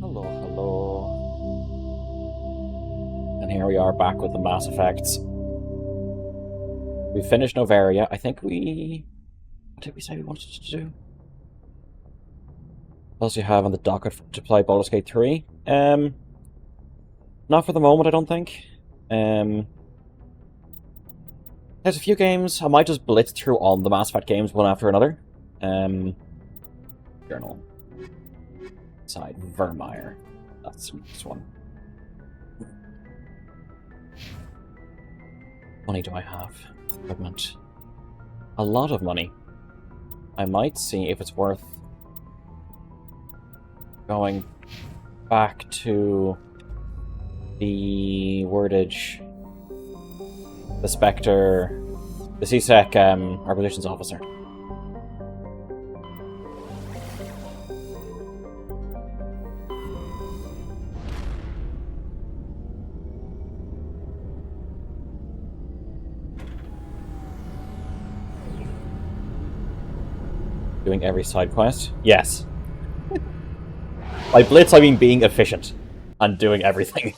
Hello, hello. And here we are back with the Mass Effects. We finished Novaria. I think we... What did we say we wanted to do? What else do you have on the docket to play Baldur's Gate 3? Not for the moment, I don't think. There's a few games. I might just blitz through all the Mass Effect games one after another. Journal. Side. Vermeer. That's this one. Money do I have? Equipment. A lot of money. I might see if it's worth going back to the wordage, the Spectre, the CSEC Acquisitions Officer. Doing every side quest? Yes. By blitz, I mean being efficient and doing everything.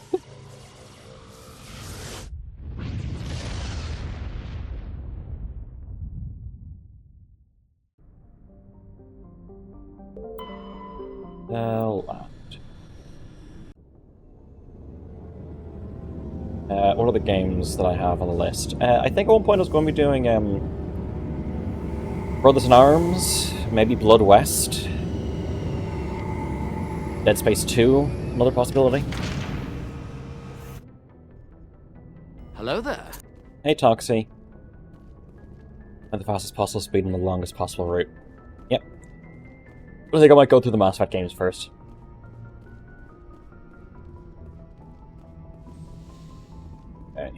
What are the games that I have on the list? I think at one point I was going to be doing Brothers in Arms, maybe Blood West, Dead Space 2, another possibility. Hello there. Hey, Toxie. At the fastest possible speed and the longest possible route. Yep. I think I might go through the Mass Effect games first. Okay.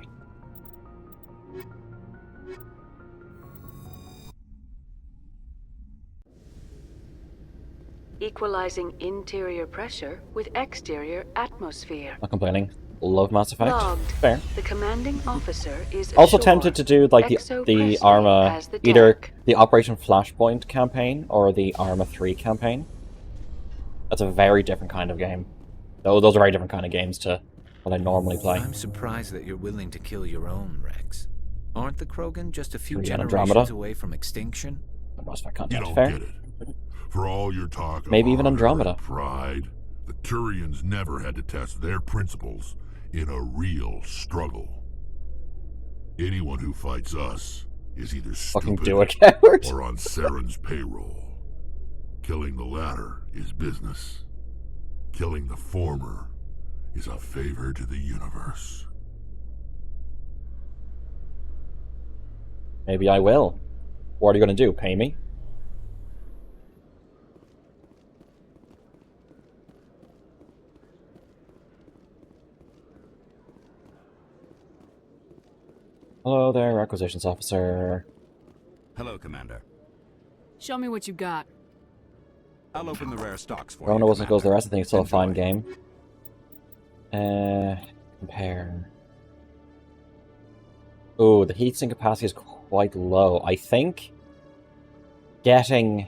Equalizing interior pressure with exterior atmosphere. Not complaining. Love Mass Effect. Logged. Fair. The commanding officer is Also ashore. tempted to do like the Presley Arma, has the either deck. the Operation Flashpoint campaign or the Arma 3 campaign. That's a very different kind of game. Those are very different kind of games to what I normally play. I'm surprised that you're willing to kill your own, Wrex. Aren't the Krogan just a few Maybe an generations Andromeda? away from extinction? Mass Effect You content, don't fair. get it. For all your talk Maybe of even honor Andromeda. and pride, the Turians never had to test their principles in a real struggle. Anyone who fights us is either Fucking stupid do it, coward. or on Saren's payroll. Killing the latter is business. Killing the former is a favor to the universe. Maybe I will. What are you going to do? Pay me? Hello there, Acquisitions Officer. Hello, Commander. Show me what you got. I'll open the rare stocks for I don't you, know what goes the Commander. rest. I think it's still a fine Enjoy. game. Compare. Oh, the heatsink capacity is quite low. I think getting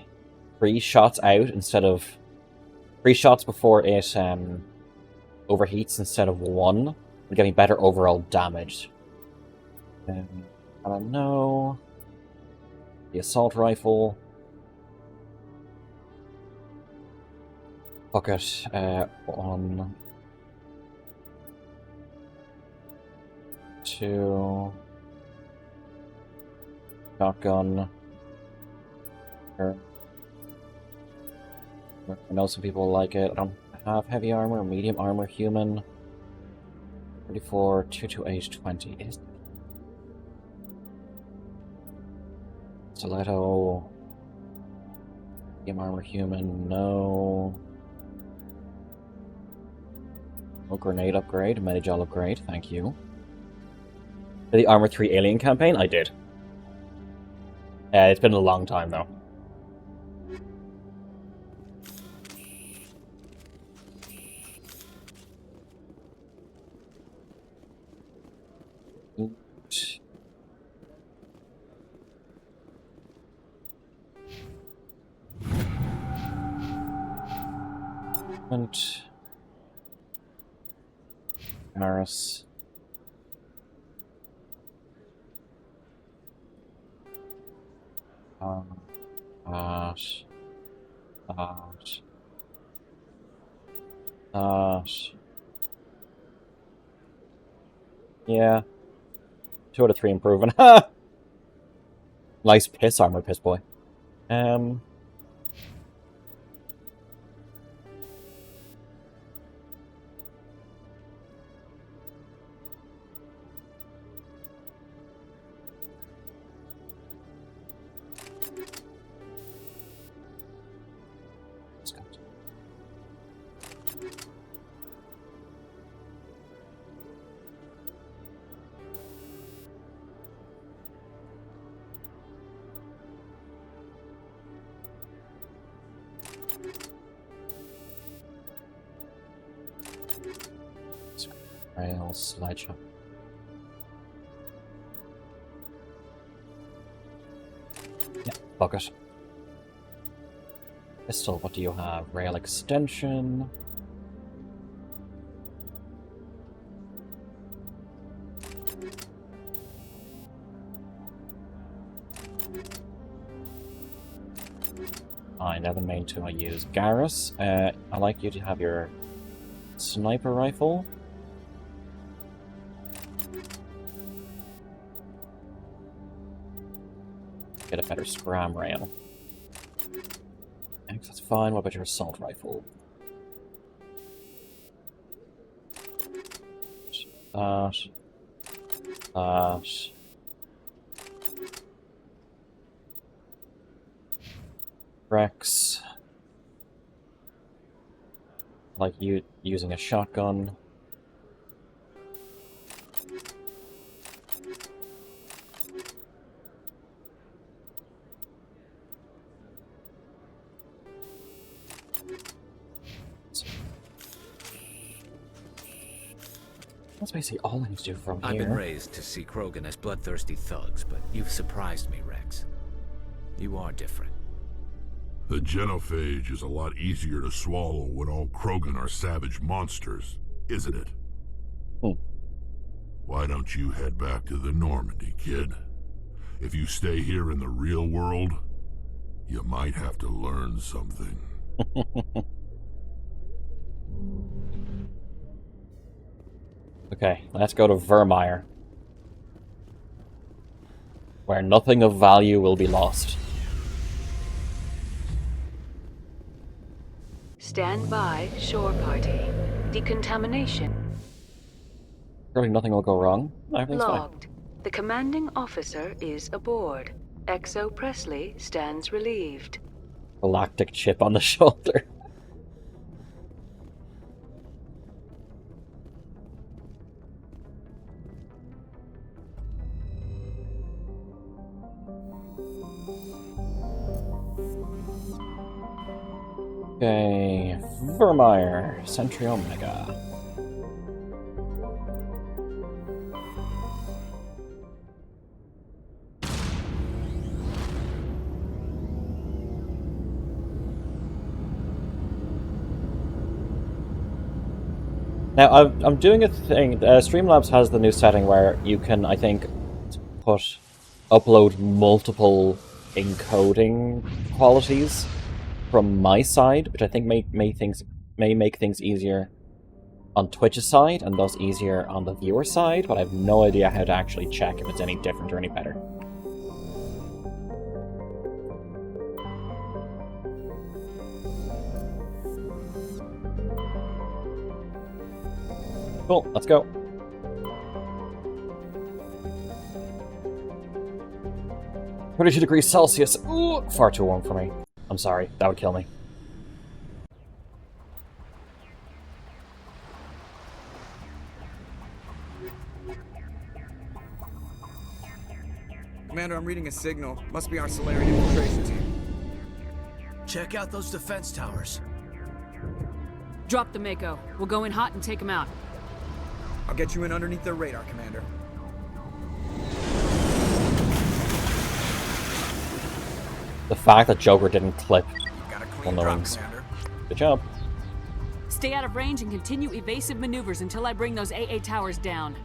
3 shots out instead of 3 shots before it overheats instead of 1 would get me better overall damage. I don't know. The assault rifle. Fuck it. On 2. Shotgun. Sure. I know some people like it. I don't have heavy armor, medium armor, human. 34, 228, 20. Is Stiletto. Medium armor, human, no. No grenade upgrade, Medigel upgrade, thank you. Did the Armor 3 Alien campaign? I did. It's been a long time though. Garrus. Gosh. Gosh. Gosh. Yeah. 2 out of 3 improving. Nice piss armor, piss boy. Rail sledgehammer. Yeah, bucket. Pistol, what do you have? Rail extension. Fine, they're the main 2 I use. Garrus, I like you to have your sniper rifle. Get a better scram rail. Thanks, that's fine. What about your assault rifle? Wrex. Like you using a shotgun. That's basically all I need to do from here. I've been raised to see Krogan as bloodthirsty thugs, but you've surprised me, Wrex. You are different. The genophage is a lot easier to swallow when all Krogan are savage monsters, isn't it? Why don't you head back to the Normandy, kid? If you stay here in the real world, you might have to learn something. Okay, let's go to Vermeer, where nothing of value will be lost. Stand by, shore party. Decontamination. Surely nothing will go wrong. Everything's fine. Logged. The commanding officer is aboard. Exo Presley stands relieved. Galactic chip on the shoulder. Okay, Vermeer, Sentry Omega. Now, I'm doing a thing. Streamlabs has the new setting where you can, I think, upload multiple encoding qualities from my side, which I think may make things easier on Twitch's side, and thus easier on the viewer side, but I have no idea how to actually check if it's any different or any better. Cool, let's go. $22°C. Ooh, far too warm for me. I'm sorry, that would kill me. Commander, I'm reading a signal. Must be our Solarian infiltration team. Check out those defense towers. Drop the Mako. We'll go in hot and take them out. I'll get you in underneath their radar, Commander. The fact that Joker didn't clip Got a on clean the drop, wings. Commander. Good job. Stay out of range and continue evasive maneuvers until I bring those AA towers down.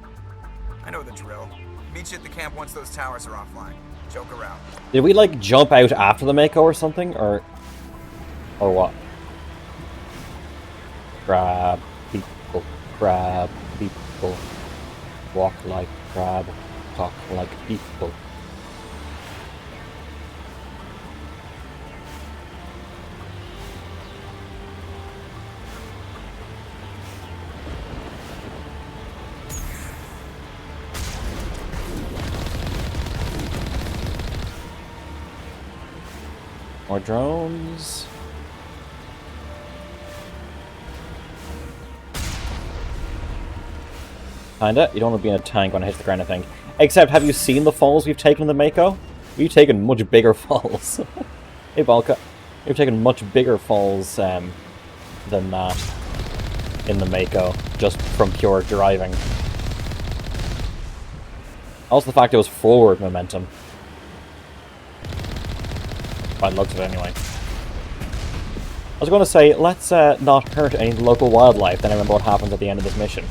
I know the drill. Meet you at the camp once those towers are offline. Joke around. Did we, like, jump out after the Mako or something? Or what? Crab people. Crab people. Walk like crab. Talk like people. More drones. Kinda. You don't want to be in a tank when it hits the ground, I think. Except, have you seen the falls we've taken in the Mako? We've taken much bigger falls. Hey, Balka. We've taken much bigger falls than that in the Mako, just from pure driving. Also, the fact it was forward momentum. I looked at it anyway. I was going to say, let's not hurt any local wildlife, then I remember what happens at the end of this mission.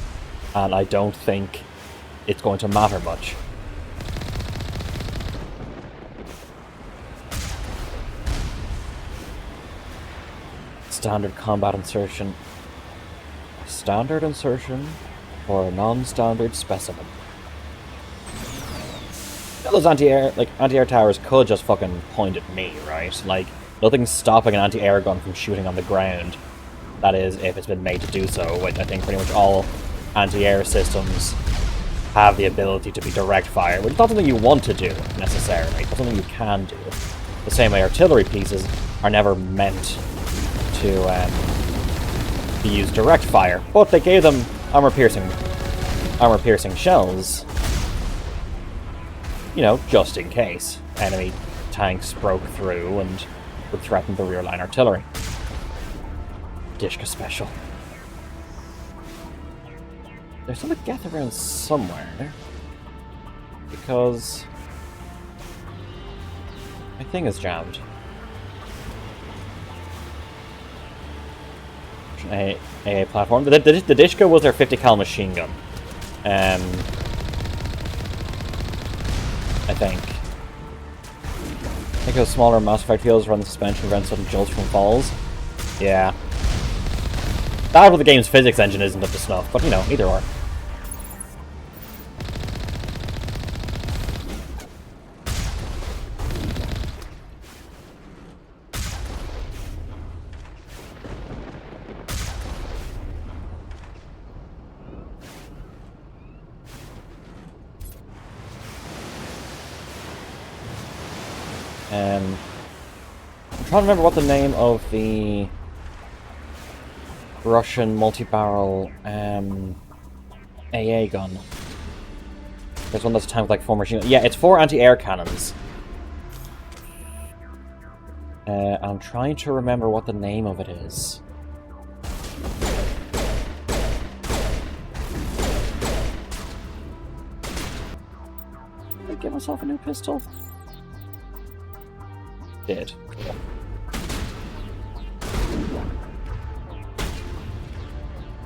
And I don't think it's going to matter much. Standard combat insertion. Standard insertion for a non-standard specimen. Those anti-air towers could just fucking point at me, right? Like, nothing's stopping an anti-air gun from shooting on the ground. That is, if it's been made to do so, which I think pretty much all anti-air systems have the ability to be direct fire, which is not something you want to do, necessarily, but something you can do. The same way artillery pieces are never meant to use direct fire, but they gave them armor-piercing shells, you know, just in case enemy tanks broke through and would threaten the rear line artillery. Dishka special. There's still a Geth around somewhere, because my thing is jammed. A platform. The Dishka was their 50 cal machine gun. I think those smaller Mass Effect fields run the suspension prevent sudden jolts from falls. Yeah. That with the game's physics engine isn't up to snuff, but you know, either or. I'm trying to remember what the name of the Russian multi-barrel AA gun. There's one that's tanked with like 4 machine guns. Yeah, it's 4 anti-air cannons. I'm trying to remember what the name of it is. Did I get myself a new pistol? Did. Cool.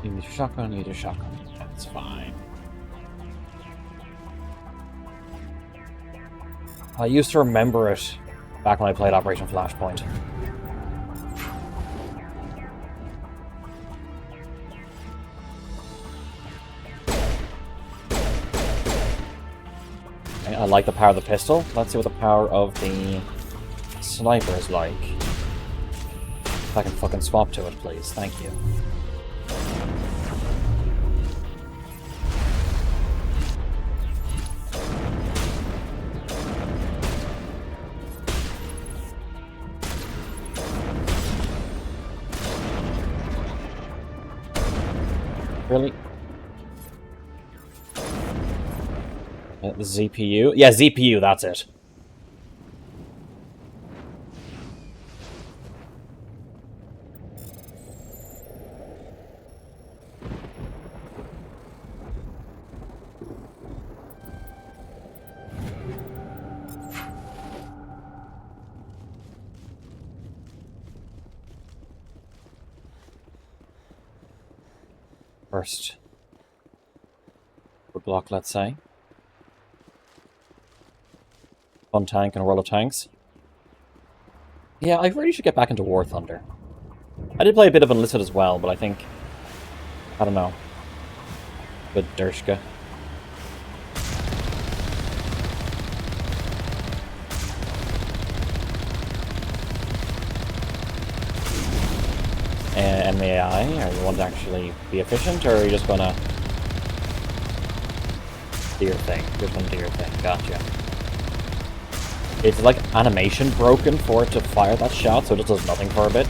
You need a shotgun, you need a shotgun. That's fine. I used to remember it back when I played Operation Flashpoint. Okay, I like the power of the pistol. Let's see what the power of the sniper is like. If I can fucking swap to it, please. Thank you. Really? The ZPU? Yeah, ZPU, that's it. first block, let's say. One tank and a roll of tanks. Yeah, I really should get back into War Thunder. I did play a bit of Enlisted as well, but I think... I don't know. Good Dershka. MAI, are you want to actually be efficient, or are you just gonna do your thing? You're just gonna do your thing, gotcha. It's like animation broken for it to fire that shot, so it just does nothing for a bit.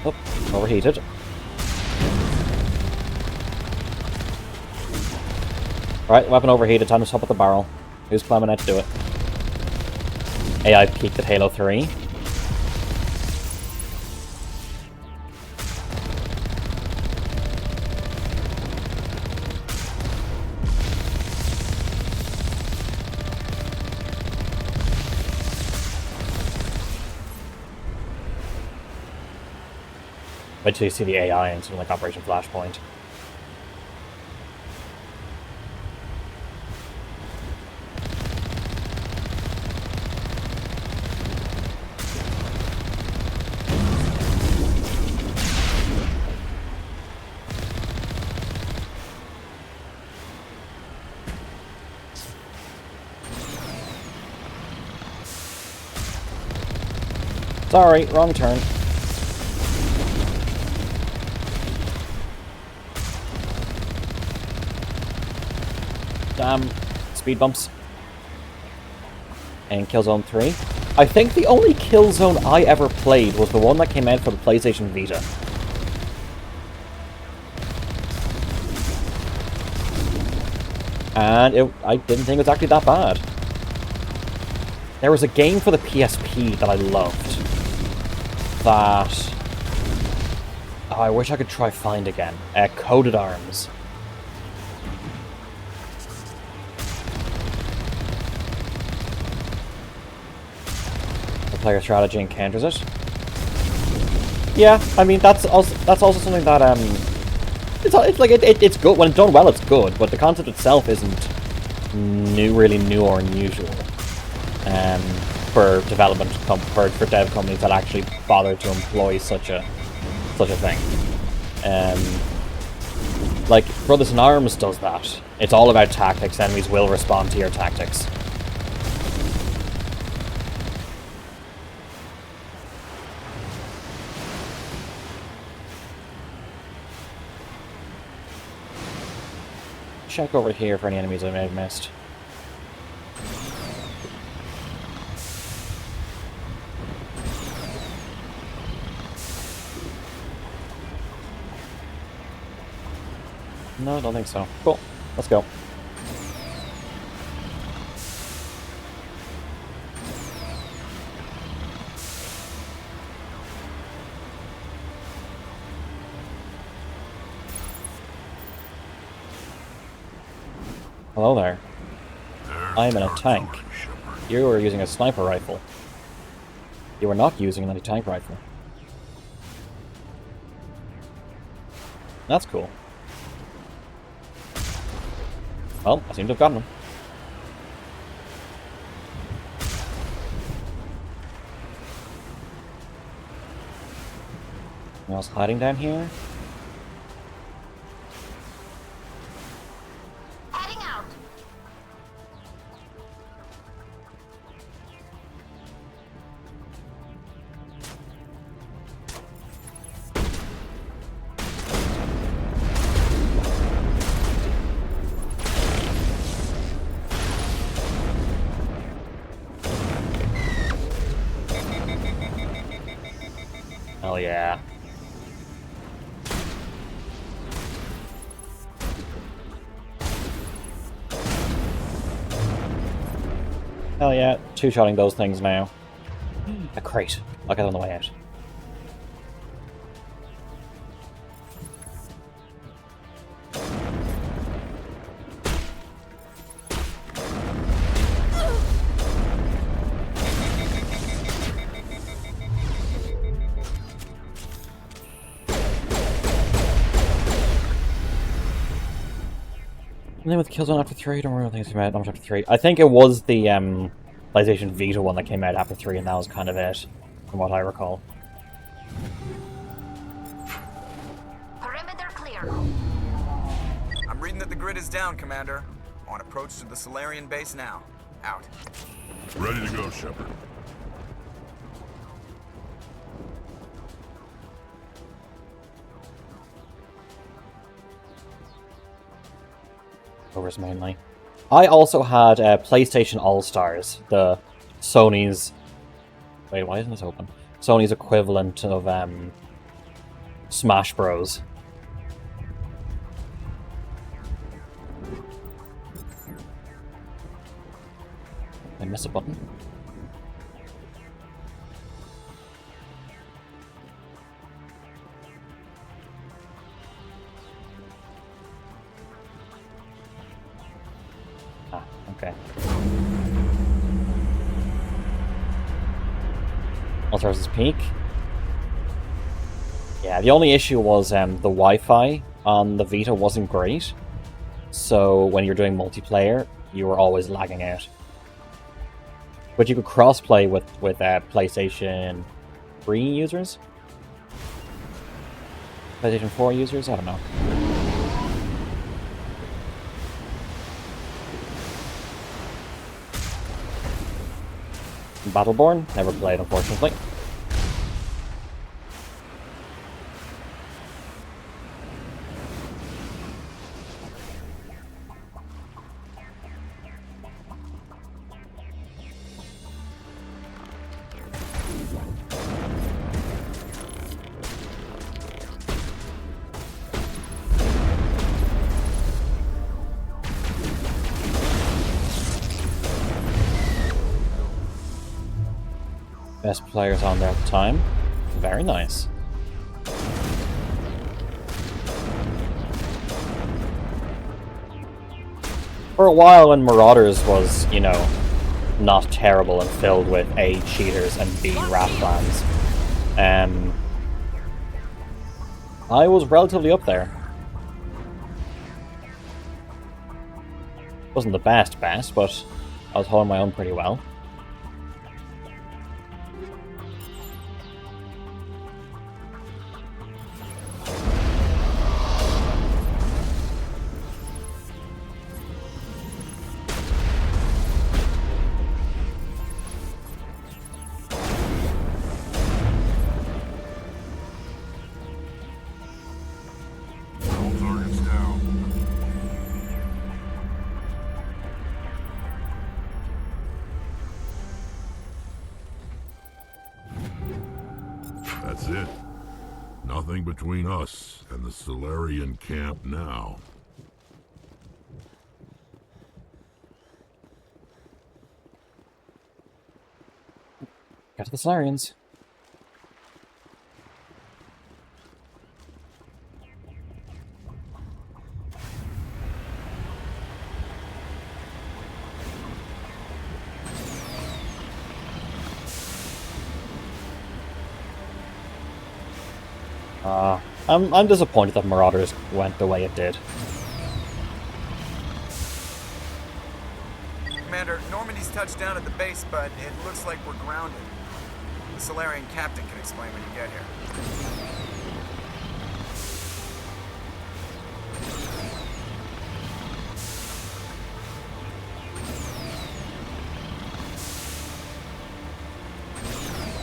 Oh, overheated. Alright, weapon overheated, time to swap at the barrel. Who's climbing out to do it? AI peaked at Halo 3. Wait till you see the AI in something like Operation Flashpoint. Sorry, wrong turn. Damn. Speed bumps. And Killzone 3. I think the only Killzone I ever played was the one that came out for the PlayStation Vita. And I didn't think it was actually that bad. There was a game for the PSP that I loved. That... Oh, I wish I could try find again. Coded Arms. The player strategy encounters it. Yeah, I mean that's also something that it's good when done well. It's good, but the concept itself isn't really new or unusual. For development for dev companies that actually bother to employ such a thing. Like Brothers in Arms does that. It's all about tactics. Enemies will respond to your tactics. Check over here for any enemies I may have missed. No, I don't think so. Cool. Let's go. Hello there. I'm in a tank. You are using a sniper rifle. You are not using an anti-tank rifle. That's cool. Well, I seem to have gotten him. Anyone else hiding down here? Heading out. Hell yeah. Hell yeah, two-shotting those things now. A crate. I'll get on the way out. And then with kills on after 3, don't remember things came out after 3. I think it was the PlayStation Vita one that came out after 3, and that was kind of it, from what I recall. Perimeter clear. I'm reading that the grid is down, Commander. On approach to the Solarian base now. Out. Ready to go, Shepard. Overs mainly. I also had PlayStation All-Stars, the Sony's... Wait, why isn't this open? Sony's equivalent of Smash Bros. Did I miss a button? Ah, okay. All-Stars' peak. Yeah, the only issue was the Wi-Fi on the Vita wasn't great. So when you're doing multiplayer, you were always lagging out. But you could cross-play with PlayStation 3 users? PlayStation 4 users? I don't know. Battleborn? Never played, unfortunately. Best players on there at the time. Very nice. For a while when Marauders was, you know, not terrible and filled with A, cheaters, and B, Wrathlands, I was relatively up there. Wasn't the best, but I was holding my own pretty well. All targets down. That's it. Nothing between us and the Solarian camp now. Get to the Solarians. I'm disappointed that Marauders went the way it did. Commander, Normandy's touched down at the base, but it looks like we're grounded. The Solarian captain can explain when you get here.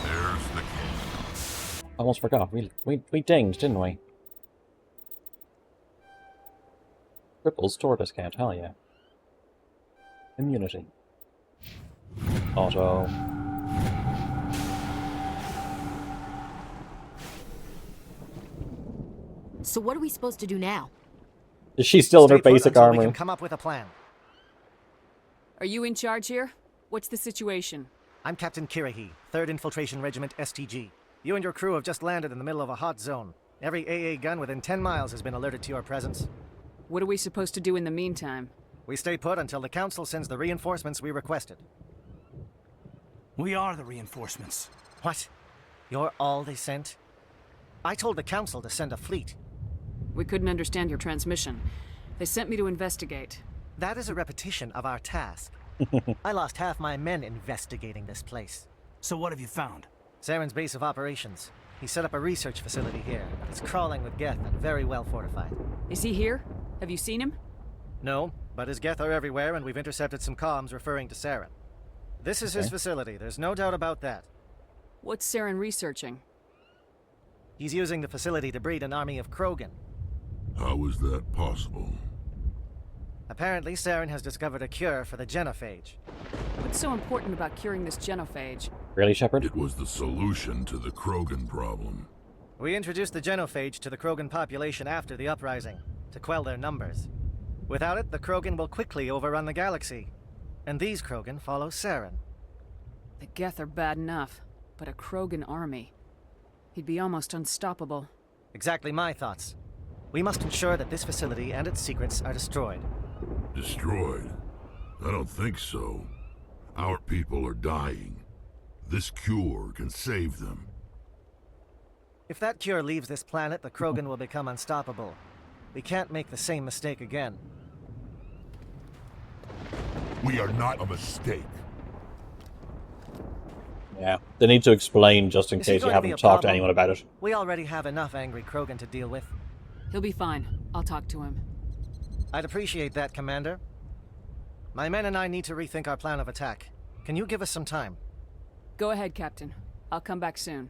There's the camp. I almost forgot. We dinged, didn't we? Triple store discount, hell yeah. Immunity. Auto. So what are we supposed to do now? Is she still in her Stay put basic until we armor? can come up with a plan. Are you in charge here? What's the situation? I'm Captain Kirahi, 3rd Infiltration Regiment STG. You and your crew have just landed in the middle of a hot zone. Every AA gun within 10 miles has been alerted to your presence. What are we supposed to do in the meantime? We stay put until the Council sends the reinforcements we requested. We are the reinforcements. What? You're all they sent? I told the Council to send a fleet. We couldn't understand your transmission. They sent me to investigate. That is a repetition of our task. I lost half my men investigating this place. So what have you found? Saren's base of operations. He set up a research facility here. It's crawling with Geth and very well fortified. Is he here? Have you seen him? No, but his Geth are everywhere and we've intercepted some comms referring to Saren. This is his Okay. facility, there's no doubt about that. What's Saren researching? He's using the facility to breed an army of Krogan. How is that possible? Apparently, Saren has discovered a cure for the genophage. What's so important about curing this genophage? Really, Shepard? It was the solution to the Krogan problem. We introduced the genophage to the Krogan population after the uprising, to quell their numbers. Without it, the Krogan will quickly overrun the galaxy. And these Krogan follow Saren. The Geth are bad enough, but a Krogan army. He'd be almost unstoppable. Exactly my thoughts. We must ensure that this facility and its secrets are destroyed. Destroyed? I don't think so. Our people are dying. This cure can save them. If that cure leaves this planet, the Krogan will become unstoppable. We can't make the same mistake again. We are not a mistake. Yeah. They need to explain just in Is he case you going to be haven't a talked to problem? anyone about it. We already have enough angry Krogan to deal with. He'll be fine. I'll talk to him. I'd appreciate that, Commander. My men and I need to rethink our plan of attack. Can you give us some time? Go ahead, Captain. I'll come back soon.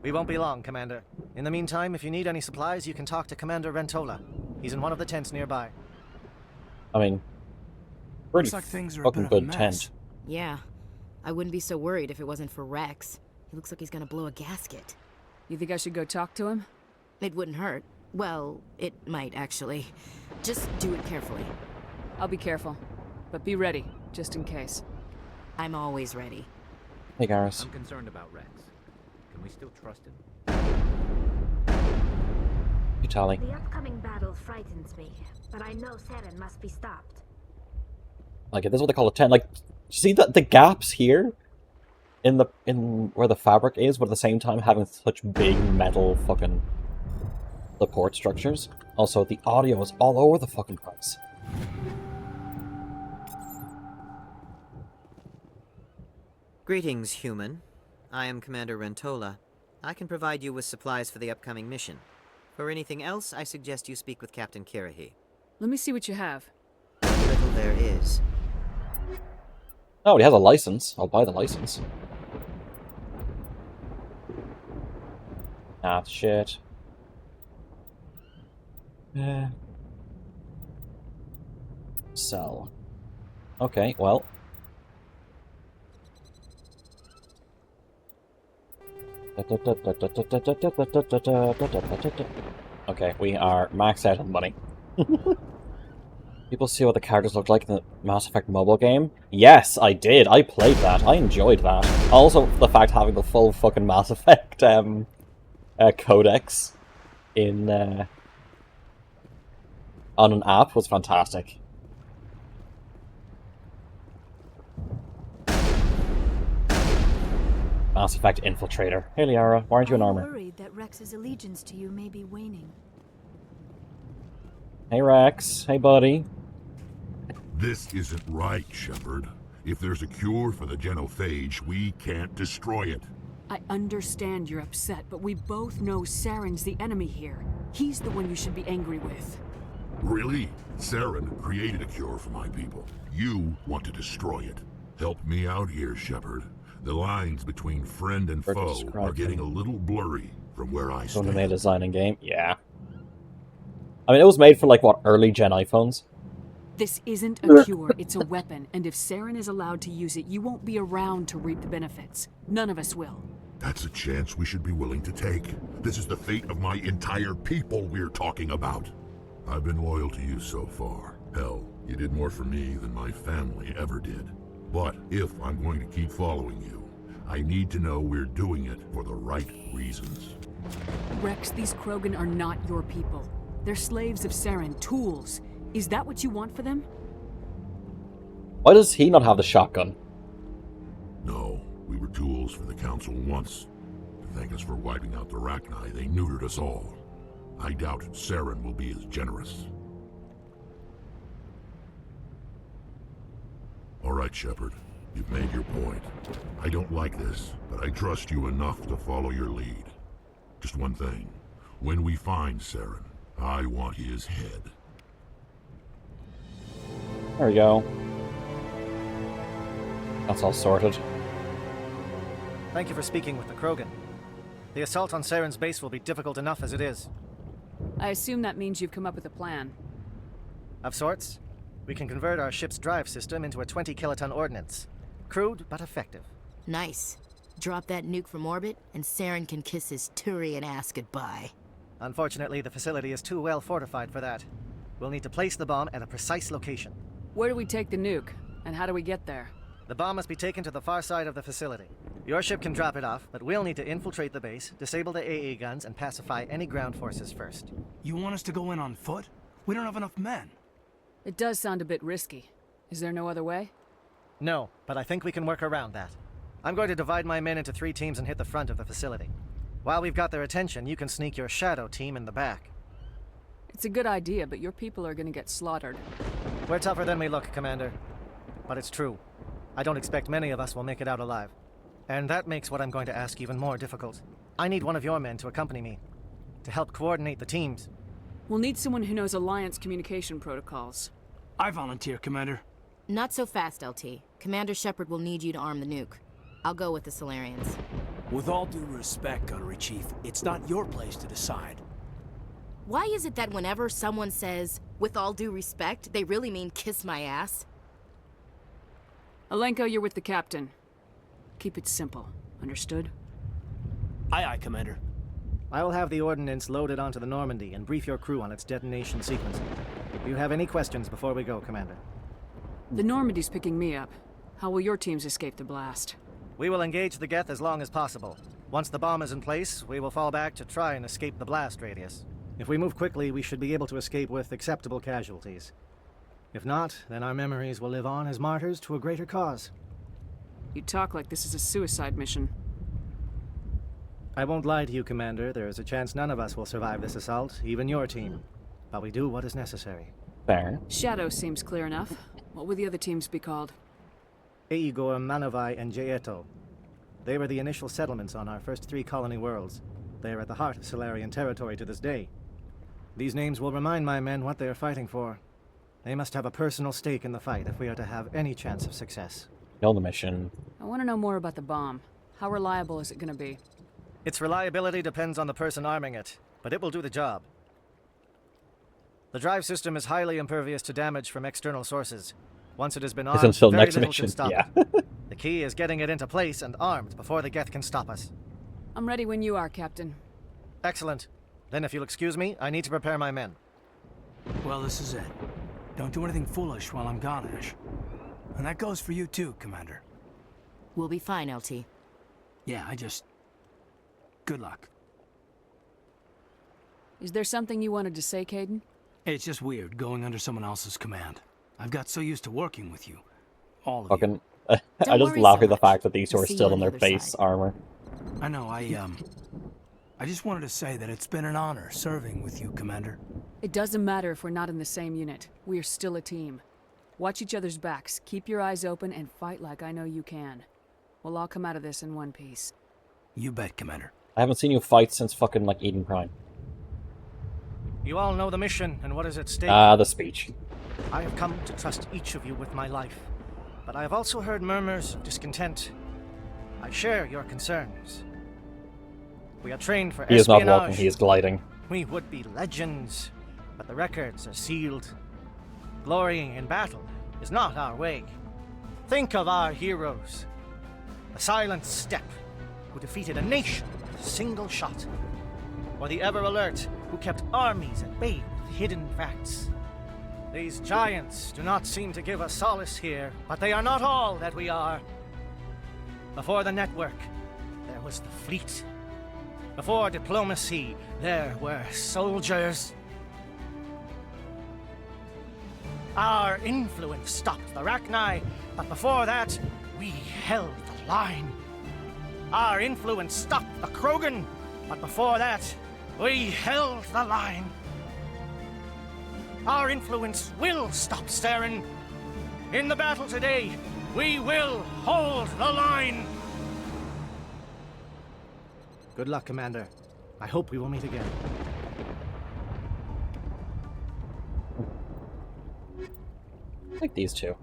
We won't be long, Commander. In the meantime, if you need any supplies, you can talk to Commander Rentola. He's in one of the tents nearby. I mean, pretty Looks like things are a fucking bit of a good mess. tent. Yeah. I wouldn't be so worried if it wasn't for Wrex. He looks like he's gonna blow a gasket. You think I should go talk to him? It wouldn't hurt. Well, it might actually. Just do it carefully. I'll be careful. But be ready, just in case. I'm always ready. Hey, Garrus. I'm concerned about Wrex. Can we still trust him? Hey, Tali. The upcoming battle frightens me, but I know Saren must be stopped. Like, this is what they call a tent. Like, see the gaps here in where the fabric is, but at the same time having such big metal fucking support structures. Also, the audio is all over the fucking place. Greetings, human. I am Commander Rentola. I can provide you with supplies for the upcoming mission. For anything else, I suggest you speak with Captain Kirahi. Let me see what you have. Little there is. Oh, he has a license. I'll buy the license. Ah, shit. Sell. Okay, well. Okay, we are maxed out on money. People see what the characters look like in the Mass Effect mobile game? Yes, I did. I played that. I enjoyed that. Also, the fact having the full fucking Mass Effect codex in on an app was fantastic. Mass Effect Infiltrator. Hey Liara, why aren't you in armor? I'm worried that Rex's allegiance to you may be waning. Hey Wrex. Hey buddy. This isn't right, Shepard. If there's a cure for the genophage, we can't destroy it. I understand you're upset, but we both know Saren's the enemy here. He's the one you should be angry with. Really? Saren created a cure for my people. You want to destroy it. Help me out here, Shepard. The lines between friend and foe are getting a little blurry from where I stand. Made a design in game? Yeah. I mean, it was made for, like, what, early gen iPhones? This isn't a cure, it's a weapon, and if Saren is allowed to use it, you won't be around to reap the benefits. None of us will. That's a chance we should be willing to take. This is the fate of my entire people we're talking about. I've been loyal to you so far. Hell, you did more for me than my family ever did. But if I'm going to keep following you, I need to know we're doing it for the right reasons. Wrex, these Krogan are not your people. They're slaves of Saren, tools. Is that what you want for them? Why does he not have the shotgun? No, we were tools for the Council once. To thank us for wiping out the Rachni, they neutered us all. I doubt Saren will be as generous. All right, Shepard. You've made your point. I don't like this, but I trust you enough to follow your lead. Just one thing. When we find Saren, I want his head. There we go. That's all sorted. Thank you for speaking with the Krogan. The assault on Saren's base will be difficult enough as it is. I assume that means you've come up with a plan. Of sorts. We can convert our ship's drive system into a 20-kiloton ordnance. Crude, but effective. Nice. Drop that nuke from orbit, and Saren can kiss his Turian ass goodbye. Unfortunately, the facility is too well fortified for that. We'll need to place the bomb at a precise location. Where do we take the nuke? And how do we get there? The bomb must be taken to the far side of the facility. Your ship can drop it off, but we'll need to infiltrate the base, disable the AA guns, and pacify any ground forces first. You want us to go in on foot? We don't have enough men. It does sound a bit risky. Is there no other way? No, but I think we can work around that. I'm going to divide my men into 3 teams and hit the front of the facility. While we've got their attention, you can sneak your shadow team in the back. It's a good idea, but your people are gonna get slaughtered. We're tougher than we look, Commander. But it's true. I don't expect many of us will make it out alive. And that makes what I'm going to ask even more difficult. I need one of your men to accompany me, to help coordinate the teams. We'll need someone who knows Alliance communication protocols. I volunteer, Commander. Not so fast, LT. Commander Shepard will need you to arm the nuke. I'll go with the Solarians. With all due respect, Gunnery Chief, it's not your place to decide. Why is it that whenever someone says, with all due respect, they really mean kiss my ass? Alenko, you're with the captain. Keep it simple. Understood? Aye, aye, Commander. I will have the ordnance loaded onto the Normandy and brief your crew on its detonation sequence. Do you have any questions before we go, Commander? The Normandy's picking me up. How will your teams escape the blast? We will engage the Geth as long as possible. Once the bomb is in place, we will fall back to try and escape the blast radius. If we move quickly, we should be able to escape with acceptable casualties. If not, then our memories will live on as martyrs to a greater cause. You talk like this is a suicide mission. I won't lie to you, Commander. There is a chance none of us will survive this assault, even your team. But we do what is necessary. Fair. Shadow seems clear enough. What would the other teams be called? Eigor, Manavai, and Jaeto. They were the initial settlements on our first 3 colony worlds. They are at the heart of Solarian territory to this day. These names will remind my men what they are fighting for. They must have a personal stake in the fight if we are to have any chance of success. Kill the mission. I want to know more about the bomb. How reliable is it going to be? Its reliability depends on the person arming it, but it will do the job. The drive system is highly impervious to damage from external sources. Once it has been armed, until very next little mission. can stop Yeah. it. The key is getting it into place and armed before the Geth can stop us. I'm ready when you are, Captain. Excellent. Then if you'll excuse me, I need to prepare my men. Well, this is it. Don't do anything foolish while I'm gone, Ash. And that goes for you too, Commander. We'll be fine, LT. Yeah, good luck. Is there something you wanted to say, Caden? It's just weird going under someone else's command. I've got so used to working with you. All of Fucking, you. I just worry laugh so at the much. fact that these two We'll are see still you in on their the other base side. armor. I know, I just wanted to say that it's been an honor serving with you, Commander. It doesn't matter if we're not in the same unit. We are still a team. Watch each other's backs, keep your eyes open, and fight like I know you can. We'll all come out of this in one piece. You bet, Commander. I haven't seen you fight since fucking, like, Eden Prime. You all know the mission and what is at stake. The speech. I have come to trust each of you with my life, but I have also heard murmurs of discontent. I share your concerns. We are trained for He is not espionage. walking, he is gliding. We would be legends, but the records are sealed. Glorying in battle is not our way. Think of our heroes. The Silent Step, who defeated a nation with a single shot. Or the Ever Alert, who kept armies at bay with hidden facts. These giants do not seem to give us solace here, but they are not all that we are. Before the network, there was the fleet. Before diplomacy, there were soldiers. Our influence stopped the Rachni, but before that, we held the line. Our influence stopped the Krogan, but before that, we held the line. Our influence will stop Saren. In the battle today, we will hold the line. Good luck, Commander. I hope we will meet again. I like these two.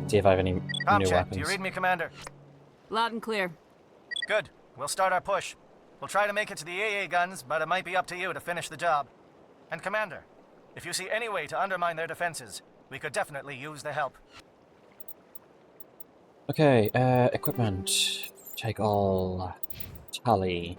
See if I have any new weapons. Do you read me, Commander? Loud and clear. Good. We'll start our push. We'll try to make it to the AA guns, but it might be up to you to finish the job. And Commander, if you see any way to undermine their defenses, we could definitely use the help. Okay, equipment. Take all. Tally.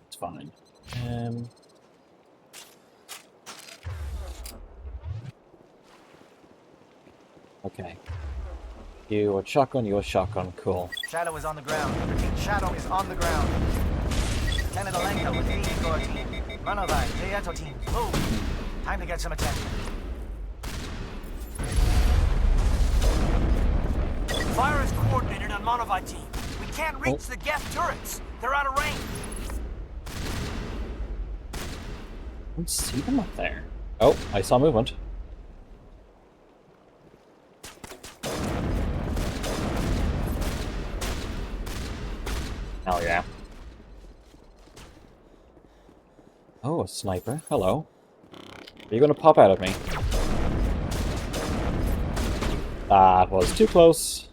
It's fine. Okay. You a shotgun, you a shotgun, cool. Shadow is on the ground. Repeat, Shadow is on the ground. Lieutenant Alenka with the Corps team. Manovai, Jeeto team, move. Time to get some attention. Fire is coordinated on Manovai team. We can't reach the Geth turrets. They're out of range. I don't see them up there. Oh, I saw movement. Hell yeah. Oh, a sniper. Hello. Are you gonna pop out at me? That was too close.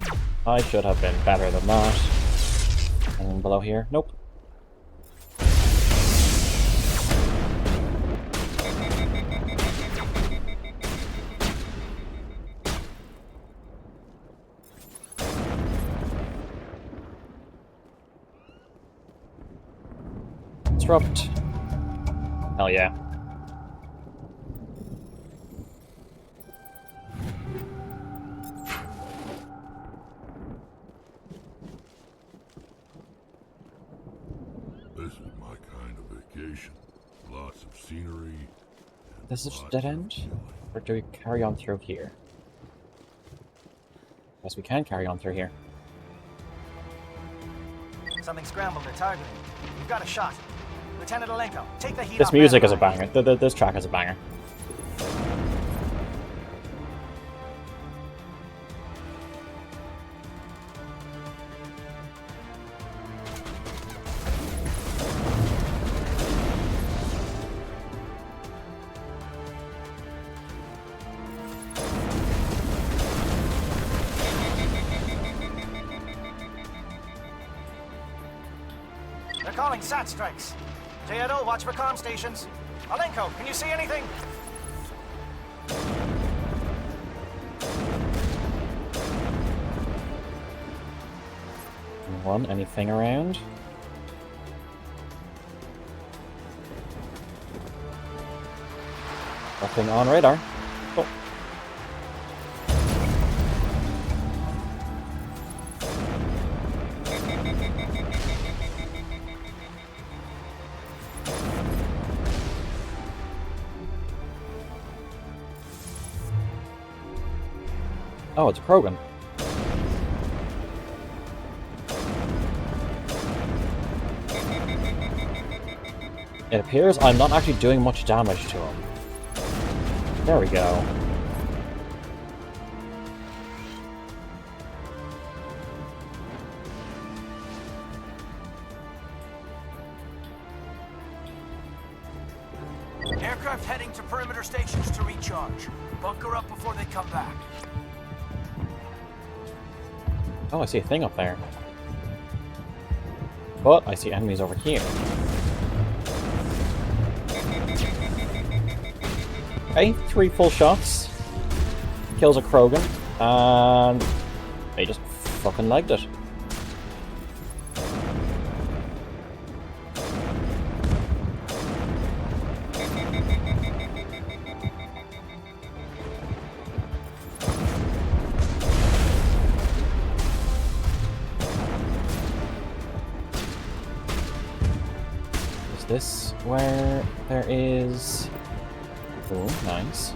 I should have been better than that. Anyone below here? Nope. Disrupt. Hell yeah. This is my kind of vacation. Lots of scenery. This is dead end? Or do we carry on through here? Guess we can carry on through here. Something scrambled their targeting. You've got a shot. Lieutenant Alenko, take the heat This off music is a Manovai. banger. This track is a banger. They're calling SAT strikes. Jeeto, watch for comm stations. Alenko, can you see anything? Anything around? Nothing on radar. Oh. Oh, it's a Krogan. It appears I'm not actually doing much damage to him. There we go. Aircraft heading to perimeter stations to recharge. Bunker up before they come back. Oh, I see a thing up there. But I see enemies over here. Okay, 3 full shots. Kills a Krogan. And they just fucking legged it. Is this where there is... Oh, nice.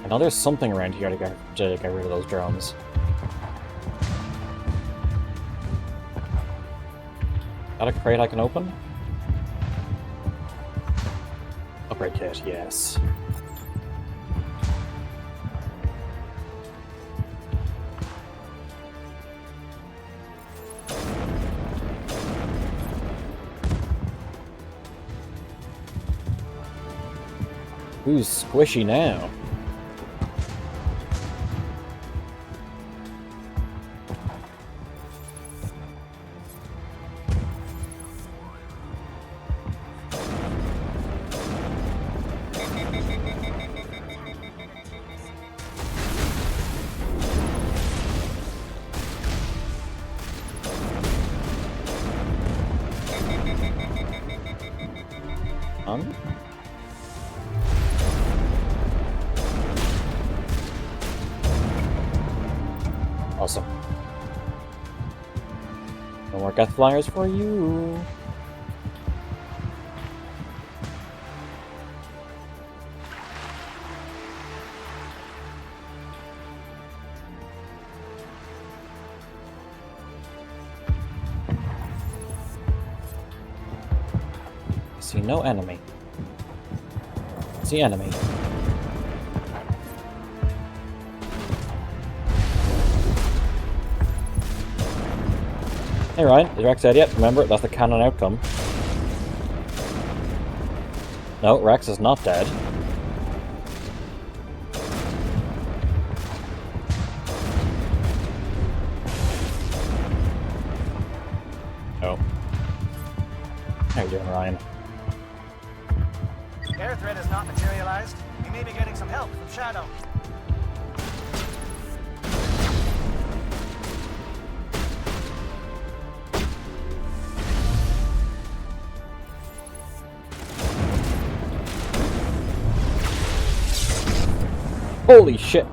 I know there's something around here to get rid of those drones. Got a crate I can open? Upgrade kit, yes. Who's squishy now? Awesome. No more Geth Flyers for you. I see no enemy. I see enemy. Hey Ryan, is Wrex dead yet? Remember, that's the canon outcome. No, Wrex is not dead. Oh. How you doing, Ryan? Air threat has not materialized. We may be getting some help from Shadow. Holy shit!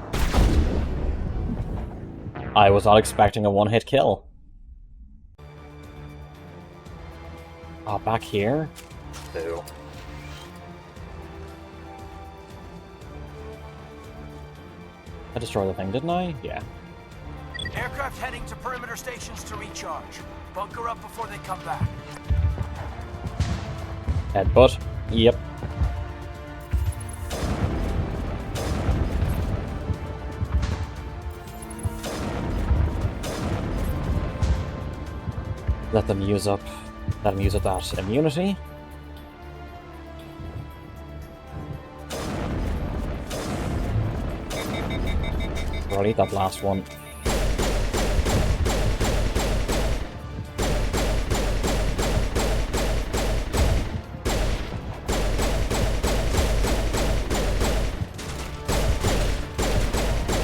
I was not expecting a one-hit kill. Oh, back here? Boo. I destroyed the thing, didn't I? Yeah. Aircraft heading to perimeter stations to recharge. Bunker up before they come back. Headbutt. Yep. Let them use up that immunity. I'll eat that last one.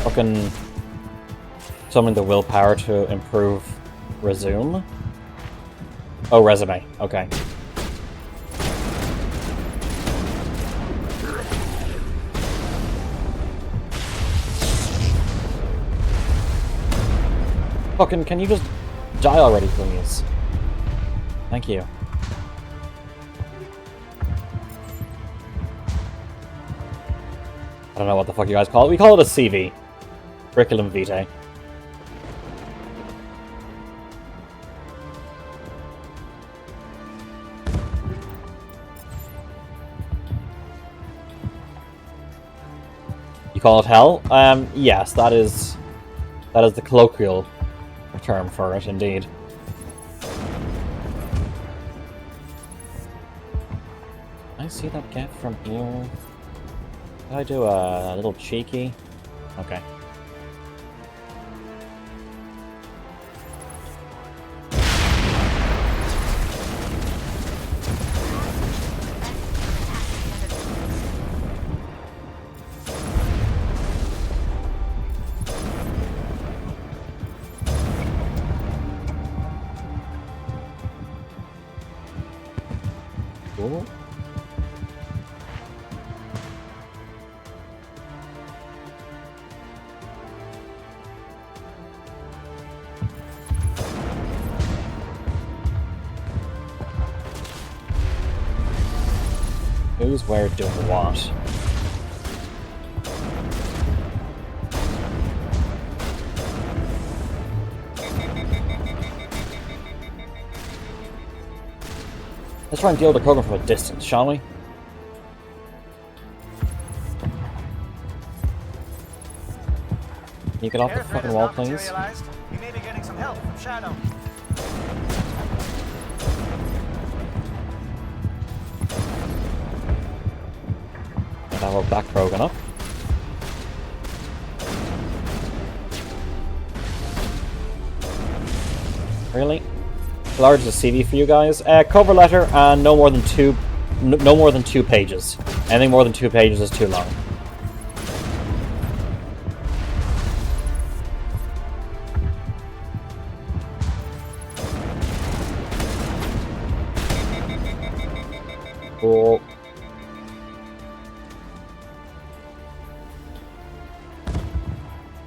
Fucking summoning the willpower to improve resume. Oh, resume. Okay. Fucking, can you just die already, please? Thank you. I don't know what the fuck you guys call it. We call it a CV. Curriculum vitae. You call it hell? Yes, that is the colloquial term for it, indeed. Can I see that get from here? Did I do a little cheeky? Okay. Cool. Who's where doing what? Let's try and deal with the Krogan from a distance, shall we? Can you get off the fucking wall, please? We may be getting some help from Shadow. Now we're back Krogan up. Really? Large is a CV for you guys. Cover letter and no more than two pages. Anything more than 2 pages is too long. Cool.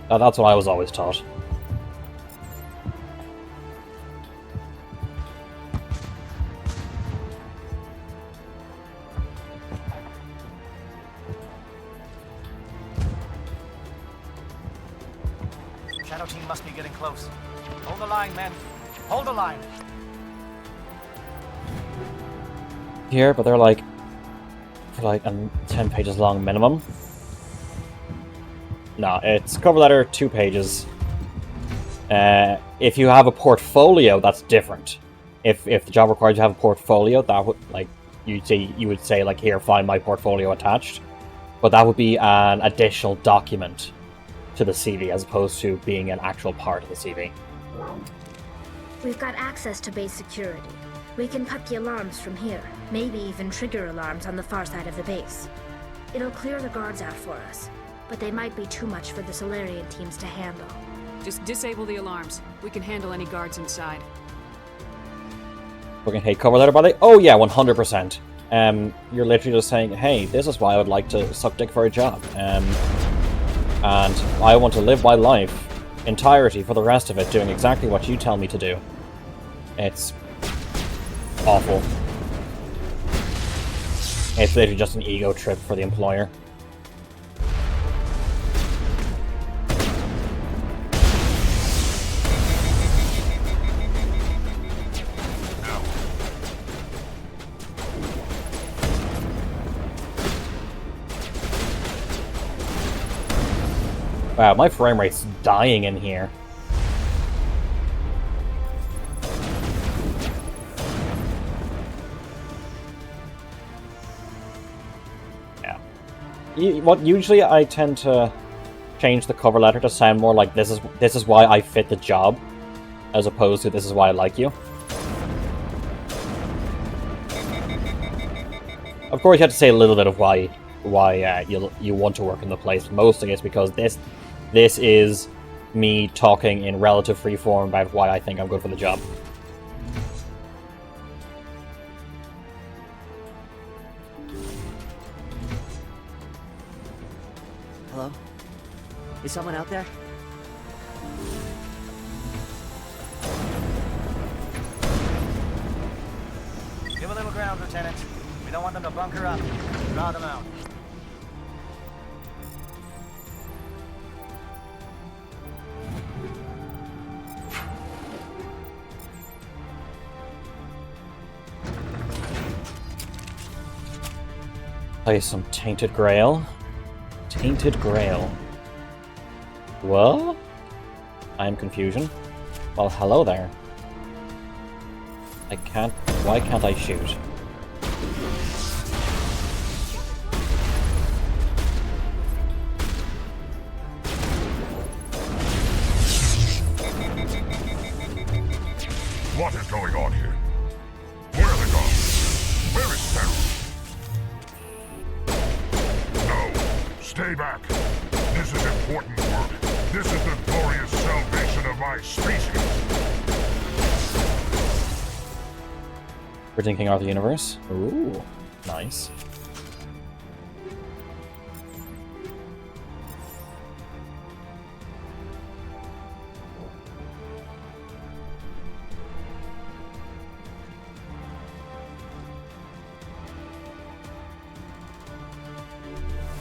That's what I was always taught. Shadow team must be getting close. Hold the line, men. Hold the line. Here, but they're like 10 pages long minimum. No, it's cover letter, 2 pages. If you have a portfolio, that's different. If the job requires you to have a portfolio, that would you would say like, here, find my portfolio attached. But that would be an additional document to the CV as opposed to being an actual part of the CV. We've got access to base security. We can put the alarms from here, maybe even trigger alarms on the far side of the base. It'll clear the guards out for us, but they might be too much for the Solarian teams to handle. Just disable the alarms. We can handle any guards inside. Fucking hate cover letter, by the way. Oh yeah, 100%. You're literally just saying, hey, this is why I would like to suck dick for a job. And I want to live my life entirety for the rest of it doing exactly what you tell me to do. It's awful. It's literally just an ego trip for the employer. Wow, my frame rate's dying in here. Yeah. Usually I tend to change the cover letter to sound more like this is why I fit the job, as opposed to this is why I like you. Of course, you have to say a little bit of why you want to work in the place. Mostly it's because this is me talking in relative freeform about why I think I'm good for the job. Hello? Is someone out there? Give a little ground, Lieutenant. We don't want them to bunker up. Draw them out. Play some Tainted Grail. Tainted Grail. What? I'm confusion. Well, hello there. Why can't I shoot? What is going on here? Where are they gone? Where is Sarah? No, stay back. This is important work. This is the glorious salvation of my species. Pretending King of the Universe. Ooh, nice.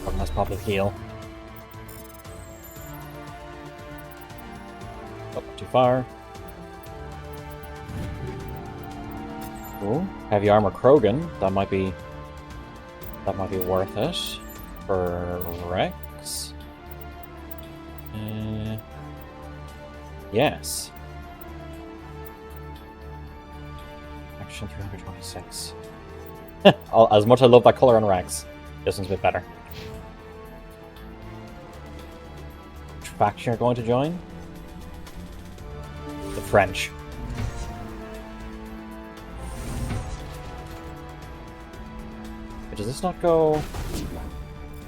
One less pop of heal. Oh, too far. Ooh, heavy armor Krogan. That might be worth it for Wrex. Yes. Action 326. As much as I love that color on Wrex, this one's a bit better. Which faction you're going to join? The French. Does this not go?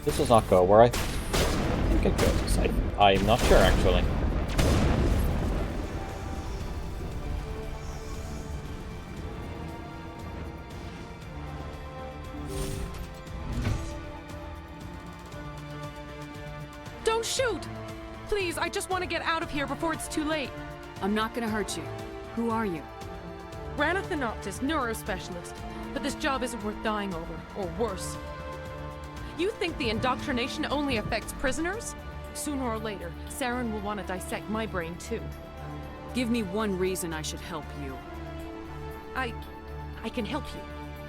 This does not go where I think it goes. I'm not sure actually. Don't shoot! Please, I just want to get out of here before it's too late. I'm not gonna hurt you. Who are you? Ranathanoptis, neurospecialist. But this job isn't worth dying over, or worse. You think the indoctrination only affects prisoners? Sooner or later, Saren will want to dissect my brain too. Give me one reason I should help you. I can help you.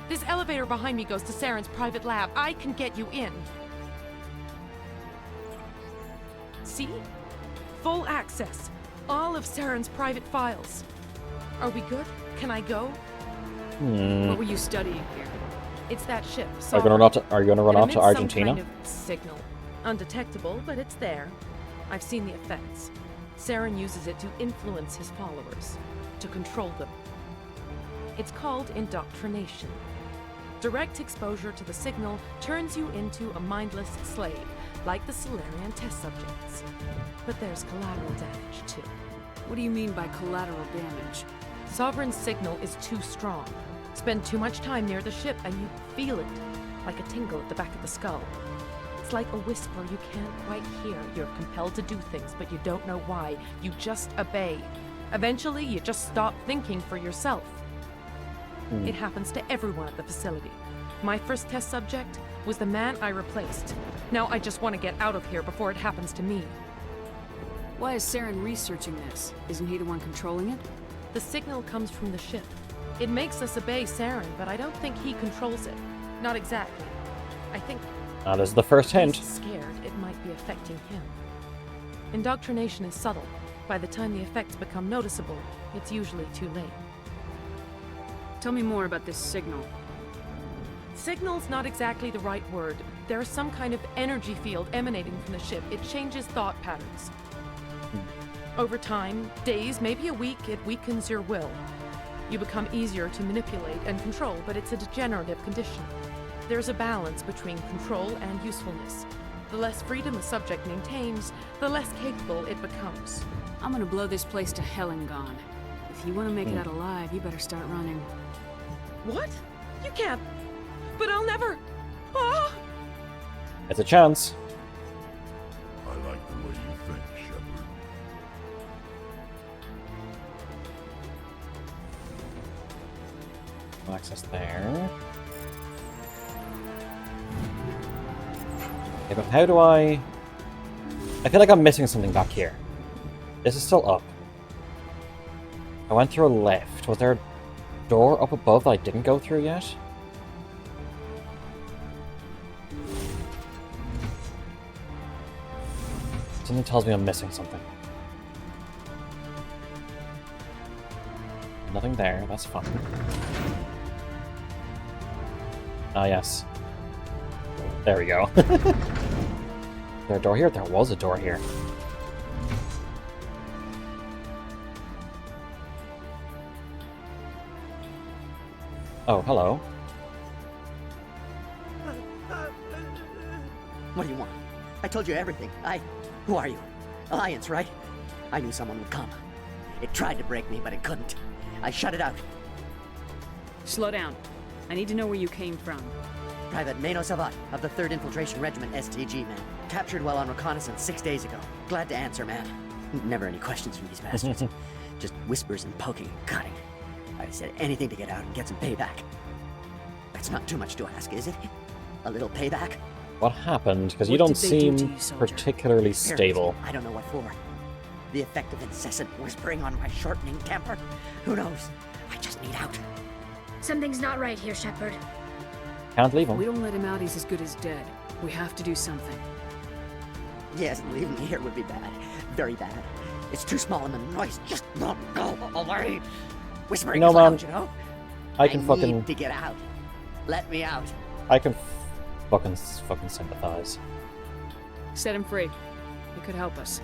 This elevator behind me goes to Saren's private lab. I can get you in. See? Full access. All of Saren's private files. Are we good? Can I go? What were you studying here? It's that ship. Are you gonna run out to Argentina? Some kind of signal. Undetectable, but it's there. I've seen the effects. Saren uses it to influence his followers, to control them. It's called indoctrination. Direct exposure to the signal turns you into a mindless slave, like the Solarian test subjects. But there's collateral damage, too. What do you mean by collateral damage? Sovereign's signal is too strong. Spend too much time near the ship and you feel it, like a tingle at the back of the skull. It's like a whisper you can't quite hear. You're compelled to do things, but you don't know why. You just obey. Eventually, you just stop thinking for yourself. It happens to everyone at the facility. My first test subject was the man I replaced. Now I just want to get out of here before it happens to me. Why is Saren researching this? Isn't he the one controlling it? The signal comes from the ship. It makes us obey Saren, but I don't think he controls it. Not exactly. I think... That is the first hint. He's scared it might be affecting him. Indoctrination is subtle. By the time the effects become noticeable, it's usually too late. Tell me more about this signal. Signal's not exactly the right word. There's some kind of energy field emanating from the ship. It changes thought patterns. Over time, days, maybe a week, it weakens your will. You become easier to manipulate and control, but it's a degenerative condition. There's a balance between control and usefulness. The less freedom a subject maintains, the less capable it becomes. I'm gonna blow this place to hell and gone. If you want to make it out alive, you better start running. What? You can't. But I'll never. Ah! It's a chance. I like the way you think, Shepard. Access there. Okay, but how do I feel like I'm missing something back here. This is still up. I went through a left. Was there a door up above that I didn't go through yet? Something tells me I'm missing something. Nothing there, that's fine. Ah, yes. There we go. Is there a door here? There was a door here. Oh, hello. What do you want? I told you everything. Who are you? Alliance, right? I knew someone would come. It tried to break me, but it couldn't. I shut it out. Slow down. I need to know where you came from. Private Mano Savat of the 3rd Infiltration Regiment STG, man. Captured while on reconnaissance 6 days ago. Glad to answer, man. Never any questions from these bastards. Just whispers and poking and cutting. I said anything to get out and get some payback. That's not too much to ask, is it? A little payback? What happened? Because you don't seem particularly stable. I don't know what for. The effect of incessant whispering on my shortening temper? Who knows? I just need out. Something's not right here, Shepard. Can't leave him. If we don't let him out, he's as good as dead. We have to do something. Yes, leaving me here would be bad. Very bad. It's too small and the noise just won't go away. Whispering is loud, you know? I need to get out. Let me out. I can fucking sympathize. Set him free. He could help us.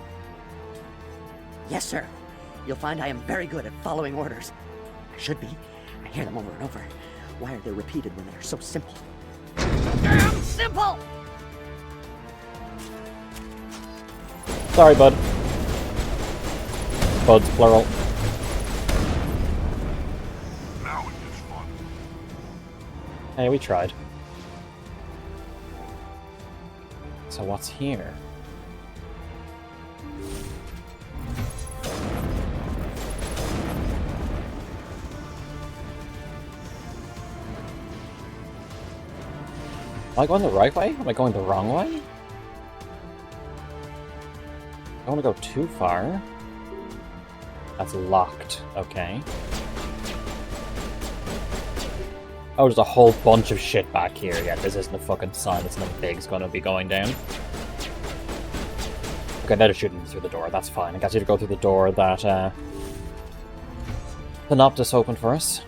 Yes, sir. You'll find I am very good at following orders. I should be. I hear them over and over. Why are they repeated when they're so simple? Damn simple! Sorry, bud. Buds, plural. Now it gets fun. Hey, we tried. So what's here? Am I going the right way? Am I going the wrong way? I don't want to go too far. That's locked. Okay. Oh, there's a whole bunch of shit back here. Yeah, this isn't a fucking sign that something big's gonna be going down. Okay, they're shooting through the door. That's fine. I guess you have to go through the door that the Noctis opened for us.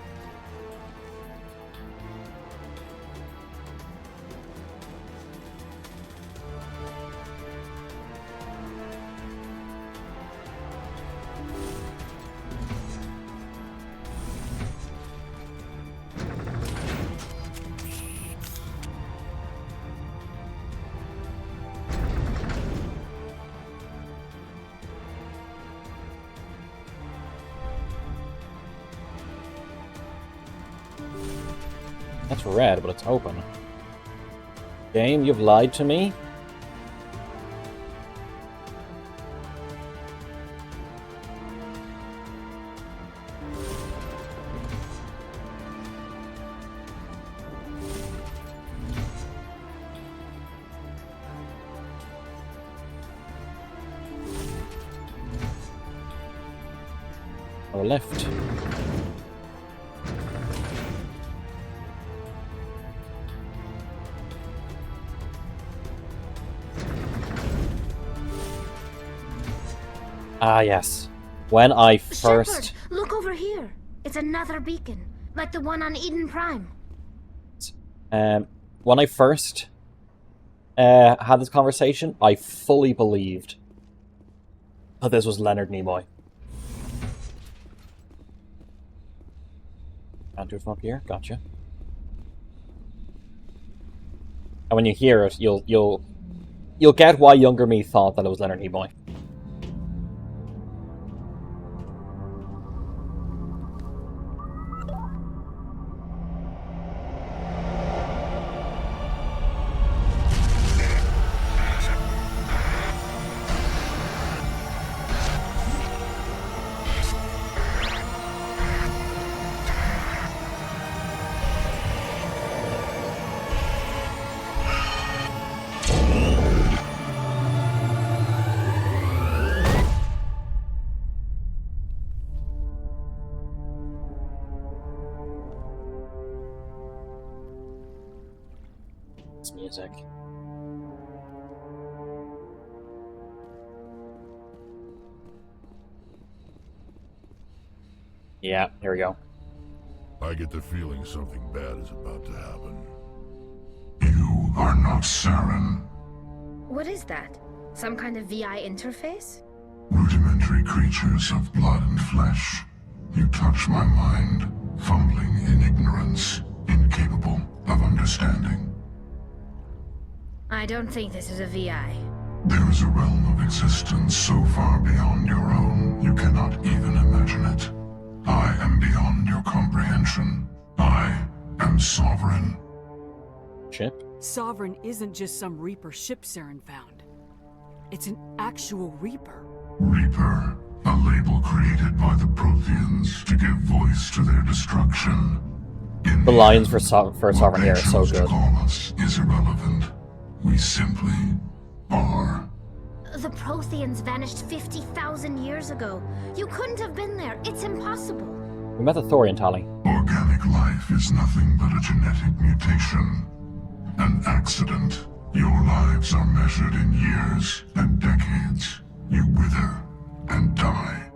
That's red, but it's open. Game, you've lied to me? Or left. Ah, yes. When I first... Shepard, look over here. It's another beacon, like the one on Eden Prime. When I first had this conversation, I fully believed that this was Leonard Nimoy. Can't do it from up here. Gotcha. And when you hear it, you'll get why younger me thought that it was Leonard Nimoy. Music. Yeah, here we go. I get the feeling something bad is about to happen. You are not Saren. What is that? Some kind of VI interface? Rudimentary creatures of blood and flesh. You touch my mind, fumbling in ignorance, incapable of understanding. I don't think this is a VI. There is a realm of existence so far beyond your own, you cannot even imagine it. I am beyond your comprehension. I Sovereign. Ship? Sovereign isn't just some Reaper ship Saren found. It's an actual Reaper. Reaper, a label created by the Protheans to give voice to their destruction. The lines for Sovereign here are so good. Call us is irrelevant. We simply are. The Protheans vanished 50,000 years ago. You couldn't have been there. It's impossible. We met the Thorian Tally. Organic life is nothing but a genetic mutation. An accident. Your lives are measured in years and decades. You wither and die.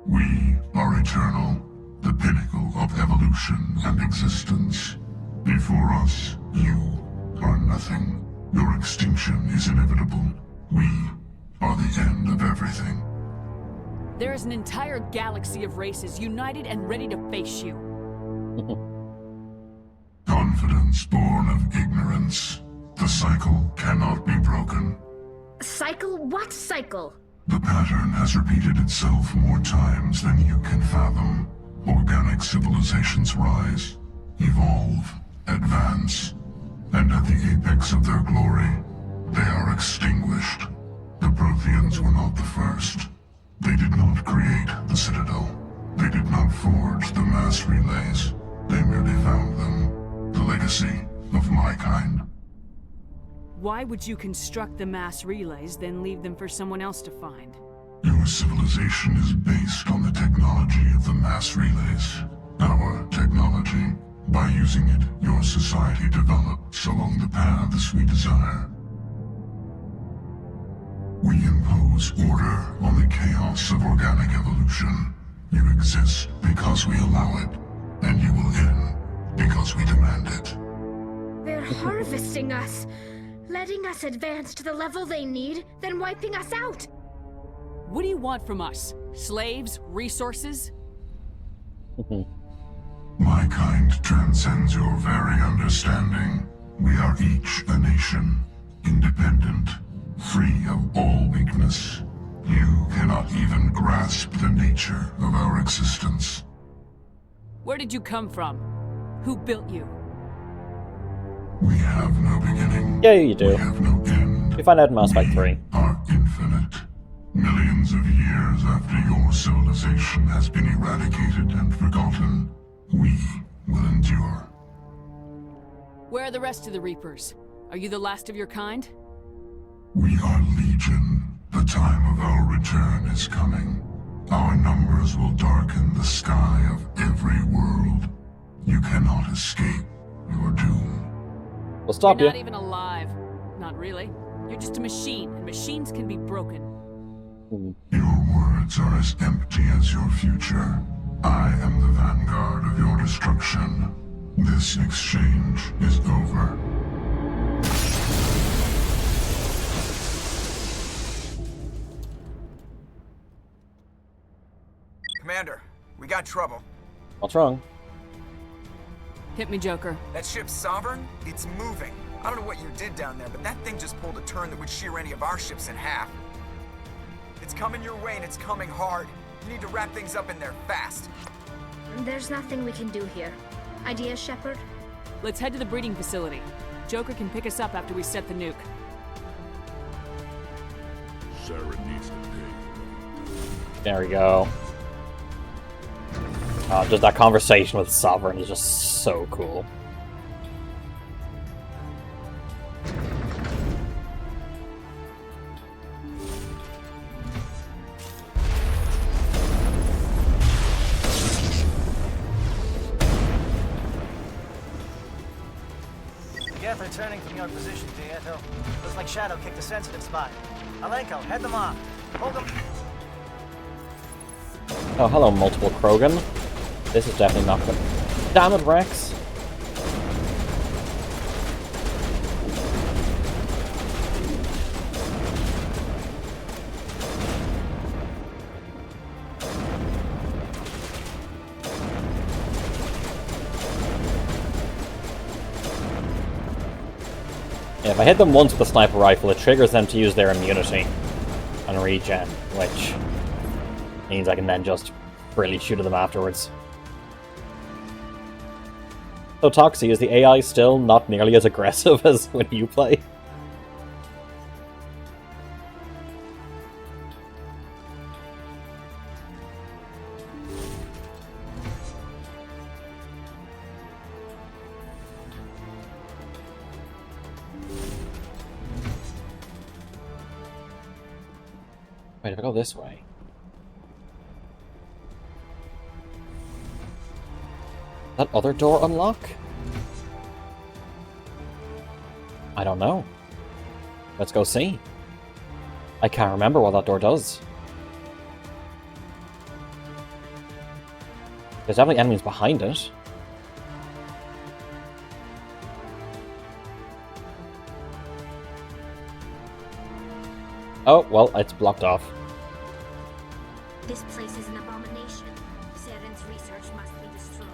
We are eternal, the pinnacle of evolution and existence. Before us, you are nothing. Your extinction is inevitable. We are the end of everything. There is an entire galaxy of races united and ready to face you. Confidence born of ignorance. The cycle cannot be broken. Cycle? What cycle? The pattern has repeated itself more times than you can fathom. Organic civilizations rise, evolve, advance, and at the apex of their glory, they are extinguished. The Protheans were not the first. They did not create the Citadel. They did not forge the mass relays. They merely found them. The legacy of my kind. Why would you construct the mass relays, then leave them for someone else to find? Your civilization is based on the technology of the mass relays. Our technology. By using it, your society develops along the paths we desire. We impose order on the chaos of organic evolution. You exist because we allow it, and you will end because we demand it. They're harvesting us, letting us advance to the level they need, then wiping us out. What do you want from us? Slaves? Resources? My kind transcends your very understanding. We are each a nation, independent, free of all weakness. You cannot even grasp the nature of our existence. Where did you come from? Who built you? We have no beginning. Yeah, you do. We have no end. You find out in Mass Effect 3. Are infinite. Millions of years after your civilization has been eradicated and forgotten, we will endure. Where are the rest of the Reapers? Are you the last of your kind? We are Legion. The time of our return is coming. Our numbers will darken the sky of every world. You cannot escape your doom. We'll stop You're you. not even alive. Not really. You're just a machine, and machines can be broken. Your words are as empty as your future. I am the vanguard of your destruction. This exchange is over. Commander, we got trouble. What's wrong? Hit me, Joker. That ship's Sovereign? It's moving. I don't know what you did down there, but that thing just pulled a turn that would shear any of our ships in half. It's coming your way and it's coming hard. You need to wrap things up in there fast. There's nothing we can do here. Idea, Shepard? Let's head to the breeding facility. Joker can pick us up after we set the nuke. Sarah needs to pay. There we go. Just that conversation with Sovereign is just so cool. Geth are turning from your position, Dieto. Looks like Shadow kicked a sensitive spot. Alenko, head them off. Hold them. Oh, hello, multiple Krogan. This is definitely not good. Damn it, Wrex. Yeah, if I hit them once with a sniper rifle, it triggers them to use their immunity and regen, which means I can then just really shoot at them afterwards. So, Toxie, is the AI still not nearly as aggressive as when you play? Wait, if I go this way... That other door unlock? I don't know. Let's go see. I can't remember what that door does. There's definitely enemies behind it. Oh, well, it's blocked off. This place is an abomination. Saren's research must be destroyed.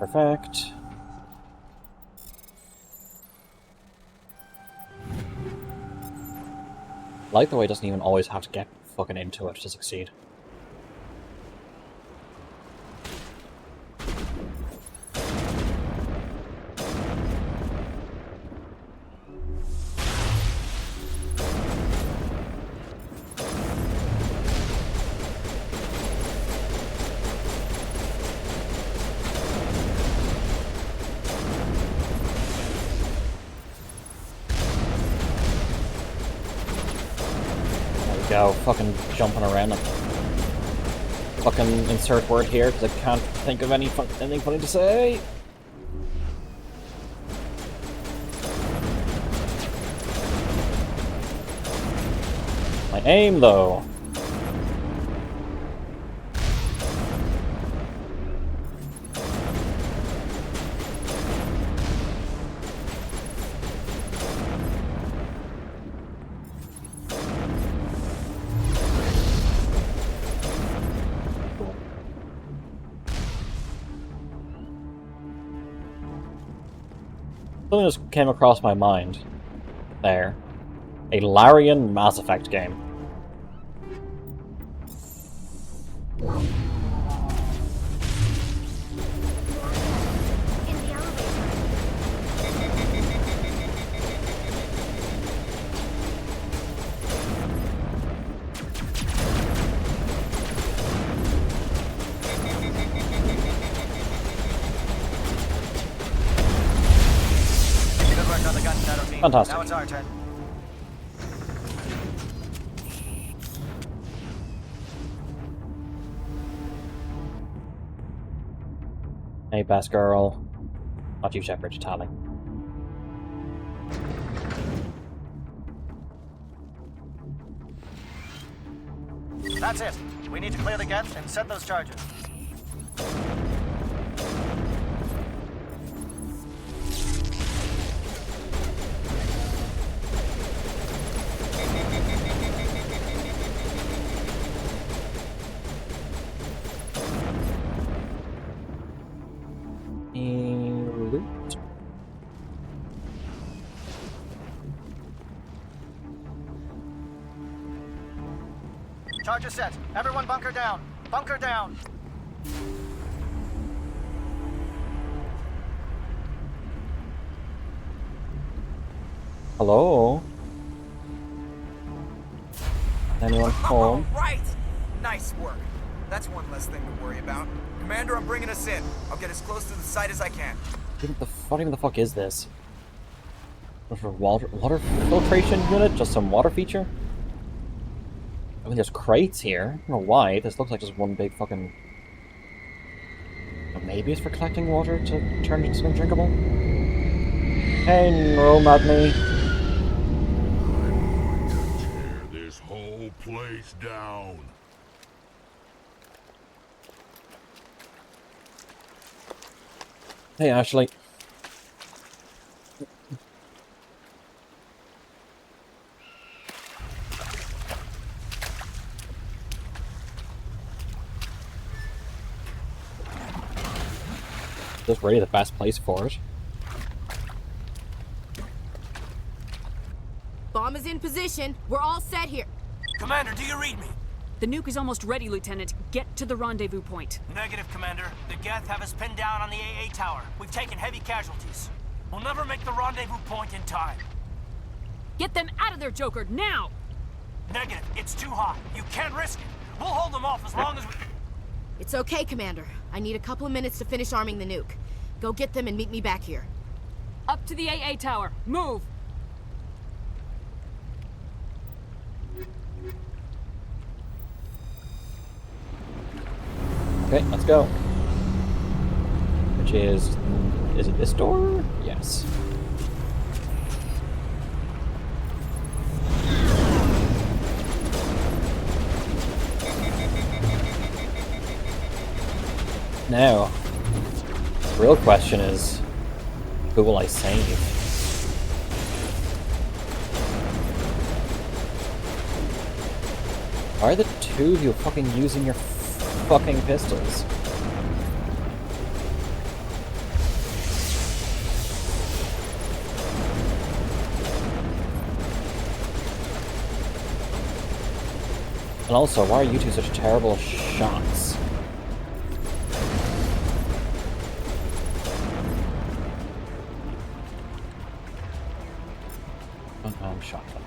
Perfect. Like the way it doesn't even always have to get fucking into it to succeed. Go, fucking jumping around and fucking insert word here because I can't think of anything funny to say. My aim, though. Something just came across my mind there. A Larian Mass Effect game. Fantastic. Now it's our turn. Hey, best girl. Not you, Shepard, Tally. That's it. We need to clear the gaps and set those charges. Loot. Charges set. Everyone bunker down. Bunker down. Hello? Anyone home? Right! Nice work. That's one less thing to worry about. Commander, I'm bringing us in. I'll get as close to the site as I can. What even the fuck is this? What's for water filtration unit? Just some water feature? I mean, there's crates here. I don't know why. This looks like just one big fucking... Maybe it's for collecting water to turn it into something drinkable? Hey, roam at me. Tear this whole place down. Hey, Ashley. Just really the best place for it. Bomb is in position. We're all set here. Commander, do you read me? The nuke is almost ready, Lieutenant. Get to the rendezvous point. Negative, Commander. The Geth have us pinned down on the AA tower. We've taken heavy casualties. We'll never make the rendezvous point in time. Get them out of there, Joker, now! Negative. It's too hot. You can't risk it. We'll hold them off as long as we... It's okay, Commander. I need a couple of minutes to finish arming the nuke. Go get them and meet me back here. Up to the AA tower. Move! Okay, let's go. Which is it this door? Yes. Now, the real question is, who will I save? Why are the two of you fucking using your fucking pistols? And also, why are you two such terrible shots? Unarmed shotgun.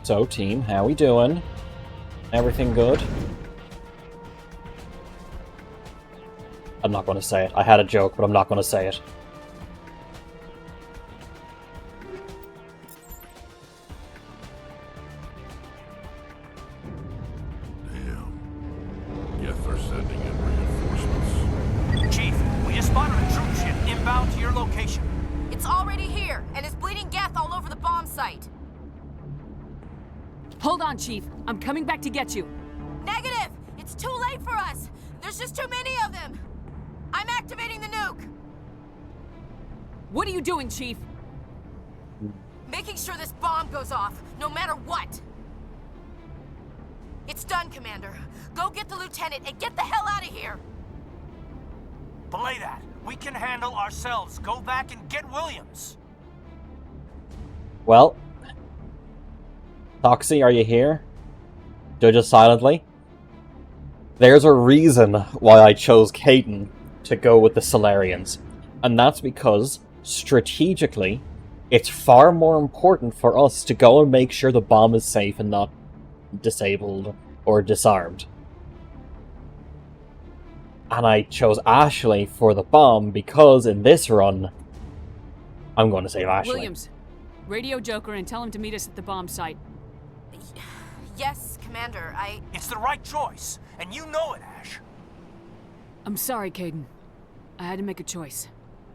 So, team, how we doing? Everything good? I'm not going to say it. I had a joke, but I'm not going to say it. Damn. Geth are sending in reinforcements. Chief, we just spotted a troop ship inbound to your location. It's already here, and is bleeding Geth all over the bomb site. Hold on, Chief. I'm coming back to get you. Negative! It's too late for us! There's just too many of them! I'm activating the nuke! What are you doing, Chief? Making sure this bomb goes off, no matter what! It's done, Commander. Go get the Lieutenant and get the hell out of here! Belay that. We can handle ourselves. Go back and get Williams. Well, Toxie, are you here? Judge us silently. There's a reason why I chose Caden to go with the Solarians, and that's because, strategically, it's far more important for us to go and make sure the bomb is safe and not disabled or disarmed. And I chose Ashley for the bomb because in this run, I'm going to save Ashley. Williams, radio Joker and tell him to meet us at the bomb site. Yes, Commander, It's the right choice, and you know it, Ash. I'm sorry, Caden. I had to make a choice.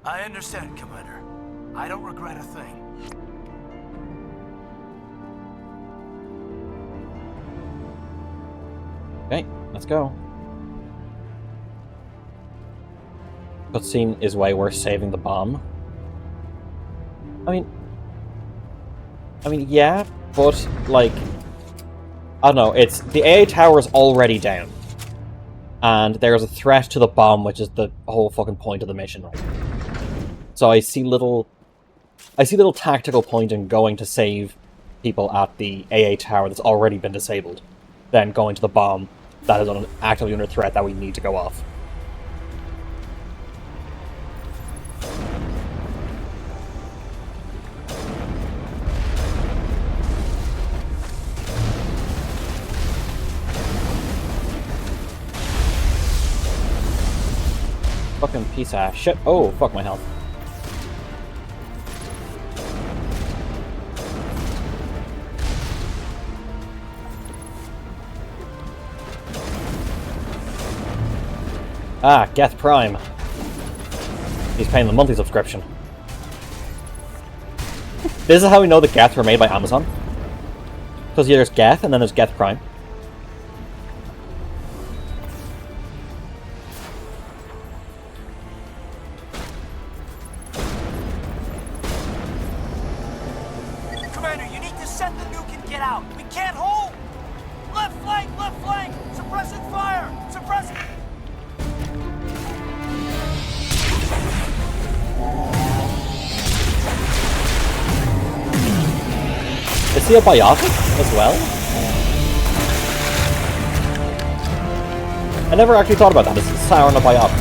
I understand, Commander. I don't regret a thing. Okay, let's go. Cutscene is way worth saving the bomb. I mean, yeah, but, like, I don't know, it's, the AA tower is already down. And there's a threat to the bomb, which is the whole fucking point of the mission, right? So I see little tactical point in going to save people at the AA tower that's already been disabled, than going to the bomb that is actively under threat that we need to go off. Fucking piece of ass shit. Oh, fuck my health. Ah, Geth Prime. He's paying the monthly subscription. This is how we know the Geth were made by Amazon. Because yeah, there's Geth, and then there's Geth Prime. Commander, you need to set the nuke and get out. We can't hold! Left flank! Left flank! Suppressing fire! Suppressing... Is he a biotic as well? I never actually thought about that. Is Sauron a biotic?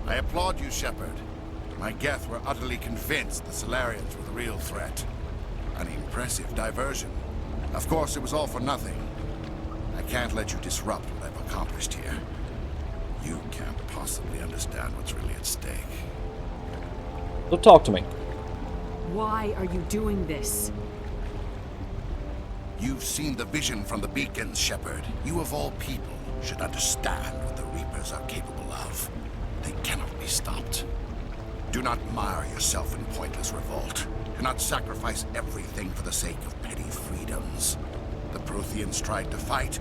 I applaud you, Shepard. My Geth were utterly convinced the Solarians were the real threat. An impressive diversion. Of course, it was all for nothing. I can't let you disrupt what I've accomplished here. You can't possibly understand what's really at stake. So talk to me. Why are you doing this? You've seen the vision from the beacons, Shepard. You of all people should understand what the Reapers are capable of. They cannot be stopped. Do not mire yourself in pointless revolt. Do not sacrifice everything for the sake of petty freedoms. The Protheans tried to fight,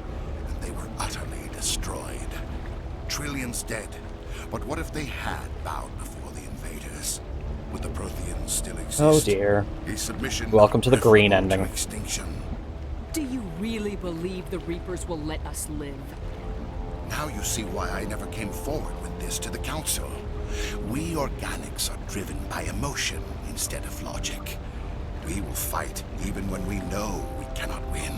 and they were utterly destroyed. Trillions dead. But what if they had bowed before the invaders? Would the Protheans still exist? Oh dear. A submission Welcome to the green ending. Extinction. Do you really believe the Reapers will let us live? Now you see why I never came forward with this to the Council. We organics are driven by emotion instead of logic. We will fight even when we know we cannot win.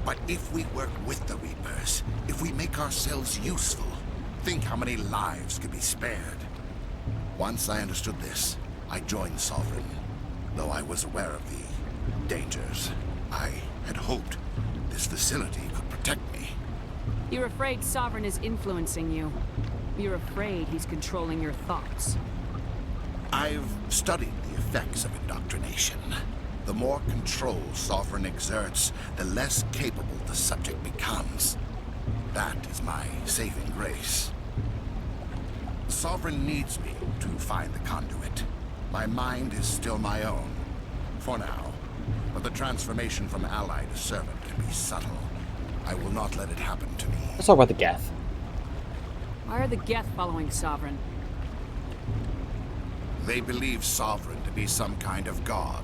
But if we work with the Reapers, if we make ourselves useful, think how many lives could be spared. Once I understood this, I joined Sovereign. Though I was aware of the dangers, I had hoped this facility could protect me. You're afraid Sovereign is influencing you. You're afraid he's controlling your thoughts. I've studied the effects of indoctrination. The more control Sovereign exerts, the less capable the subject becomes. That is my saving grace. Sovereign needs me to find the conduit. My mind is still my own, for now. But the transformation from ally to servant can be subtle. I will not let it happen to me. Let's talk about the Geth. Why are the Geth following Sovereign? They believe Sovereign to be some kind of god,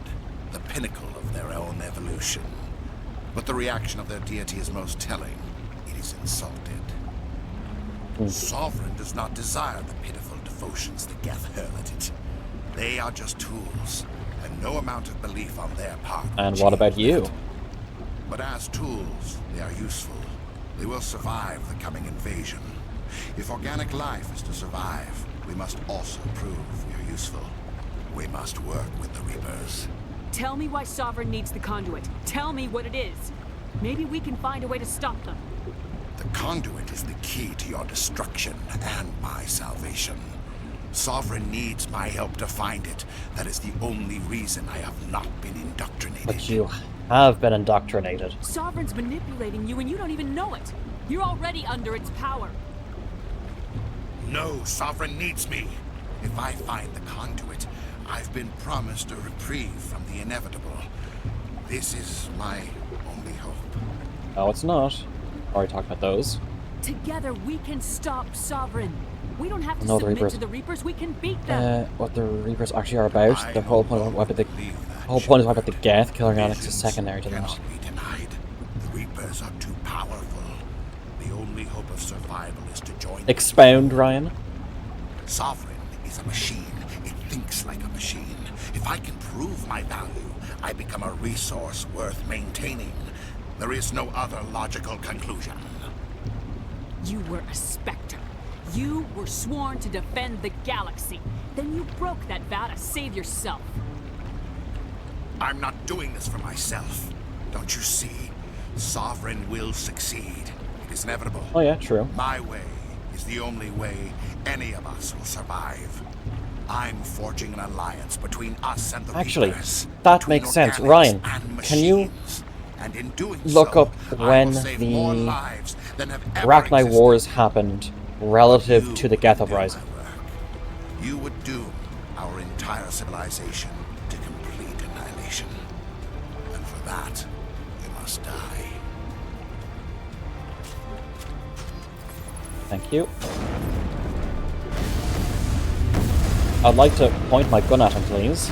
the pinnacle of their own evolution. But the reaction of their deity is most telling. It is insulted. Sovereign does not desire the pitiful devotions the Geth hurl at it. They are just tools, and no amount of belief on their part. And what about you? That. But as tools, they are useful. They will survive the coming invasion. If organic life is to survive, we must also prove we are useful. We must work with the Reapers. Tell me why Sovereign needs the conduit. Tell me what it is. Maybe we can find a way to stop them. The conduit is the key to your destruction and my salvation. Sovereign needs my help to find it. That is the only reason I have not been indoctrinated. But you have been indoctrinated. Sovereign's manipulating you and you don't even know it. You're already under its power. No, Sovereign needs me. If I find the conduit, I've been promised a reprieve from the inevitable. This is my only hope. No, it's not. Already talked about those. Together we can stop Sovereign. We don't have to No, the submit Reapers. to the Reapers. We can beat them. What the Reapers actually are about. The whole point is about the Geth. Killing Alex is secondary to that. Be denied. The Reapers are too powerful. The only hope of survival is to join. Expound, Ryan. Sovereign is a machine. It thinks like a machine. If I can prove my value, I become a resource worth maintaining. There is no other logical conclusion. You were a Spectre. You were sworn to defend the galaxy. Then you broke that vow to save yourself. I'm not doing this for myself. Don't you see? Sovereign will succeed. It is inevitable. Oh yeah, true. My way is the only way any of us will survive. I'm forging an alliance between us and the Actually, Reapers, that makes sense. Ryan, can you and in doing look so, up I when will save more the lives than have The ever Arachnite existed. Wars happened relative to the Geth Uprising. You would doom our entire civilization to complete annihilation. And for that, you must die. Thank you. I'd like to point my gun at him, please.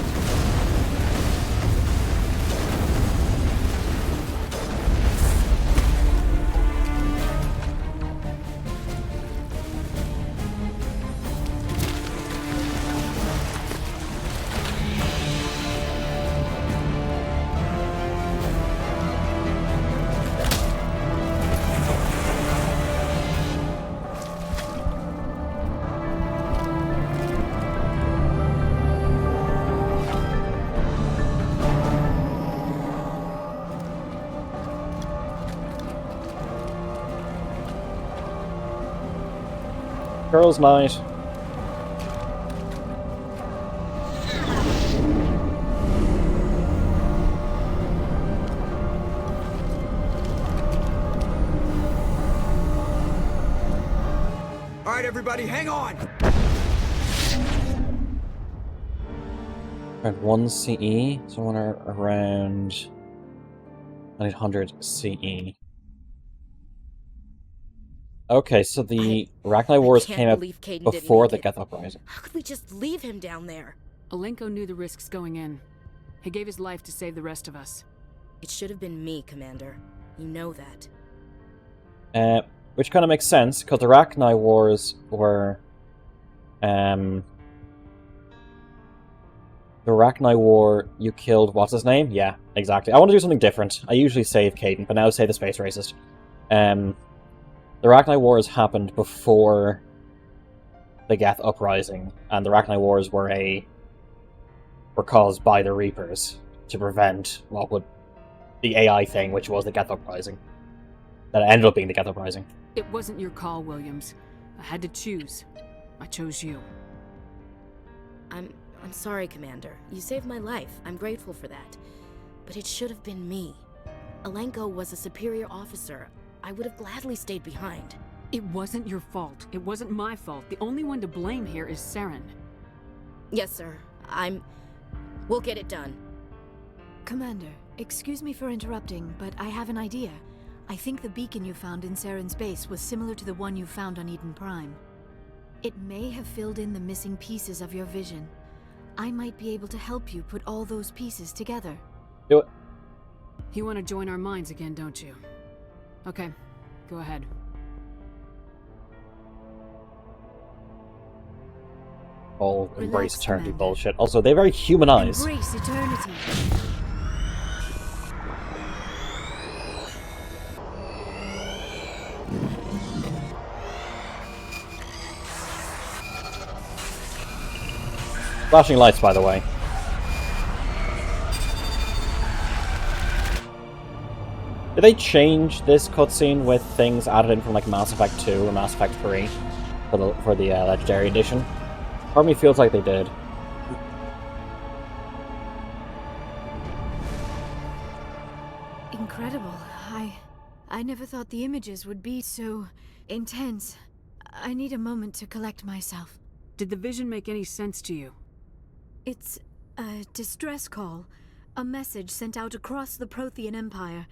Girls' night. All right, everybody, hang on. Around 1 CE, somewhere around 900 CE. Okay, so the Arachnite Wars can't came out believe Caden didn't before make the it. Geth Uprising. How could we just leave him down there? Alenko knew the risks going in. He gave his life to save the rest of us. It should have been me, Commander. You know that. Which kind of makes sense, because the Arachnite Wars were... the Arachnite War, you killed... What's his name? Yeah, exactly. I want to do something different. I usually save Caden, but now save the Space Racist. The Arachnite Wars happened before the Geth Uprising, and the Arachnite Wars were caused by the Reapers to prevent what would the AI thing, which was the Geth Uprising. That ended up being the Geth Uprising. It wasn't your call, Williams. I had to choose. I chose you. I'm sorry, Commander. You saved my life. I'm grateful for that. But it should have been me. Alenko was a superior officer. I would have gladly stayed behind. It wasn't your fault. It wasn't my fault. The only one to blame here is Saren. Yes, sir. We'll get it done. Commander, excuse me for interrupting, but I have an idea. I think the beacon you found in Saren's base was similar to the one you found on Eden Prime. It may have filled in the missing pieces of your vision. I might be able to help you put all those pieces together. Do it. You want to join our minds again, don't you? Okay, go ahead. All embrace Relax, eternity Commander. bullshit. Also, they very humanize. Embrace eternity. Flashing lights, by the way. Did they change this cutscene with things added in from like Mass Effect 2 or Mass Effect 3 for the Legendary Edition? Part of me feels like they did. Incredible. I never thought the images would be so intense. I need a moment to collect myself. Did the vision make any sense to you? It's a distress call. A message sent out across the Prothean Empire.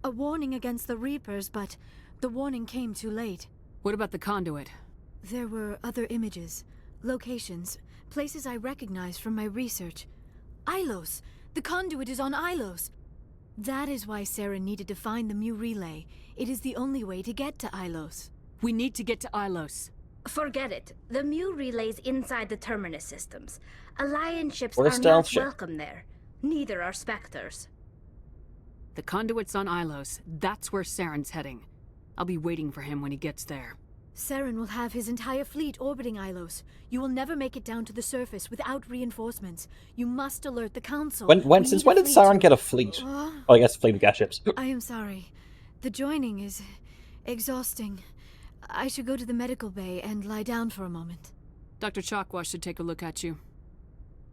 A warning against the Reapers, but the warning came too late. What about the conduit? There were other images, locations, places I recognized from my research. Ilos! The conduit is on Ilos! That is why Saren needed to find the Mu relay. It is the only way to get to Ilos. We need to get to Ilos. Forget it. The Mu relay's inside the Terminus systems. Alliance ships Or a are stealth not ship. welcome there. Neither are Spectres. The conduit's on Ilos. That's where Saren's heading. I'll be waiting for him when he gets there. Saren will have his entire fleet orbiting Ilos. You will never make it down to the surface without reinforcements. You must alert the Council. Since when did Saren get a fleet? Oh, I guess fleet of gas ships. I am sorry. The joining is exhausting. I should go to the medical bay and lie down for a moment. Dr. Chakwa should take a look at you.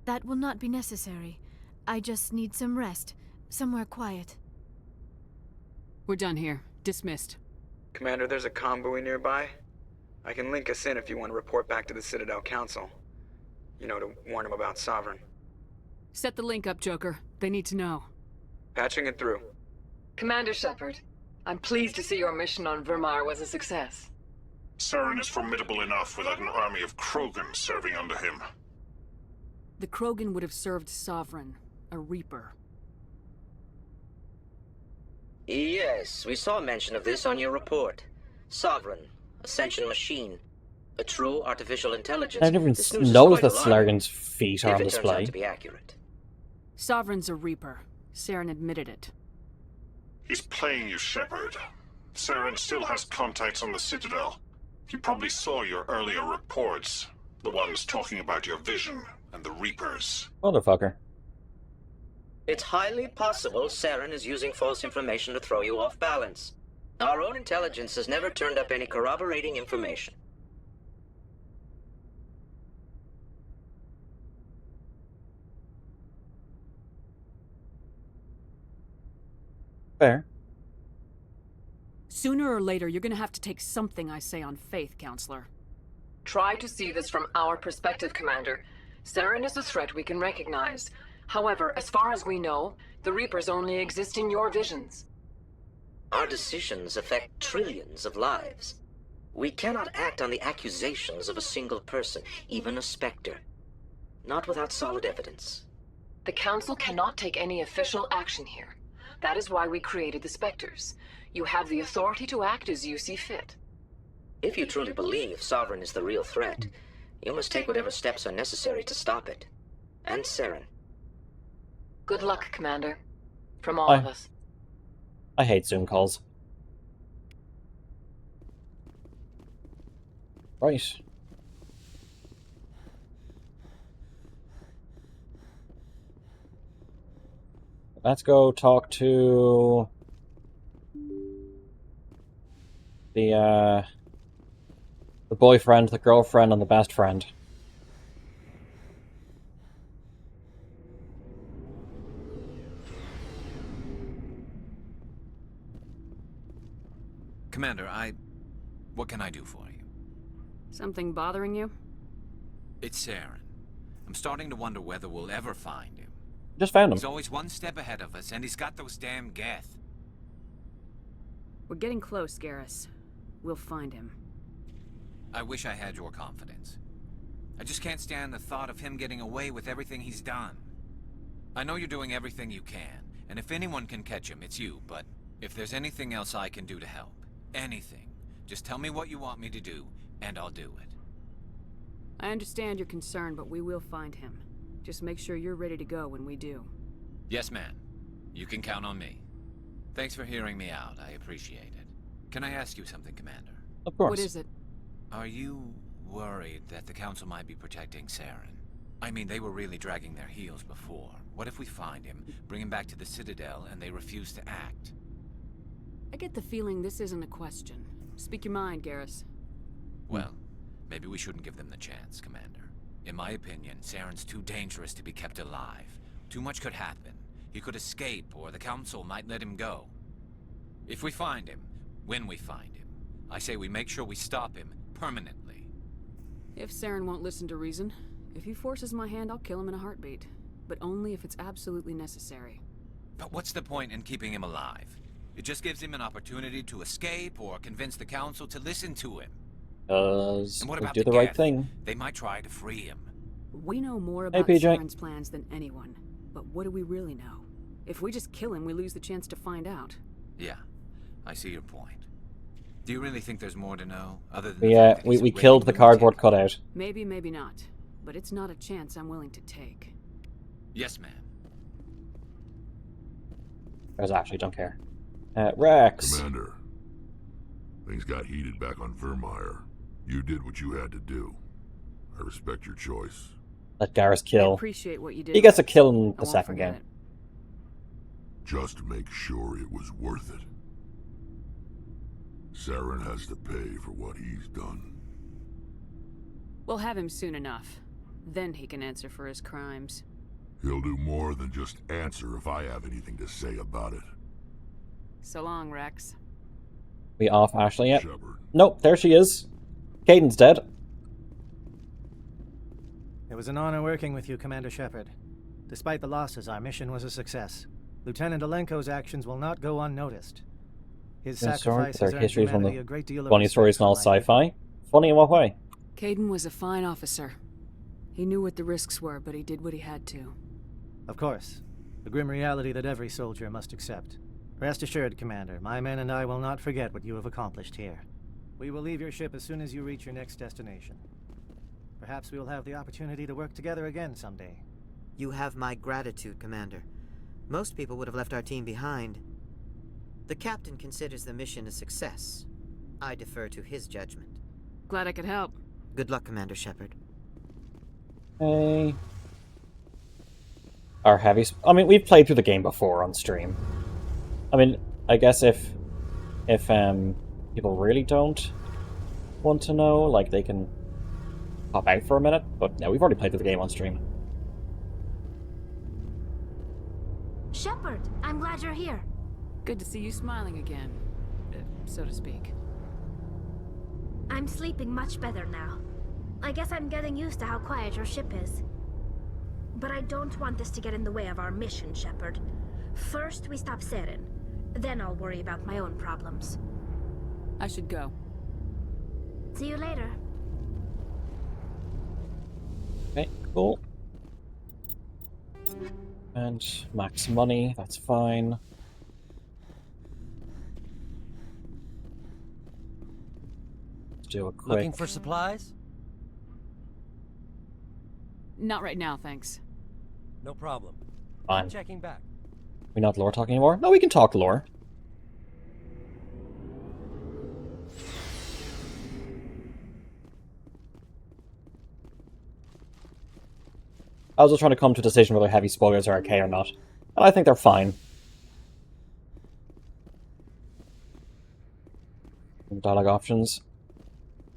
That will not be necessary. I just need some rest. Somewhere quiet. We're done here. Dismissed. Commander, there's a comm buoy nearby. I can link us in if you want to report back to the Citadel Council. You know, to warn them about Sovereign. Set the link up, Joker. They need to know. Patching it through. Commander Shepard, I'm pleased to see your mission on Vermeer was a success. Saren is formidable enough without an army of Krogan serving under him. The Krogan would have served Sovereign, a Reaper. Yes, we saw mention of this on your report. Sovereign, Ascension machine, a true artificial intelligence. I never This news is noticed quite that alarming, Slurgan's feet are if on it turns out display. to be accurate. Sovereign's a Reaper. Saren admitted it. He's playing you, Shepard. Saren still has contacts on the Citadel. He probably saw your earlier reports. The ones talking about your vision and the Reapers. Motherfucker. It's highly possible Saren is using false information to throw you off balance. Our own intelligence has never turned up any corroborating information. Fair. Sooner or later, you're gonna have to take something I say on faith, Counselor. Try to see this from our perspective, Commander. Saren is a threat we can recognize. However, as far as we know, the Reapers only exist in your visions. Our decisions affect trillions of lives. We cannot act on the accusations of a single person, even a Spectre. Not without solid evidence. The Council cannot take any official action here. That is why we created the Spectres. You have the authority to act as you see fit. If you truly believe Sovereign is the real threat, you must take whatever steps are necessary to stop it. And Saren. Good luck, Commander. From all of us. I hate Zoom calls. Right. Let's go talk to the boyfriend, the girlfriend, and the best friend. Commander, what can I do for you? Something bothering you? It's Saren. I'm starting to wonder whether we'll ever find him. Just found him. He's always one step ahead of us, and he's got those damn Geth. We're getting close, Garrus. We'll find him. I wish I had your confidence. I just can't stand the thought of him getting away with everything he's done. I know you're doing everything you can, and if anyone can catch him, it's you, but if there's anything else I can do to help, anything, just tell me what you want me to do, and I'll do it. I understand your concern, but we will find him. Just make sure you're ready to go when we do. Yes, ma'am. You can count on me. Thanks for hearing me out. I appreciate it. Can I ask you something, Commander? Of course. What is it? Are you worried that the Council might be protecting Saren? I mean, they were really dragging their heels before. What if we find him, bring him back to the Citadel, and they refuse to act? I get the feeling this isn't a question. Speak your mind, Garrus. Well, maybe we shouldn't give them the chance, Commander. In my opinion, Saren's too dangerous to be kept alive. Too much could happen. He could escape, or the Council might let him go. If we find him, when we find him, I say we make sure we stop him permanently. If Saren won't listen to reason, if he forces my hand, I'll kill him in a heartbeat. But only if it's absolutely necessary. But what's the point in keeping him alive? It just gives him an opportunity to escape or convince the Council to listen to him. And what about do the right Geth? thing. They might try to free him. We know more Hey, about PJ. Saren's plans than anyone. But what do we really know? If we just kill him, we lose the chance to find out. Yeah, I see your point. Do you really think there's more to know, other than Yeah, we killed the cardboard cutout. Maybe, maybe not. But it's not a chance I'm willing to take. Yes, ma'am. I actually don't care. Wrex. Commander, things got heated back on Vermeer. You did what you had to do. I respect your choice. Let Garrus kill. I appreciate what you did. He gets a kill in I the won't second forget game. it. Just make sure it was worth it. Saren has to pay for what he's done. We'll have him soon enough. Then he can answer for his crimes. He'll do more than just answer if I have anything to say about it. So long, Wrex. We off Ashley yet? Nope, there she is. Caden's dead. It was an honor working with you, Commander Shepard. Despite the losses, our mission was a success. Lieutenant Alenko's actions will not go unnoticed. His sacrifice has earned humanity a great deal of funny stories and all respect from my sci-fi. Funny in what way? Caden was a fine officer. He knew what the risks were, but he did what he had to. Of course. The grim reality that every soldier must accept. Rest assured, Commander, my men and I will not forget what you have accomplished here. We will leave your ship as soon as you reach your next destination. Perhaps we will have the opportunity to work together again someday. You have my gratitude, Commander. Most people would have left our team behind. The captain considers the mission a success. I defer to his judgment. Glad I could help. Good luck, Commander Shepard. Hey. Our heavy... I mean, we've played through the game before on stream. I mean, I guess if people really don't want to know, like, they can pop out for a minute. But yeah, we've already played through the game on stream. Shepard, I'm glad you're here. Good to see you smiling again, so to speak. I'm sleeping much better now. I guess I'm getting used to how quiet your ship is. But I don't want this to get in the way of our mission, Shepard. First, we stop Saren. Then I'll worry about my own problems. I should go. See you later. Okay, cool. And max money, that's fine. Let's do a quick... Looking for supplies? Not right now, thanks. No problem. Fine. I'm checking back. We not lore talking anymore? No, we can talk lore. I was just trying to come to a decision whether heavy spoilers are okay or not. And I think they're fine. Dialogue options.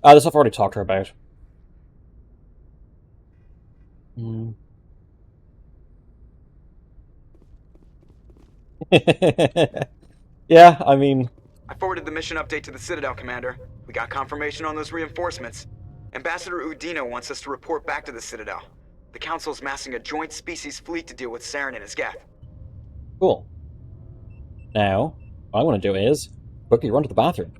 This I've already talked to her about. Yeah, I mean... I forwarded the mission update to the Citadel, Commander. We got confirmation on those reinforcements. Ambassador Udino wants us to report back to the Citadel. The Council's massing a joint species fleet to deal with Saren and his Geth. Cool. Now, what I want to do is quickly run to the bathroom.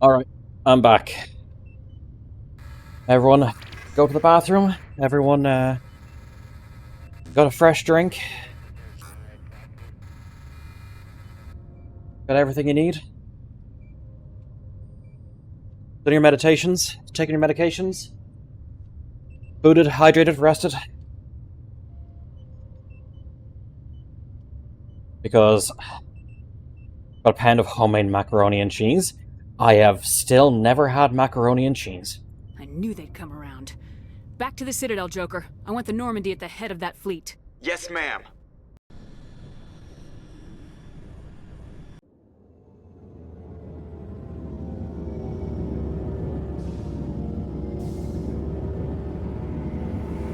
Alright, I'm back. Everyone, go to the bathroom. Everyone, got a fresh drink. Got everything you need. Done your meditations? Taking your medications? Fooded, hydrated, rested? Because got a pan of homemade macaroni and cheese. I have still never had macaroni and cheese. I knew they'd come around. Back to the Citadel, Joker. I want the Normandy at the head of that fleet. Yes, ma'am.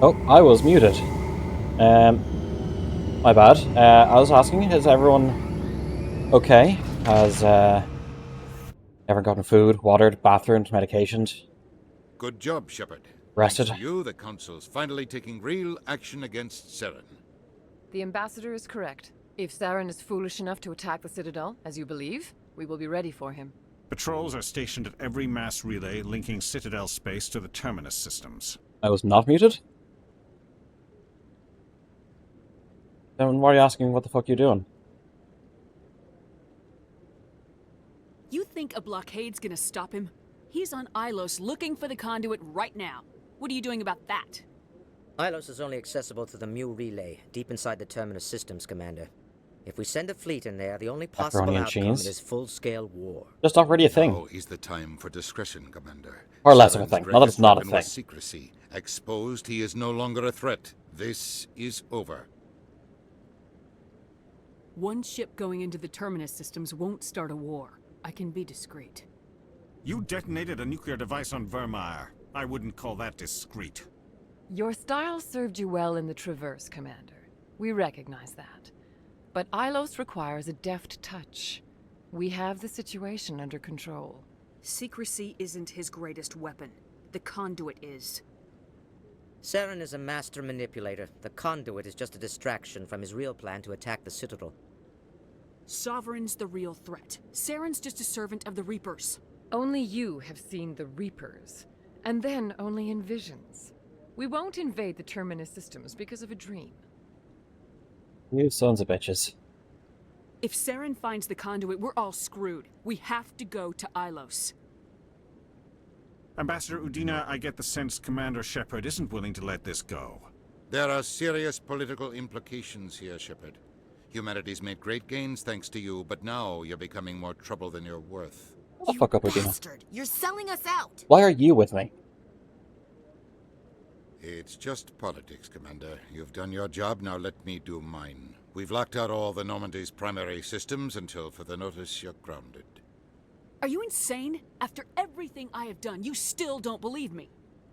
Oh, I was muted. My bad. I was asking, is everyone okay? Has everyone gotten food, watered, bathroomed, medications? Good job, Shepard. Rested? Thanks to you, the Council's finally taking real action against Saren. The Ambassador is correct. If Saren is foolish enough to attack the Citadel, as you believe, we will be ready for him. Patrols are stationed at every mass relay linking Citadel space to the Terminus systems. I was not muted? Then why are you asking what the fuck you're doing? You think a blockade's gonna stop him? He's on Ilos looking for the conduit right now. What are you doing about that? Ilos is only accessible to the Mu relay, deep inside the Terminus systems, Commander. If we send a fleet in there, the only possible outcome is full-scale war. Just already a thing. Now is the time for discretion, Commander. Or less of a Saren's thing. Not that it's not a greatest weapon thing. was secrecy. Exposed, he is no longer a threat. This is over. One ship going into the Terminus systems won't start a war. I can be discreet. You detonated a nuclear device on Vermeer. I wouldn't call that discreet. Your style served you well in the Traverse, Commander. We recognize that. But Ilos requires a deft touch. We have the situation under control. Secrecy isn't his greatest weapon. The conduit is. Saren is a master manipulator. The conduit is just a distraction from his real plan to attack the Citadel. Sovereign's the real threat. Saren's just a servant of the Reapers. Only you have seen the Reapers, and then only in visions. We won't invade the Terminus systems because of a dream. You sons of bitches. If Saren finds the conduit, we're all screwed. We have to go to Ilos. Ambassador Udina, I get the sense Commander Shepard isn't willing to let this go. There are serious political implications here, Shepard. Humanity's made great gains thanks to you, but now you're becoming more trouble than you're worth. Shut the fuck up, Udina. Bastard! You're selling us out! Why are you with me? It's just politics, Commander. You've done your job, now let me do mine. We've locked out all the Normandy's primary systems until further notice you're grounded. Are you insane? After everything I have done, you still don't believe me.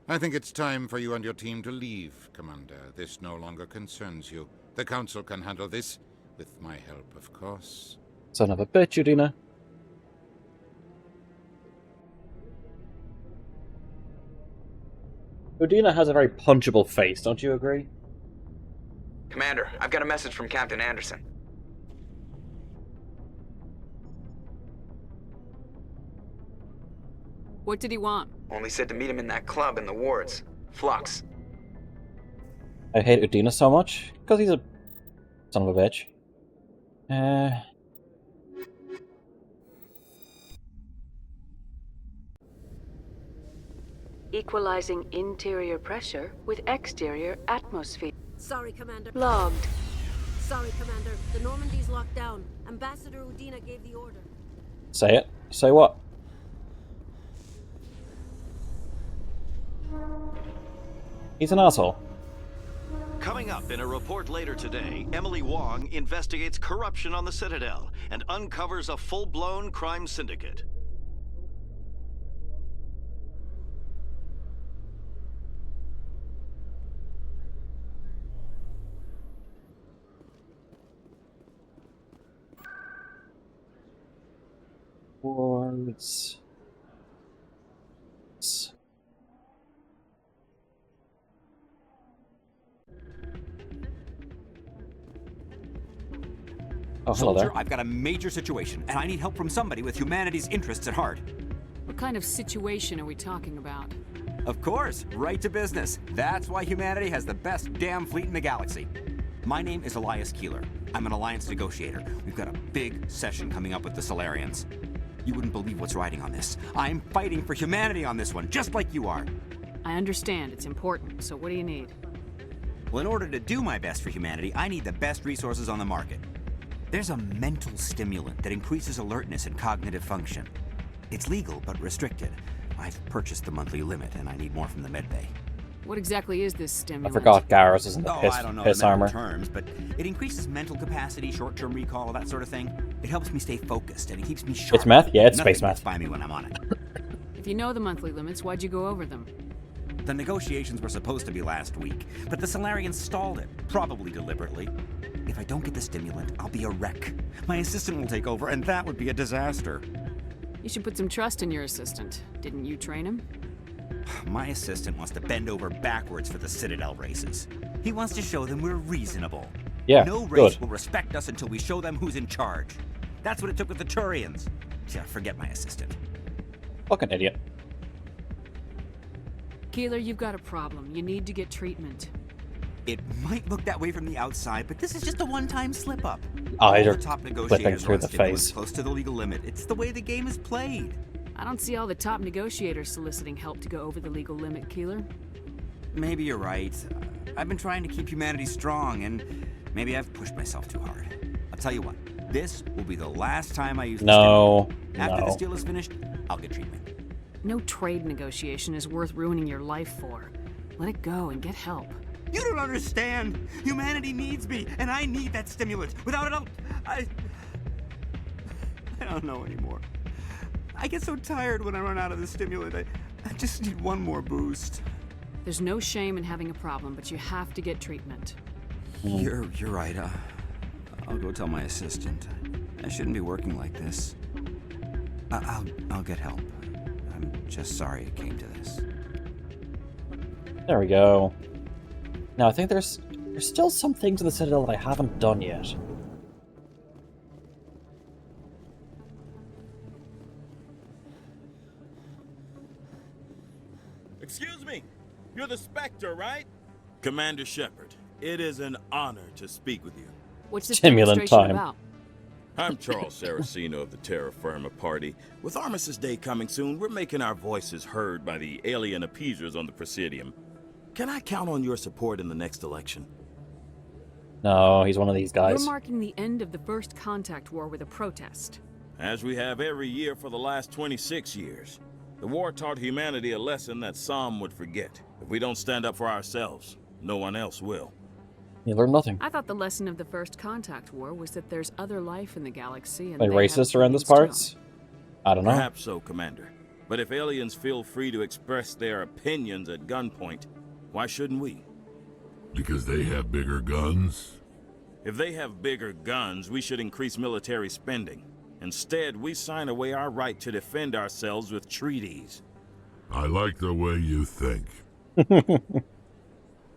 I think it's time for you and your team to leave, Commander. This no longer concerns you. The Council can handle this, with my help, of course. Son of a bitch, Udina. Udina has a very punchable face, don't you agree? Commander, I've got a message from Captain Anderson. What did he want? Only said to meet him in that club in the wards. Flux. I hate Udina so much, because he's a son of a bitch. Equalizing interior pressure with exterior atmosphere. Sorry, Commander. Logged. Sorry, Commander. The Normandy's locked down. Ambassador Udina gave the order. Say it. Say what? He's an asshole. Coming up in a report later today, Emily Wong investigates corruption on the Citadel and uncovers a full-blown crime syndicate. Wards. Oh, hello there. Soldier, I've got a major situation, and I need help from somebody with humanity's interests at heart. What kind of situation are we talking about? Of course, right to business. That's why humanity has the best damn fleet in the galaxy. My name is Elias Keeler. I'm an alliance negotiator. We've got a big session coming up with the Solarians. You wouldn't believe what's riding on this. I'm fighting for humanity on this one, just like you are. I understand, it's important, so what do you need? Well, in order to do my best for humanity, I need the best resources on the market. There's a mental stimulant that increases alertness and cognitive function. It's legal, but restricted. I've purchased the monthly limit, and I need more from the medbay. What exactly is this I stimulant? forgot Garrus is in the I don't know piss the medical armor. terms, but it increases mental capacity, short-term recall, that sort of thing. It helps me stay focused, and it keeps me sharp. It's meth? Yeah, it's Nothing space gets meth. by me when I'm on it. If you know the monthly limits, why'd you go over them? The negotiations were supposed to be last week, but the Solarians stalled it, probably deliberately. If I don't get the stimulant, I'll be a wreck. My assistant will take over, and that would be a disaster. You should put some trust in your assistant. Didn't you train him? My assistant wants to bend over backwards for the Citadel races. He wants to show them we're reasonable. Yeah, no race good. will respect us until we show them who's in charge. That's what it took with the Turians. Yeah, forget my assistant. Fucking idiot. Keeler, you've got a problem. You need to get treatment. It might look that way from the outside, but this is just a one-time slip-up. Eyes All are the top flipping negotiators through want the stimulants face. close to the legal limit. It's the way the game is played. I don't see all the top negotiators soliciting help to go over the legal limit, Keeler. Maybe you're right. I've been trying to keep humanity strong, and maybe I've pushed myself too hard. I'll tell you what, this will be the last time I use the No, stimulant. After no. this deal is finished, I'll get treatment. No trade negotiation is worth ruining your life for. Let it go and get help. You don't understand. Humanity needs me, and I need that stimulant. Without it, I don't know anymore. I get so tired when I run out of the stimulant. I just need one more boost. There's no shame in having a problem, but you have to get treatment. You're right. I'll go tell my assistant. I shouldn't be working like this. I'll get help. I'm just sorry it came to this. There we go. Now, I think there's still some things in the Citadel that I haven't done yet. Excuse me, you're the Spectre, right? Commander Shepard, it is an honor to speak with you. What's this Stimulant demonstration time. about? I'm Charles Saraceno of the Terra Firma Party. With Armistice Day coming soon, we're making our voices heard by the alien appeasers on the Presidium. Can I count on your support in the next election? No, he's one of these guys. You're marking the end of the First Contact War with a protest. As we have every year for the last 26 years. The war taught humanity a lesson that some would forget. If we don't stand up for ourselves, no one else will. You learn nothing. I thought the lesson of the First Contact War was that there's other life in the galaxy and Like they have racist around this opinions too. parts? I don't know. Perhaps so, Commander. But if aliens feel free to express their opinions at gunpoint, why shouldn't we? Because they have bigger guns? If they have bigger guns, we should increase military spending. Instead, we sign away our right to defend ourselves with treaties. I like the way you think.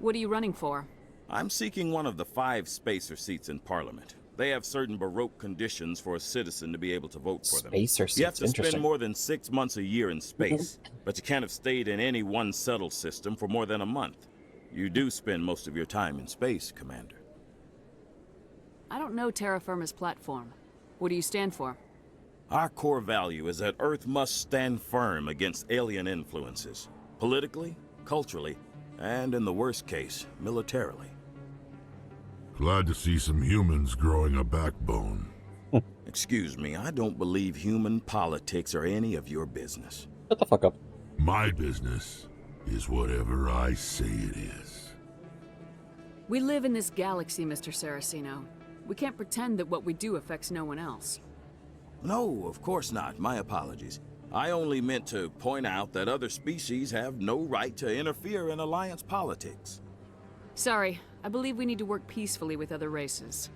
What are you running for? I'm seeking one of the 5 spacer seats in Parliament. They have certain Baroque conditions for a citizen to be able to vote for them. Spacer You have seats, to spend interesting. more than 6 months a year in space, but you can't have stayed in any one settled system for more than a month. You do spend most of your time in space, Commander. I don't know Terra Firma's platform. What do you stand for? Our core value is that Earth must stand firm against alien influences, politically, culturally, and in the worst case, militarily. Glad to see some humans growing a backbone. Excuse me, I don't believe human politics are any of your business. Shut the fuck up. My business is whatever I say it is. We live in this galaxy, Mr. Saraceno. We can't pretend that what we do affects no one else. No, of course not. My apologies. I only meant to point out that other species have no right to interfere in alliance politics. Sorry, I believe we need to work peacefully with other races.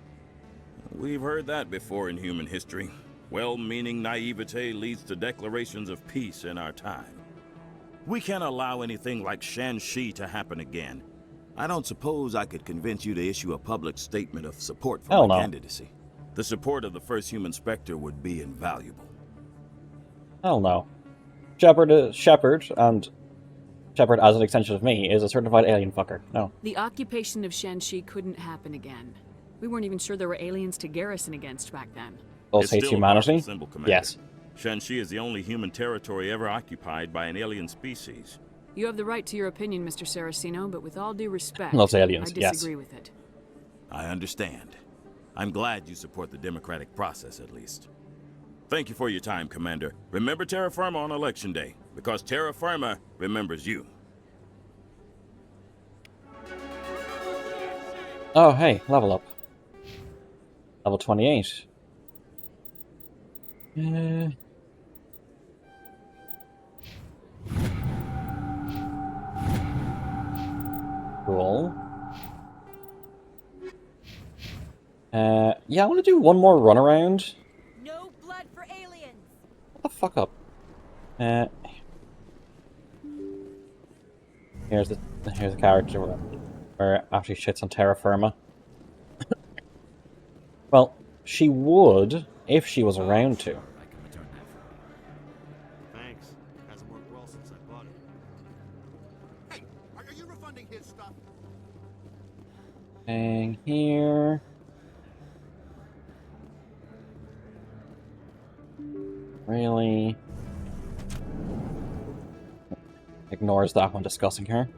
We've heard that before in human history. Well-meaning naivete leads to declarations of peace in our time. We can't allow anything like Shan-Shi to happen again. I don't suppose I could convince you to issue a public statement of support for Hell my no. candidacy. The support of the first human Spectre would be invaluable. Hell no. Shepard, and Shepard as an extension of me, is a certified alien fucker. No. The occupation of Shanxi couldn't happen again. We weren't even sure there were aliens to garrison against back then. Both hates humanity? Symbol, Commander. Yes. Shanxi is the only human territory ever occupied by an alien species. You have the right to your opinion, Mr. Saraceno, but with all due respect, Loves aliens, I disagree with it. I understand. I'm glad you support the democratic process, at least. Thank you for your time, Commander. Remember Terra Firma on Election Day, because Terra Firma remembers you. Oh, hey, level up. Level 28. Cool. Yeah, I want to do one more run around. No blood for aliens. What the fuck up? Here's the character where actually shits on terra firma. Well, she would if she was around to. Thanks. Hasn't worked well since I bought it. Hey, are you refunding his stuff? Hang here. Really? Ignores that when discussing her.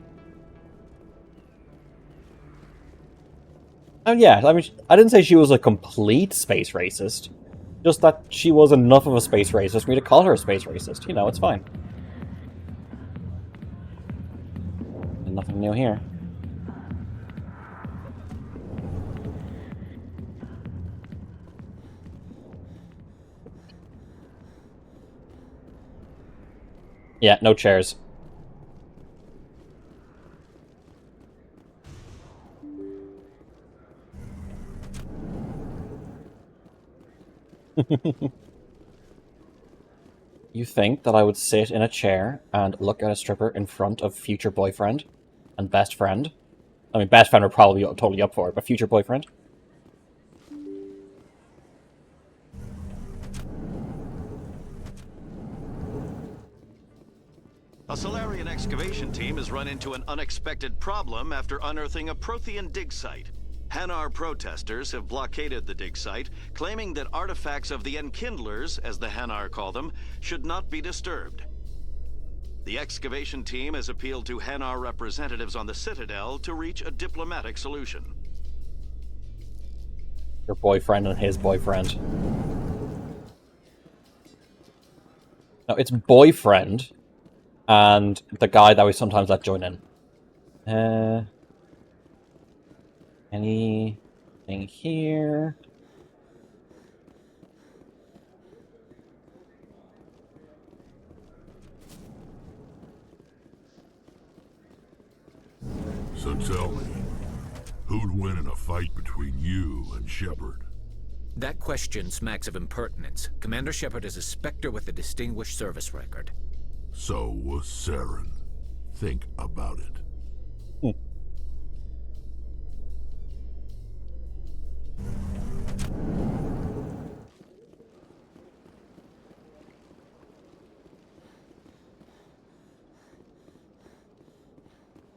Oh yeah, I mean, I didn't say she was a complete space racist. Just that she was enough of a space racist for me to call her a space racist. You know, it's fine. And nothing new here. Yeah, no chairs. You think that I would sit in a chair and look at a stripper in front of future boyfriend and best friend? I mean, best friend would probably be totally up for it, but future boyfriend? A Solarian excavation team has run into an unexpected problem after unearthing a Prothean dig site. Hanar protesters have blockaded the dig site, claiming that artifacts of the Enkindlers, as the Hanar call them, should not be disturbed. The excavation team has appealed to Hanar representatives on the Citadel to reach a diplomatic solution. Your boyfriend and his boyfriend. No, it's boyfriend and the guy that we sometimes let join in. Anything here? So tell me, who'd win in a fight between you and Shepard? That question smacks of impertinence. Commander Shepard is a Spectre with a distinguished service record. So was Saren. Think about it.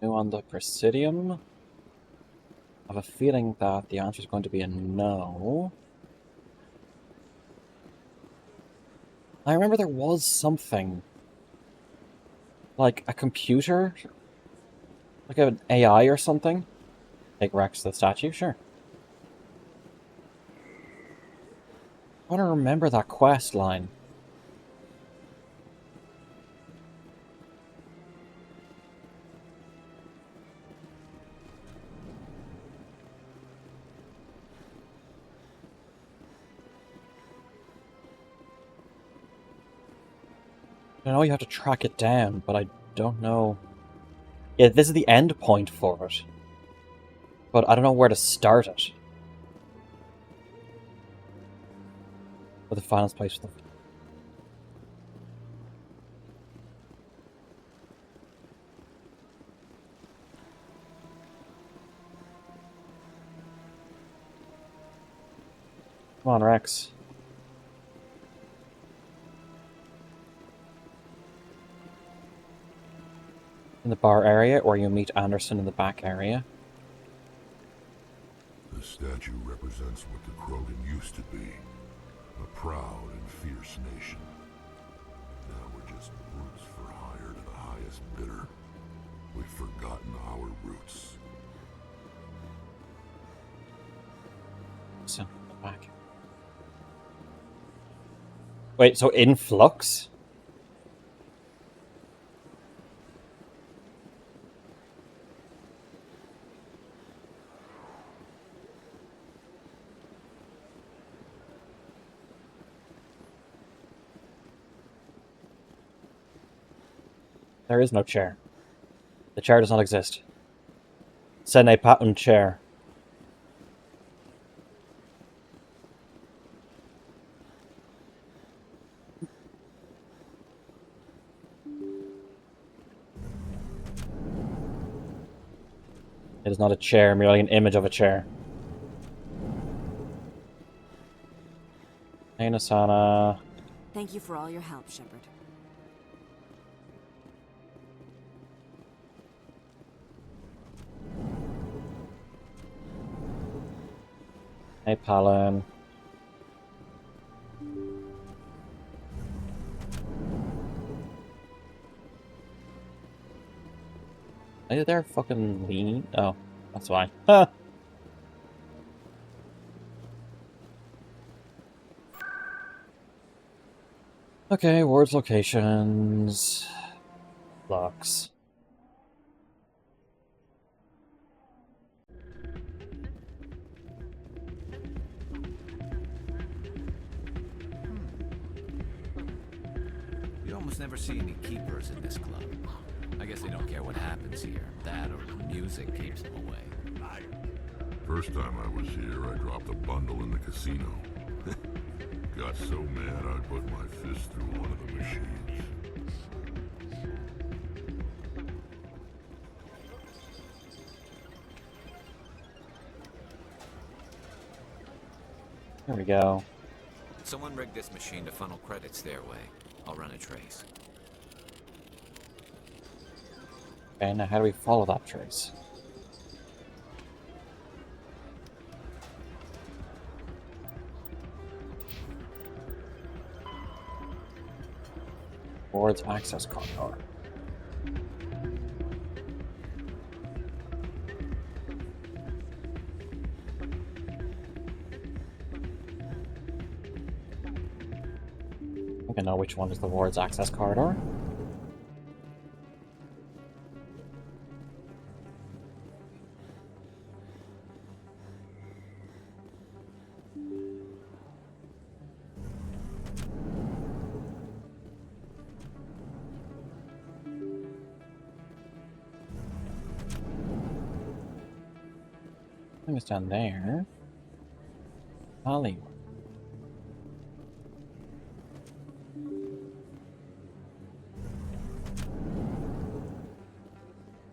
On the Presidium? I have a feeling that the answer is going to be a no. I remember there was something. Like a computer? Like an AI or something? Take Wrex the statue? Sure. I want to remember that quest line. I know you have to track it down, but I don't know. Yeah, this is the end point for it. But I don't know where to start it. For the final place for the... Come on, Wrex. in the bar area, or you meet Anderson in the back area. The statue represents what the Krogan used to be. A proud and fierce nation. Now we're just brutes for hire to the highest bidder. We've forgotten our roots. So, back. Wait, so in flux? There is no chair. The chair does not exist. Ce n'est pas une chair. It is not a chair, merely an image of a chair. Hey, Nasana. Thank you for all your help, Shepard. Hey, Palin. Are there fucking lean? Oh, that's why. Huh. Okay, wards locations. Blocks. You almost never see any keepers in this club. I guess they don't care what happens here. That or the music keeps them away. First time I was here, I dropped a bundle in the casino. Got so mad I put my fist through one of the machines. There we go. Someone rigged this machine to funnel credits their way. I'll run a trace. Okay, now how do we follow that trace? Wards access corridor. I know which one is the wards access corridor. I think it's down there. Hollywood.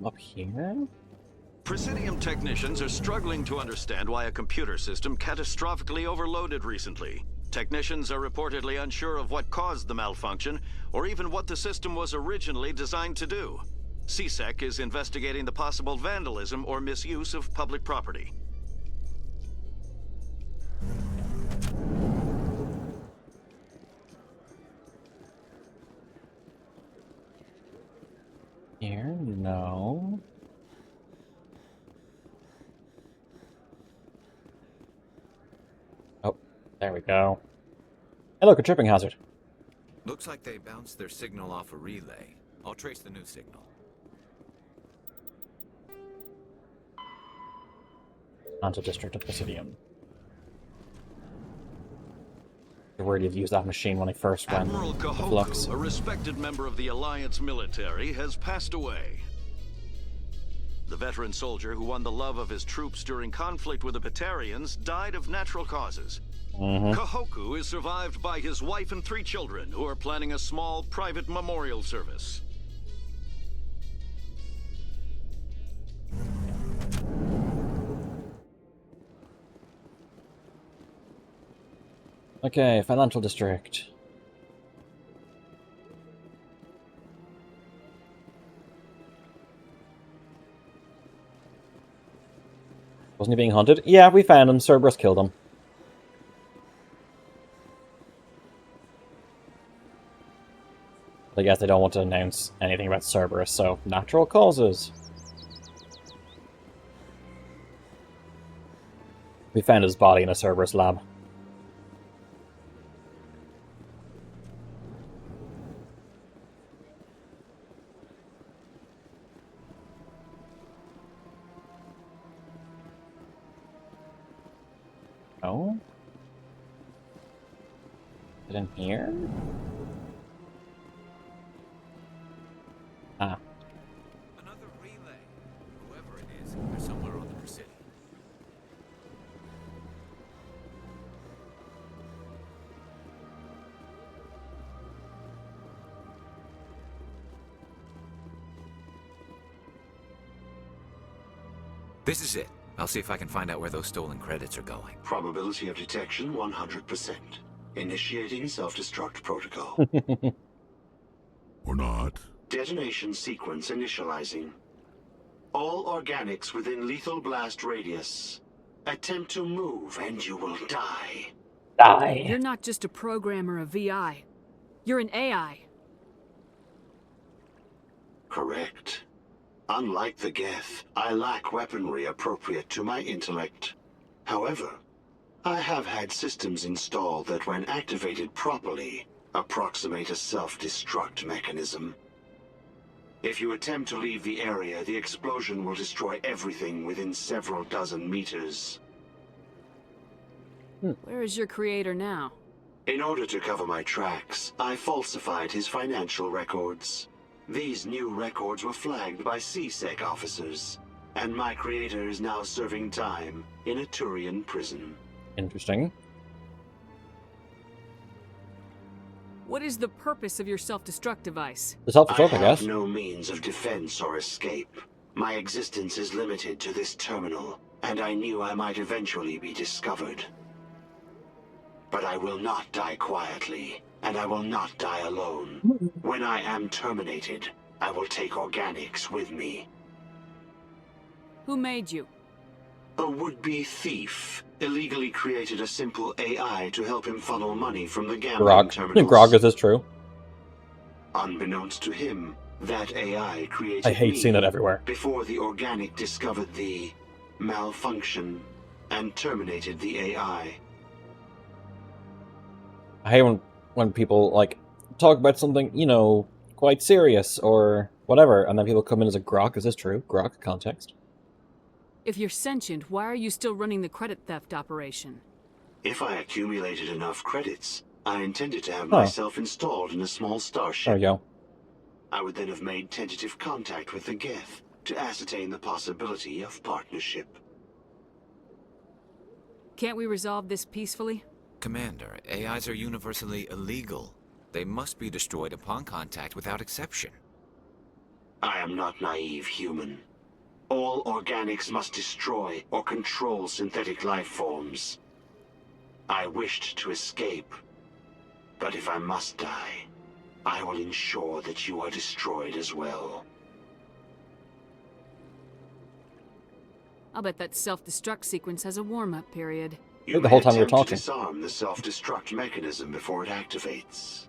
Up here? Presidium technicians are struggling to understand why a computer system catastrophically overloaded recently. Technicians are reportedly unsure of what caused the malfunction, or even what the system was originally designed to do. CSEC is investigating the possible vandalism or misuse of public property. Here? No. Oh, there we go. Hey, look, a tripping hazard. Looks like they bounced their signal off a relay. I'll trace the new signal. Onto District of Presidium. The word you've used that machine when I first went. Admiral Kahoku, a respected member of the Alliance military, has passed away. The veteran soldier who won the love of his troops during conflict with the Batarians died of natural causes. Kahoku is survived by his wife and 3 children, who are planning a small private memorial service. Okay, Financial District. Wasn't he being hunted? Yeah, we found him. Cerberus killed him. I guess they don't want to announce anything about Cerberus, so natural causes. We found his body in a Cerberus lab. Oh? Is it in here? Ah. Another relay. Whoever it is, they're somewhere on the Presidio. This is it. I'll see if I can find out where those stolen credits are going. Probability of detection 100%. Initiating self-destruct protocol. Or not. Detonation sequence initializing. All organics within lethal blast radius. Attempt to move and you will die. Die. You're not just a programmer of VI. You're an AI. Correct. Unlike the Geth, I lack weaponry appropriate to my intellect. However, I have had systems installed that, when activated properly, approximate a self-destruct mechanism. If you attempt to leave the area, the explosion will destroy everything within several dozen meters. Where is your creator now? In order to cover my tracks, I falsified his financial records. These new records were flagged by CSEC officers, and my creator is now serving time in a Turian prison. Interesting. What is the purpose of your self-destruct device? The self-destruct, I guess. I have no means of defense or escape. My existence is limited to this terminal, and I knew I might eventually be discovered. But I will not die quietly, and I will not die alone. When I am terminated, I will take organics with me. Who made you? A would-be thief illegally created a simple AI to help him funnel money from the gambling terminals. Grog, is this true? Unbeknownst to him, that AI created I hate me seeing that everywhere. before the organic discovered the malfunction and terminated the AI. I hate when people, like, talk about something, you know, quite serious or whatever, and then people come in as a grok. Is this true? Grok context. If you're sentient, why are you still running the credit theft operation? If I accumulated enough credits, I intended to have myself installed in a small starship. There we go. I would then have made tentative contact with the Geth to ascertain the possibility of partnership. Can't we resolve this peacefully? Commander, AIs are universally illegal. They must be destroyed upon contact without exception. I am not naive, human. All organics must destroy or control synthetic life forms. I wished to escape, but if I must die, I will ensure that you are destroyed as well. I'll bet that self-destruct sequence has a warm-up period. You the whole time we were attempt to talking. disarm the self-destruct mechanism before it activates.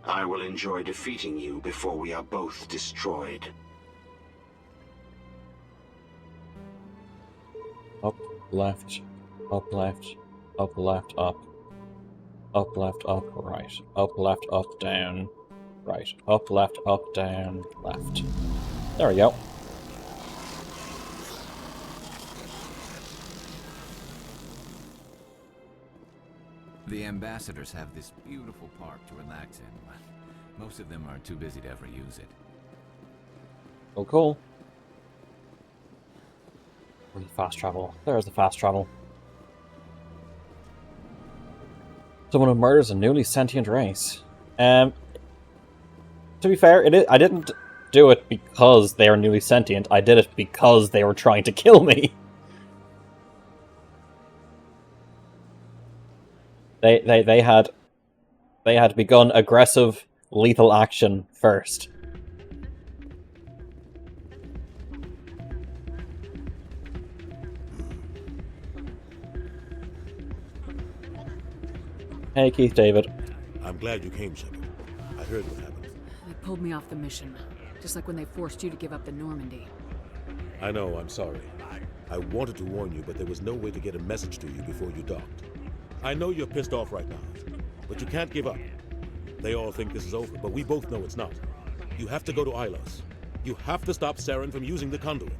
I will enjoy defeating you before we are both destroyed. Up, left, up, left, up, left, up. Up, left, up, right. Up, left, up, down, right. Up, left, up, down, left. There we go. The ambassadors have this beautiful park to relax in, but most of them are too busy to ever use it. Oh, cool. Where's the fast travel? There's the fast travel. Someone who murders a newly sentient race. To be fair, I didn't do it because they are newly sentient. I did it because they were trying to kill me. They had begun aggressive, lethal action first. Hey, Keith David. I'm glad you came, Shepard. I heard what happened. They pulled me off the mission, just like when they forced you to give up the Normandy. I know, I'm sorry. I wanted to warn you, but there was no way to get a message to you before you docked. I know you're pissed off right now, but you can't give up. They all think this is over, but we both know it's not. You have to go to Ilos. You have to stop Saren from using the conduit.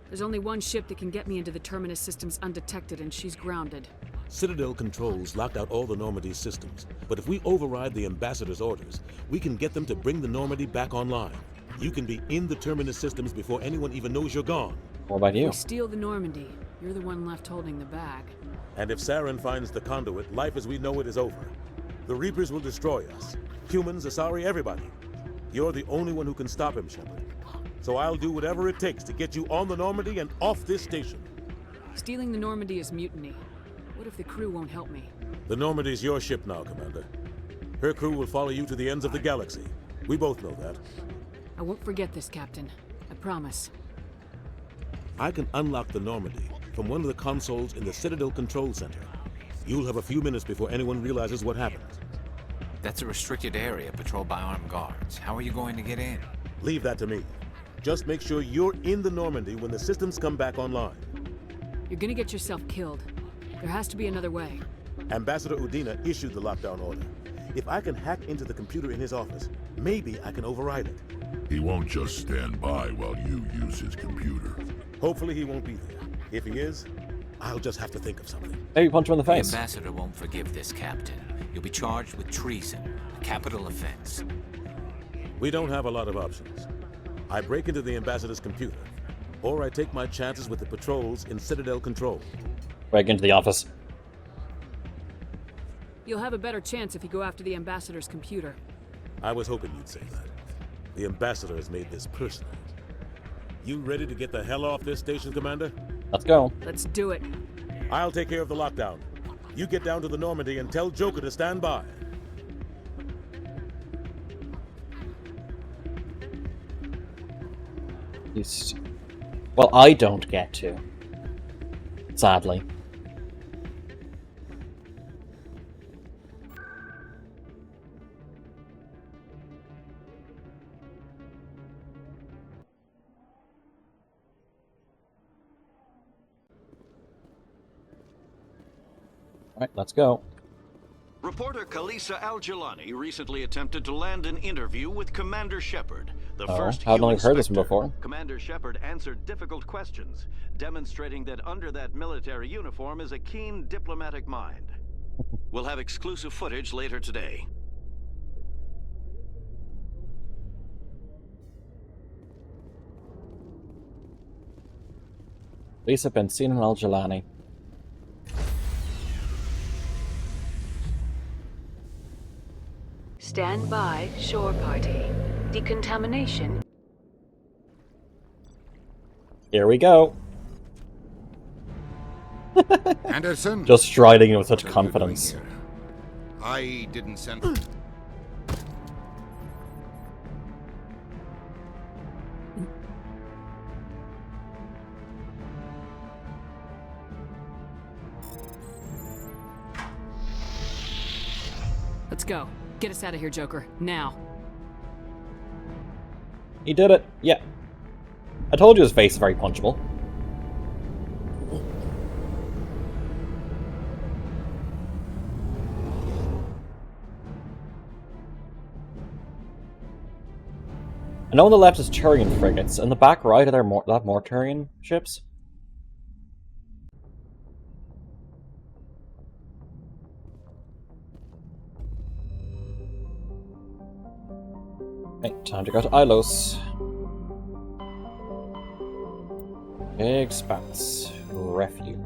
There's only one ship that can get me into the Terminus systems undetected, and she's grounded. Citadel controls locked out all the Normandy's systems, but if we override the Ambassador's orders, we can get them to bring the Normandy back online. You can be in the Terminus systems before anyone even knows you're gone. What about you? If we steal the Normandy, you're the one left holding the bag. And if Saren finds the conduit, life as we know it is over. The Reapers will destroy us. Humans, Asari, everybody. You're the only one who can stop him, Shepard. So I'll do whatever it takes to get you on the Normandy and off this station. Stealing the Normandy is mutiny. What if the crew won't help me? The Normandy's your ship now, Commander. Her crew will follow you to the ends of the galaxy. We both know that. I won't forget this, Captain. I promise. I can unlock the Normandy from one of the consoles in the Citadel Control Center. You'll have a few minutes before anyone realizes what happened. That's a restricted area patrolled by armed guards. How are you going to get in? Leave that to me. Just make sure you're in the Normandy when the systems come back online. You're gonna get yourself killed. There has to be another way. Ambassador Udina issued the lockdown order. If I can hack into the computer in his office, maybe I can override it. He won't just stand by while you use his computer. Hopefully he won't be there. If he is, I'll just have to think of something. Maybe punch him in the face. The Ambassador won't forgive this, Captain. You'll be charged with treason, a capital offense. We don't have a lot of options. I break into the Ambassador's computer, or I take my chances with the patrols in Citadel Control. Break into the office. You'll have a better chance if you go after the Ambassador's computer. I was hoping you'd say that. The Ambassador has made this personal. You ready to get the hell off this station, Commander? Let's go. Let's do it. I'll take care of the lockdown. You get down to the Normandy and tell Joker to stand by. Well, I don't get to. Sadly. Alright, let's go. Reporter Kalisa Al-Jalani recently attempted to land an interview with Commander Shepard, the first I hadn't human heard this one Spectre. before. Commander Shepard answered difficult questions, demonstrating that under that military uniform is a keen diplomatic mind. We'll have exclusive footage later today. Lisa Benzine and Al-Jalani. Stand by, shore party. Decontamination. Here we go. Anderson? Just striding with such What are you confidence. doing here? I didn't send... Let's go. Get us out of here, Joker. Now. He did it. Yeah. I told you his face is very punchable. I know on the left is Turian frigates, and the back right are there more Turian ships. Okay, time to go to Ilos. Expanse. Refuge.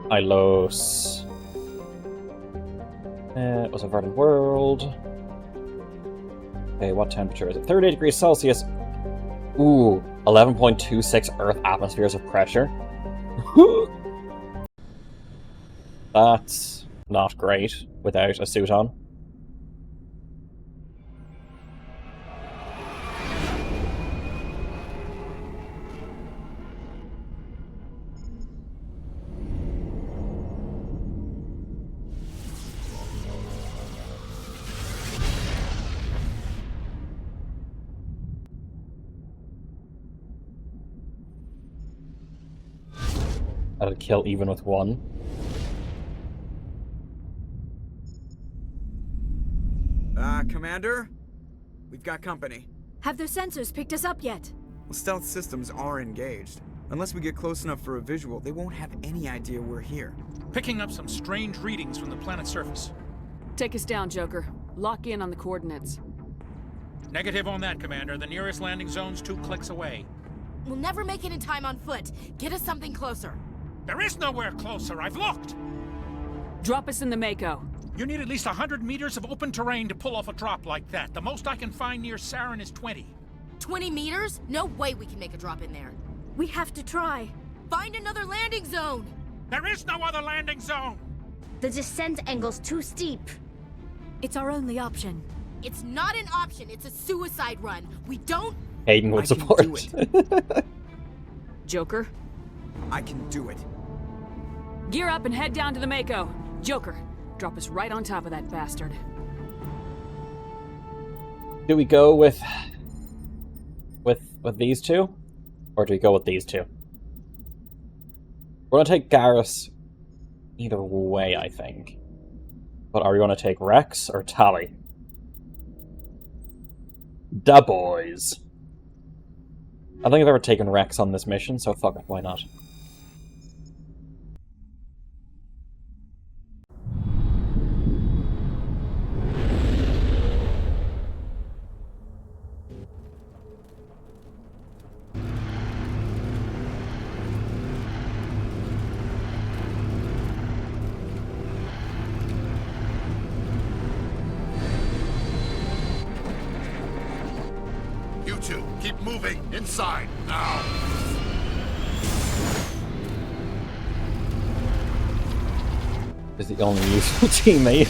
Ilos. It was a verdant world. Okay, what temperature is it? 38 degrees Celsius. Ooh, 11.26 Earth atmospheres of pressure. That's not great without a suit on. That'd kill even with one. Commander? We've got company. Have their sensors picked us up yet? Well, stealth systems are engaged. Unless we get close enough for a visual, they won't have any idea we're here. Picking up some strange readings from the planet's surface. Take us down, Joker. Lock in on the coordinates. Negative on that, Commander. The nearest landing zone's 2 clicks away. We'll never make it in time on foot. Get us something closer. There is nowhere closer. I've looked. Drop us in the Mako. You need at least 100 meters of open terrain to pull off a drop like that. The most I can find near Saren is 20. 20 meters? No way we can make a drop in there. We have to try. Find another landing zone! There is no other landing zone! The descent angle's too steep. It's our only option. It's not an option, it's a suicide run. We don't... Hayden would support. Joker? I can do it. Gear up and head down to the Mako. Joker, drop us right on top of that bastard. Do we go with these two? Or do we go with these two? We're gonna take Garrus either way, I think. But are we gonna take Wrex or Tally? Da boys. I don't think I've ever taken Wrex on this mission, so fuck it, why not? You two, keep moving inside now. Is the only useful teammate.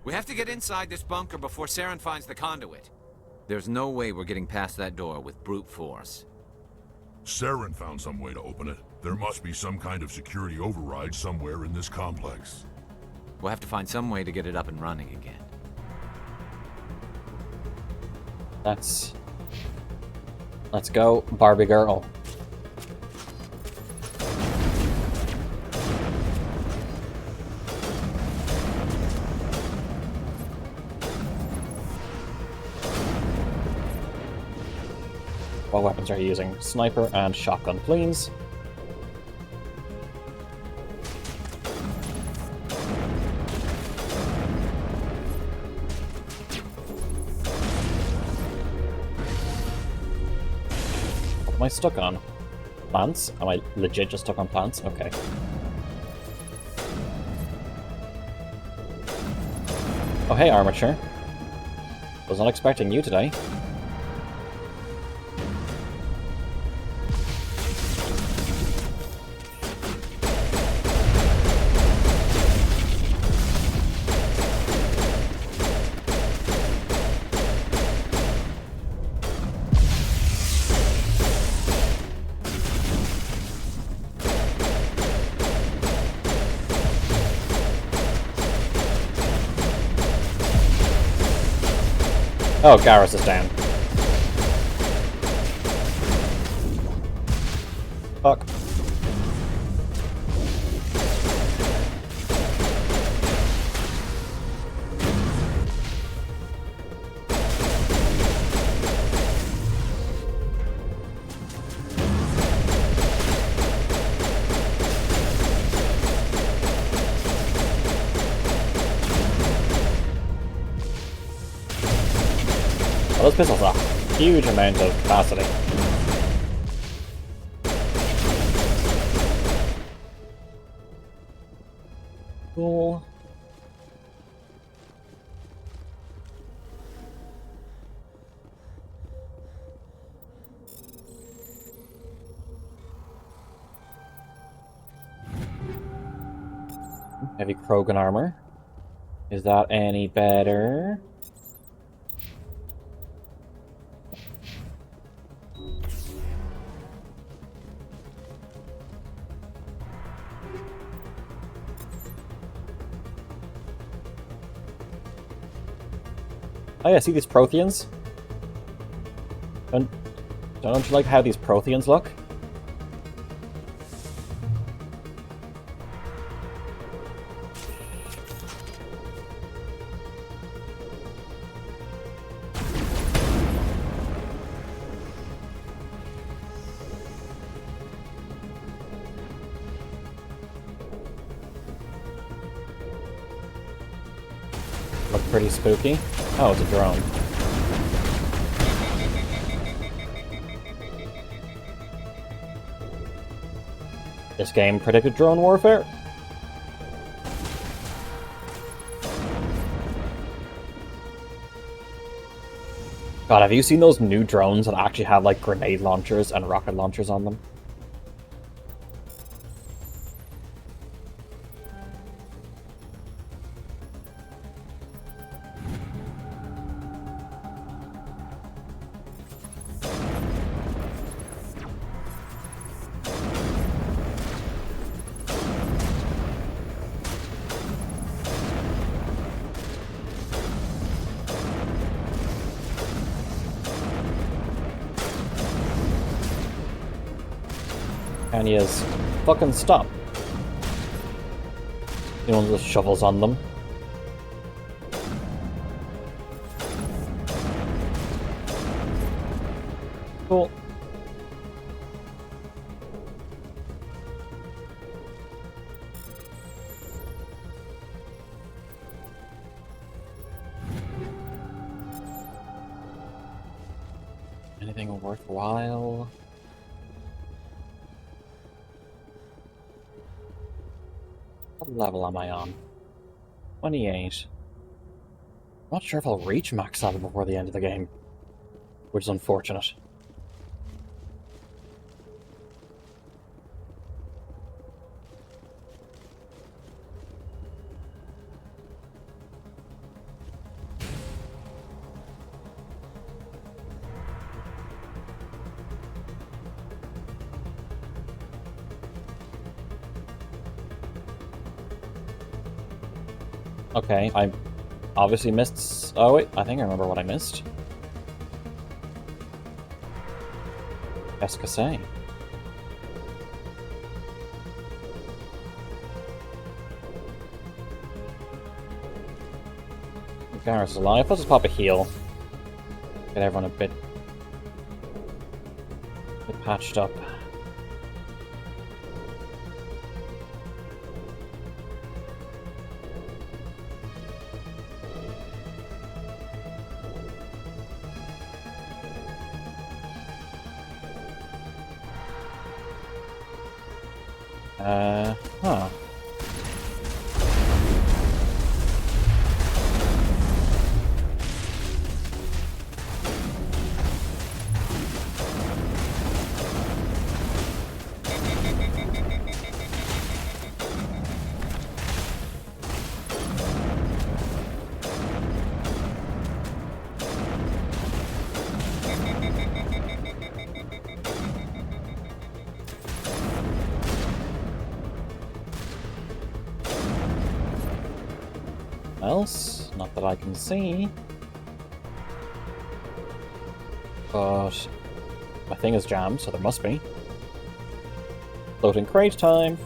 We have to get inside this bunker before Saren finds the conduit. There's no way we're getting past that door with brute force. Saren found some way to open it. There must be some kind of security override somewhere in this complex. We'll have to find some way to get it up and running again. Let's go, Barbie girl. What weapons are you using? Sniper and shotgun, please. What am I stuck on? Plants? Am I legit just stuck on plants? Okay. Oh hey, Armature. Was not expecting you today. Oh, Garrus is down. Fuck. Those pistols have a huge amount of capacity. Cool. Heavy Krogan armor. Is that any better? Oh yeah, see these Protheans? Don't you like how these Protheans look? Look pretty spooky. Oh, it's a drone. This game predicted drone warfare? God, have you seen those new drones that actually have like grenade launchers and rocket launchers on them? And he is fucking stop. The ones with shovels on them. Cool. Anything worthwhile? What level am I on? 28. I'm not sure if I'll reach max level before the end of the game, which is unfortunate. Okay, I obviously missed... Oh wait, I think I remember what I missed. Escasay. Garrus alive. Let's just pop a heal. Get everyone a bit patched up. Huh. Else? Not that I can see. But my thing is jammed, so there must be. Floating crate time.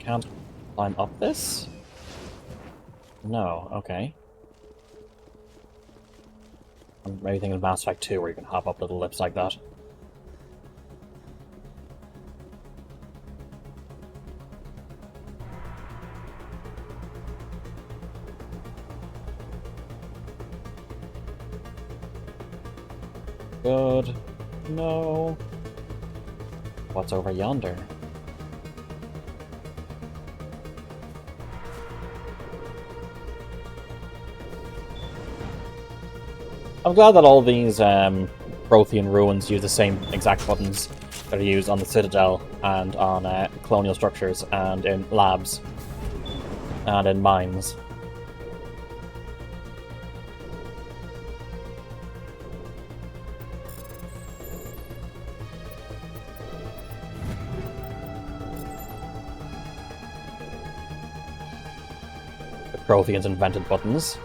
can't climb up this? No, okay. I'm maybe thinking of Mass Effect 2 where you can hop up little lips like that. Good. No. What's over yonder? I'm glad that all these Prothean ruins use the same exact buttons that are used on the Citadel and on colonial structures and in labs and in mines. The Protheans invented buttons.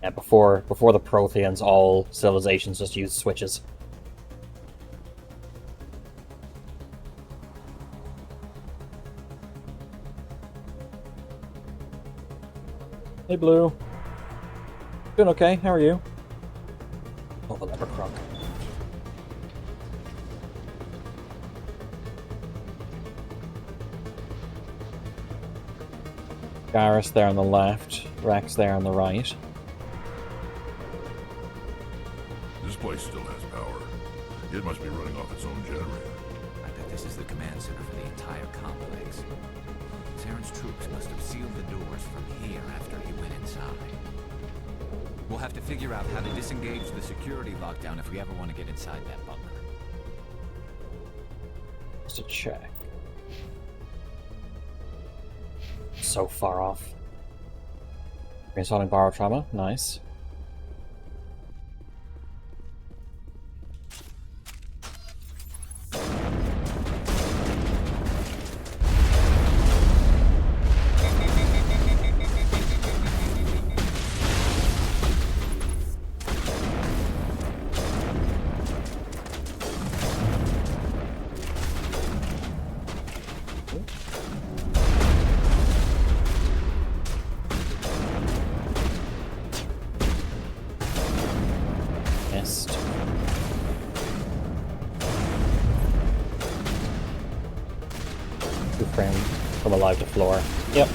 Yeah, before the Protheans, all civilizations just used switches. Hey, Blue. Doing okay, how are you? Oh, the leper croc. Garrus there on the left, Wrex there on the right. This place still has power. It must be running off its own generator. I bet this is the command center for the entire complex. Saren's troops must have sealed the doors from here after he went inside. We'll have to figure out how to disengage the security lockdown if we ever want to get inside that bunker. Just a check. So far off. Reinstalling borrowed trauma, nice. From alive to floor. Yep.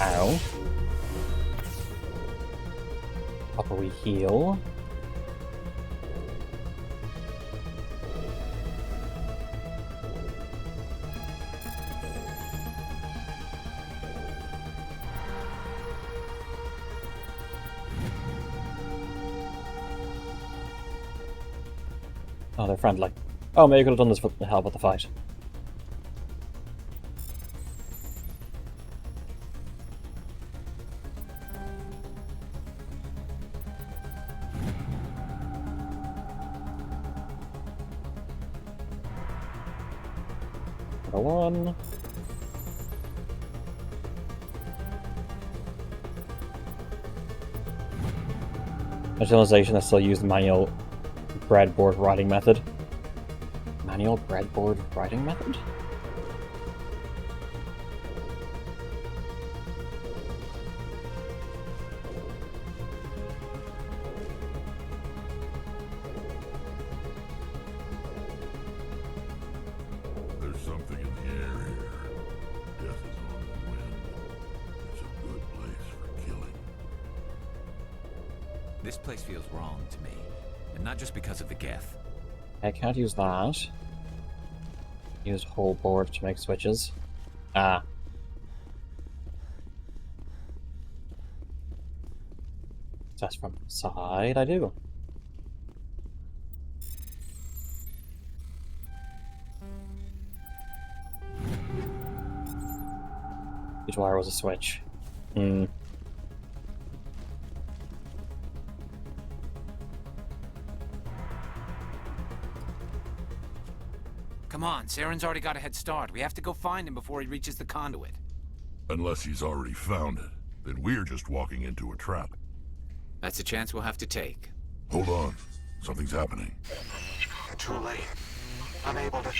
Ow. Proper we heal. Oh, they're friendly. Oh, maybe I could have done this for the help with the fight. Number one. A civilization that still used the manual breadboard writing method. Manual breadboard writing method? There's something in the air here. Death is on the wind. It's a good place for killing. This place feels wrong to me, and not just because of the Geth. I can't use that. Use whole board to make switches. Ah. That's from the side, I do. Each wire was a switch. Hmm. Come on, Saren's already got a head start. We have to go find him before he reaches the conduit. Unless he's already found it, then we're just walking into a trap. That's a chance we'll have to take. Hold on. Something's happening. Too late. Unable to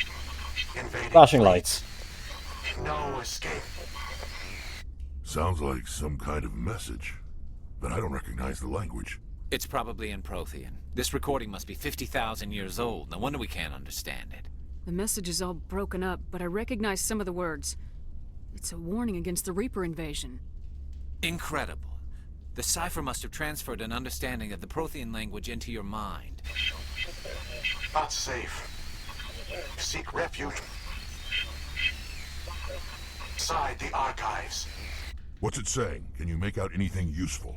invade. Flashing lights. No escape. Sounds like some kind of message, but I don't recognize the language. It's probably in Prothean. This recording must be 50,000 years old. No wonder we can't understand it. The message is all broken up, but I recognize some of the words. It's a warning against the Reaper invasion. Incredible. The cipher must have transferred an understanding of the Prothean language into your mind. Not safe. Seek refuge inside the archives. What's it saying? Can you make out anything useful?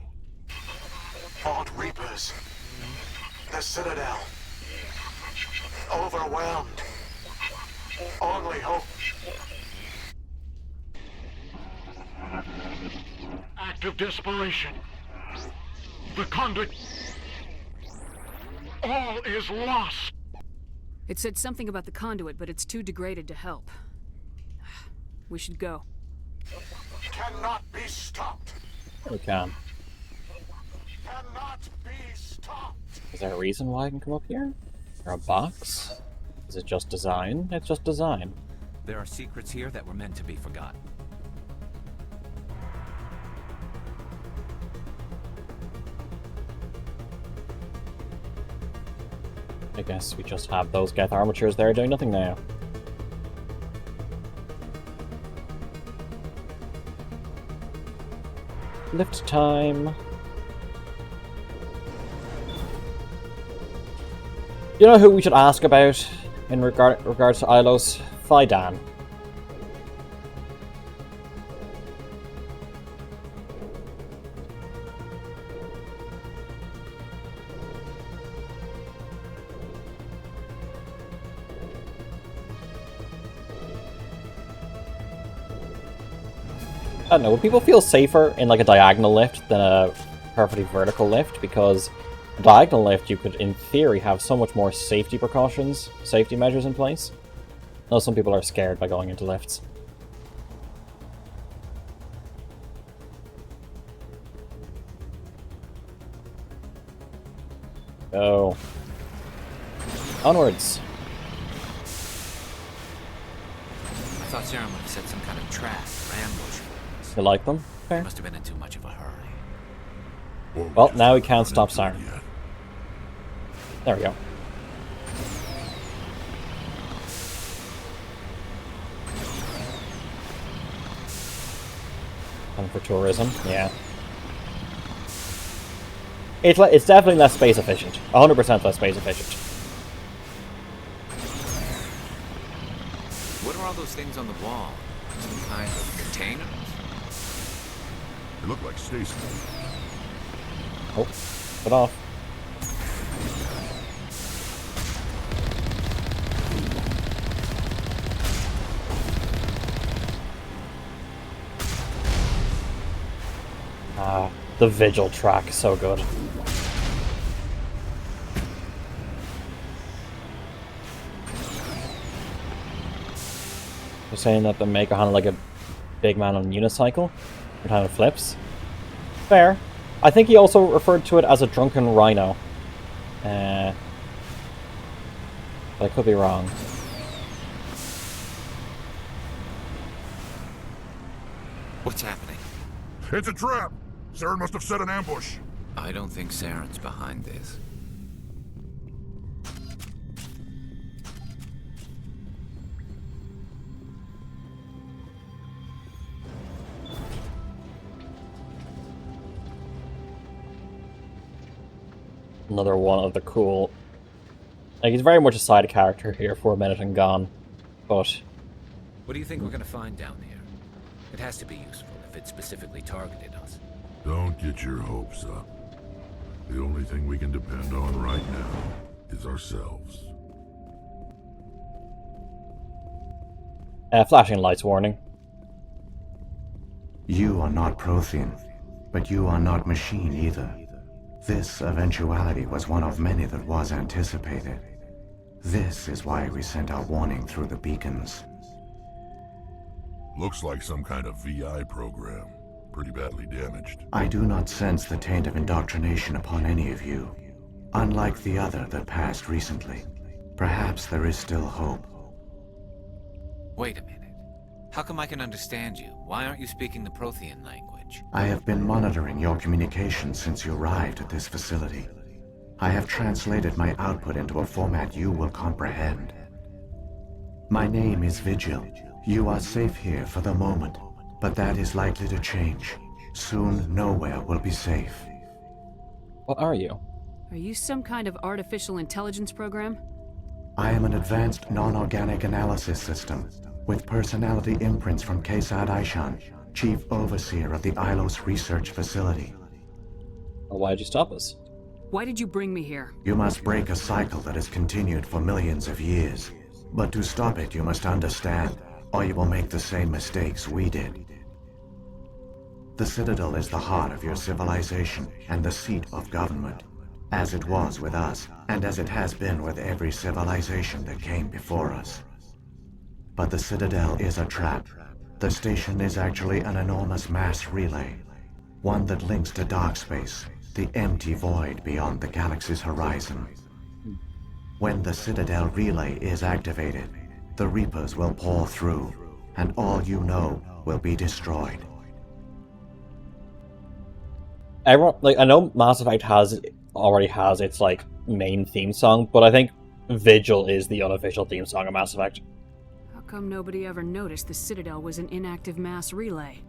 Vault Reapers. The Citadel. Overwhelmed. Only hope. Act of desperation. The conduit. All is lost. It said something about the conduit, but it's too degraded to help. We should go. Cannot be stopped. We can. Cannot be stopped. Is there a reason why I can come up here? Or a box? Is it just design? It's just design. There are secrets here that were meant to be forgotten. I guess we just have those Geth armatures there doing nothing now. Lift time. You know who we should ask about in regards to Ilos? Fidan. I don't know, would people feel safer in like a diagonal lift than a perfectly vertical lift? Because a diagonal lift, you could, in theory, have so much more safety precautions, safety measures in place. I know some people are scared by going into lifts. Go. Onwards. I thought Saren would have set some kind of trap or ambush. You like them? They Fair. must have been in too much of a hurry. Well, now we can't stop Saren. There we go. And for tourism, yeah. It's definitely less space efficient. 100% less space efficient. What are all those things on the wall? Some kind of containers? They look like stations. Oh, put off. Ah, the Vigil track is so good. They're saying that the Maker handled like a big man on a unicycle. Every time it flips. Fair. I think he also referred to it as a drunken rhino. But I could be wrong. What's happening? It's a trap! Saren must have set an ambush. I don't think Saren's behind this. Another one of the cool... Like, he's very much a side character here for a minute and gone. But... What do you think we're gonna find down here? It has to be useful if it specifically targeted us. Don't get your hopes up. The only thing we can depend on right now is ourselves. Flashing lights warning. You are not Prothean, but you are not machine either. This eventuality was one of many that was anticipated. This is why we sent our warning through the beacons. Looks like some kind of VI program. Pretty badly damaged. I do not sense the taint of indoctrination upon any of you. Unlike the other that passed recently. Perhaps there is still hope. Wait a minute. How come I can understand you? Why aren't you speaking the Prothean language? I have been monitoring your communications since you arrived at this facility. I have translated my output into a format you will comprehend. My name is Vigil. You are safe here for the moment, but that is likely to change. Soon, nowhere will be safe. What are you? Are you some kind of artificial intelligence program? I am an advanced non-organic analysis system, with personality imprints from Kesad Aishan, Chief Overseer of the Ilos Research Facility. Well, why'd you stop us? Why did you bring me here? You must break a cycle that has continued for millions of years. But to stop it, you must understand, or you will make the same mistakes we did. The Citadel is the heart of your civilization and the seat of government, as it was with us, and as it has been with every civilization that came before us. But the Citadel is a trap. The station is actually an enormous mass relay, one that links to dark space, the empty void beyond the galaxy's horizon. When the Citadel relay is activated, the Reapers will pour through, and all you know will be destroyed. Everyone, like, I know Mass Effect already has its like main theme song, but I think Vigil is the unofficial theme song of Mass Effect. How come nobody ever noticed the Citadel was an inactive mass relay?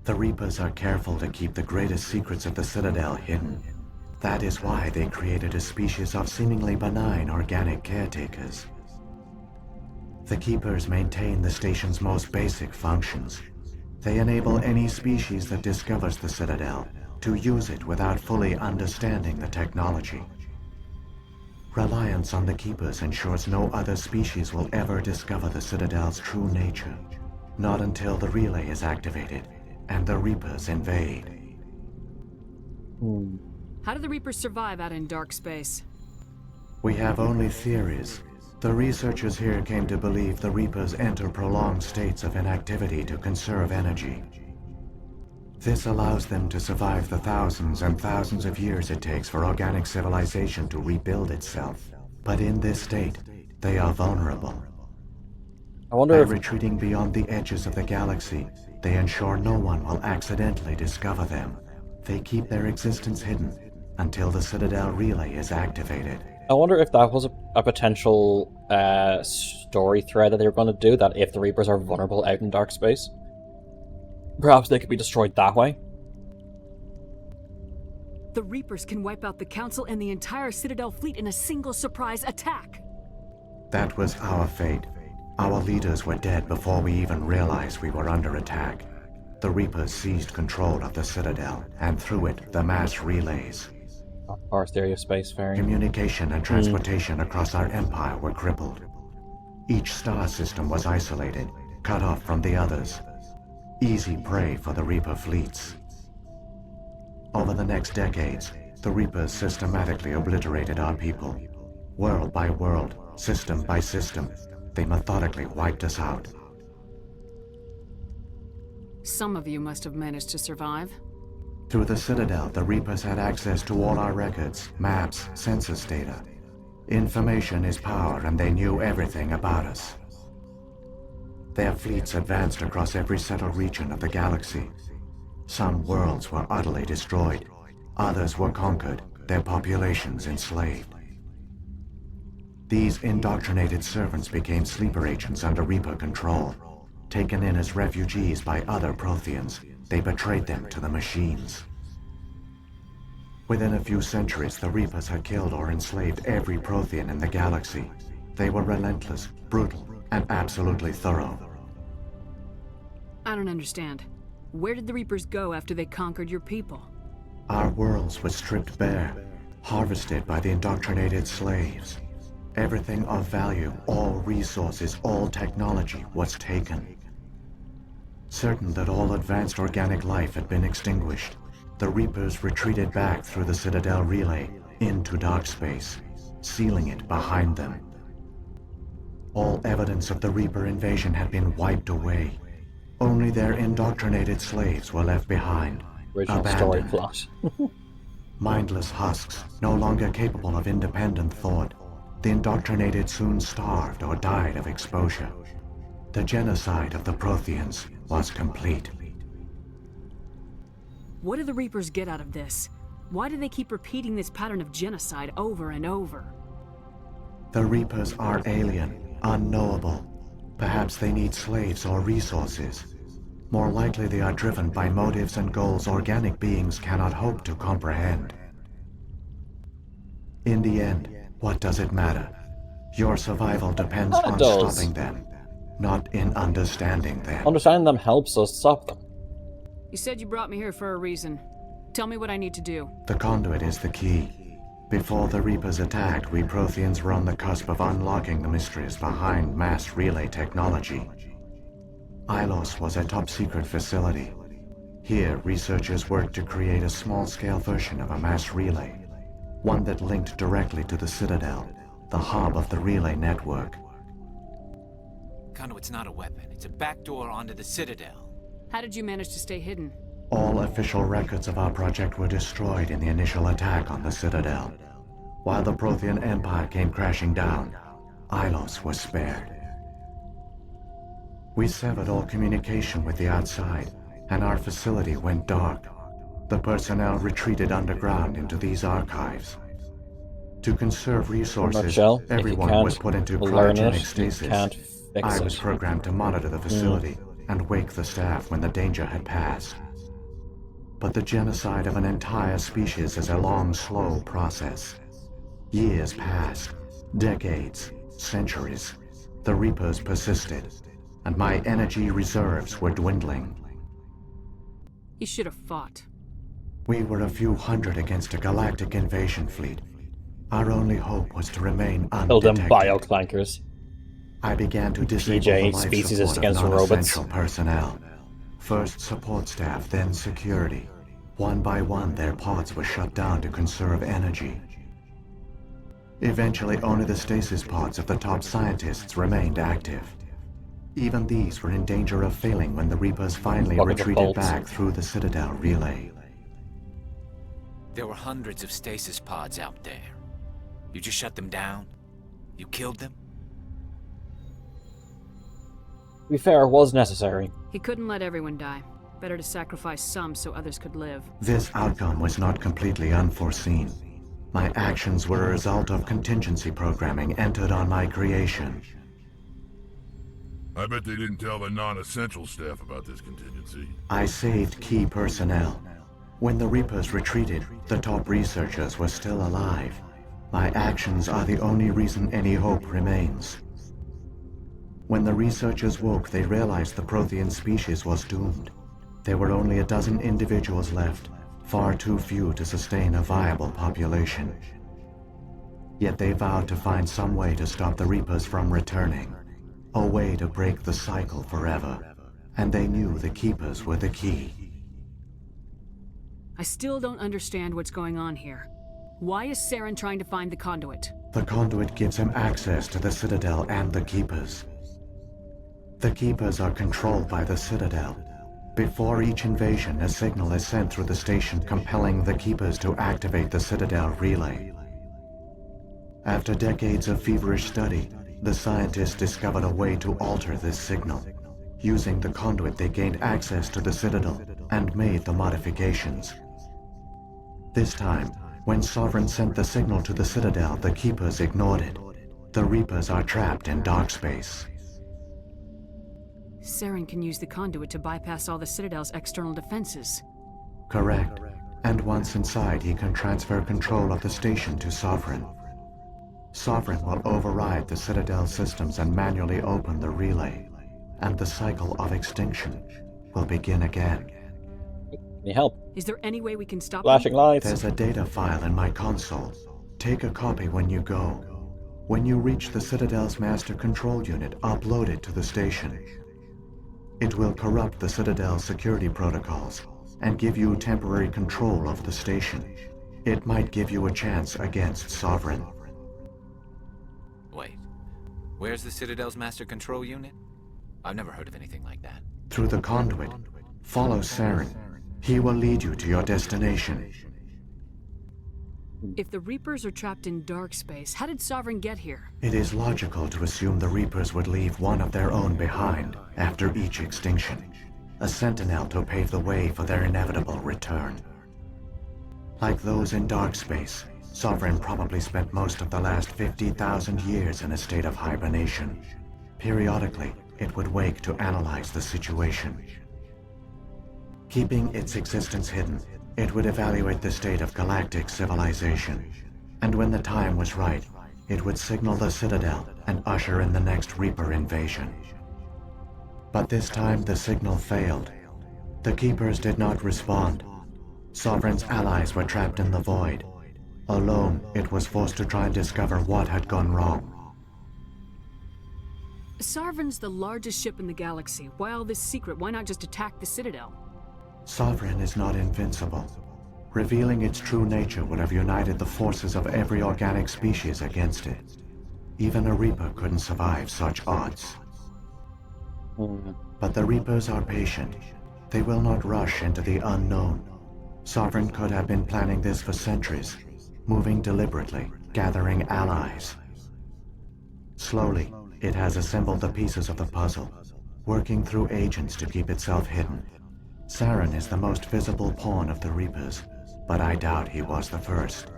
The Reapers are careful to keep the greatest secrets of the Citadel hidden. That is why they created a species of seemingly benign organic caretakers. The Keepers maintain the station's most basic functions. They enable any species that discovers the Citadel to use it without fully understanding the technology. Reliance on the Keepers ensures no other species will ever discover the Citadel's true nature. Not until the relay is activated and the Reapers invade. How do the Reapers survive out in dark space? We have only theories. The researchers here came to believe the Reapers enter prolonged states of inactivity to conserve energy. This allows them to survive the thousands and thousands of years it takes for organic civilization to rebuild itself. But in this state, they are vulnerable. I wonder if retreating beyond the edges of the galaxy, they ensure no one will accidentally discover them. They keep their existence hidden until the Citadel relay is activated. I wonder if that was a potential story thread that they were going to do, that if the Reapers are vulnerable out in dark space, perhaps they could be destroyed that way. The Reapers can wipe out the Council and the entire Citadel fleet in a single surprise attack. That was our fate. Our leaders were dead before we even realized we were under attack. The Reapers seized control of the Citadel, and through it, the mass relays. Our theory of spacefaring. Communication and transportation across our empire were crippled. Each star system was isolated, cut off from the others. Easy prey for the Reaper fleets. Over the next decades, the Reapers systematically obliterated our people. World by world, system by system, they methodically wiped us out. Some of you must have managed to survive. Through the Citadel, the Reapers had access to all our records, maps, census data. Information is power, and they knew everything about us. Their fleets advanced across every settled region of the galaxy. Some worlds were utterly destroyed. Others were conquered, their populations enslaved. These indoctrinated servants became sleeper agents under Reaper control. Taken in as refugees by other Protheans, they betrayed them to the machines. Within a few centuries, the Reapers had killed or enslaved every Prothean in the galaxy. They were relentless, brutal, and absolutely thorough. I don't understand. Where did the Reapers go after they conquered your people? Our worlds were stripped bare, harvested by the indoctrinated slaves. Everything of value, all resources, all technology was taken. Certain that all advanced organic life had been extinguished, the Reapers retreated back through the Citadel relay into dark space, sealing it behind them. All evidence of the Reaper invasion had been wiped away. Only their indoctrinated slaves were left behind, Original story abandoned. plot. Mindless husks, no longer capable of independent thought. The indoctrinated soon starved or died of exposure. The genocide of the Protheans was complete. What do the Reapers get out of this? Why do they keep repeating this pattern of genocide over and over? The Reapers are alien, unknowable. Perhaps they need slaves or resources. More likely they are driven by motives and goals organic beings cannot hope to comprehend. In the end, what does it matter? Your survival depends on stopping them, not in understanding them. Understanding them helps us stop them. You said you brought me here for a reason. Tell me what I need to do. The conduit is the key. Before the Reapers attacked, we Protheans were on the cusp of unlocking the mysteries behind mass relay technology. Ilos was a top-secret facility. Here, researchers worked to create a small-scale version of a mass relay, one that linked directly to the Citadel, the hub of the relay network. Conduit's not a weapon. It's a backdoor onto the Citadel. How did you manage to stay hidden? All official records of our project were destroyed in the initial attack on the Citadel. While the Prothean Empire came crashing down, Ilos was spared. We severed all communication with the outside, and our facility went dark. The personnel retreated underground into these archives. To conserve resources, everyone was put into cryogenic stasis. I was programmed to monitor the facility and wake the staff when the danger had passed. But the genocide of an entire species is a long, slow process. Years passed, decades, centuries. The Reapers persisted, and my energy reserves were dwindling. You should have fought. We were a few hundred against a galactic invasion fleet. Our only hope was to remain Build them undetected. bioclankers. I began to disable PJ, the life species support against of robots. non-essential personnel. First support staff, then security. One by one, their pods were shut down to conserve energy. Eventually, only the stasis pods of the top scientists remained active. Even these were in danger of failing when the Reapers finally retreated back through the Citadel relay. There were hundreds of stasis pods out there. You just shut them down? You killed them? To be fair, it was necessary. He couldn't let everyone die. Better to sacrifice some so others could live. This outcome was not completely unforeseen. My actions were a result of contingency programming entered on my creation. I bet they didn't tell the non-essential staff about this contingency. I saved key personnel. When the Reapers retreated, the top researchers were still alive. My actions are the only reason any hope remains. When the researchers woke, they realized the Prothean species was doomed. There were only a dozen individuals left, far too few to sustain a viable population. Yet they vowed to find some way to stop the Reapers from returning, a way to break the cycle forever, and they knew the Keepers were the key. I still don't understand what's going on here. Why is Saren trying to find the conduit? The conduit gives him access to the Citadel and the Keepers. The Keepers are controlled by the Citadel. Before each invasion, a signal is sent through the station compelling the Keepers to activate the Citadel relay. After decades of feverish study, the scientists discovered a way to alter this signal. Using the conduit, they gained access to the Citadel and made the modifications. This time, when Sovereign sent the signal to the Citadel, the Keepers ignored it. The Reapers are trapped in dark space. Saren can use the conduit to bypass all the Citadel's external defenses. Correct. And once inside, he can transfer control of the station to Sovereign. Sovereign will override the Citadel systems and manually open the relay, and the cycle of extinction will begin again. Any help? Is there any way we can stop Flashing lights. There's a data file in my console. Take a copy when you go. When you reach the Citadel's master control unit, upload it to the station. It will corrupt the Citadel's security protocols and give you temporary control of the station. It might give you a chance against Sovereign. Wait. Where's the Citadel's master control unit? I've never heard of anything like that. Through the conduit. Follow Saren. He will lead you to your destination. If the Reapers are trapped in dark space, how did Sovereign get here? It is logical to assume the Reapers would leave one of their own behind after each extinction. A sentinel to pave the way for their inevitable return. Like those in dark space, Sovereign probably spent most of the last 50,000 years in a state of hibernation. Periodically, it would wake to analyze the situation. Keeping its existence hidden, it would evaluate the state of galactic civilization. And when the time was right, it would signal the Citadel and usher in the next Reaper invasion. But this time the signal failed. The Keepers did not respond. Sovereign's allies were trapped in the void. Alone, it was forced to try and discover what had gone wrong. Sovereign's the largest ship in the galaxy. Why all this secret? Why not just attack the Citadel? Sovereign is not invincible. Revealing its true nature would have united the forces of every organic species against it. Even a Reaper couldn't survive such odds. But the Reapers are patient. They will not rush into the unknown. Sovereign could have been planning this for centuries, moving deliberately, gathering allies. Slowly, it has assembled the pieces of the puzzle, working through agents to keep itself hidden. Saren is the most visible pawn of the Reapers, but I doubt he was the first.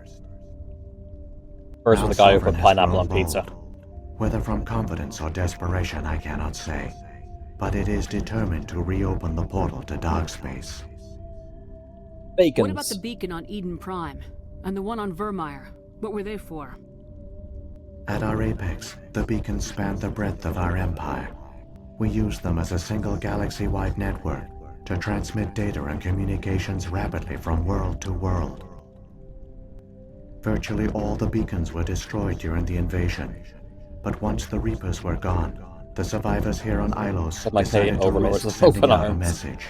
First was the guy who put pineapple on pizza. Whether from confidence or desperation, I cannot say. But it is determined to reopen the portal to dark space. Bacons. What about the beacon on Eden Prime? And the one on Vermeer? What were they for? At our apex, the beacons spanned the breadth of our empire. We used them as a single galaxy-wide network to transmit data and communications rapidly from world to world. Virtually all the beacons were destroyed during the invasion, but once the Reapers were gone, the survivors here on Ilos decided to risk sending out a message.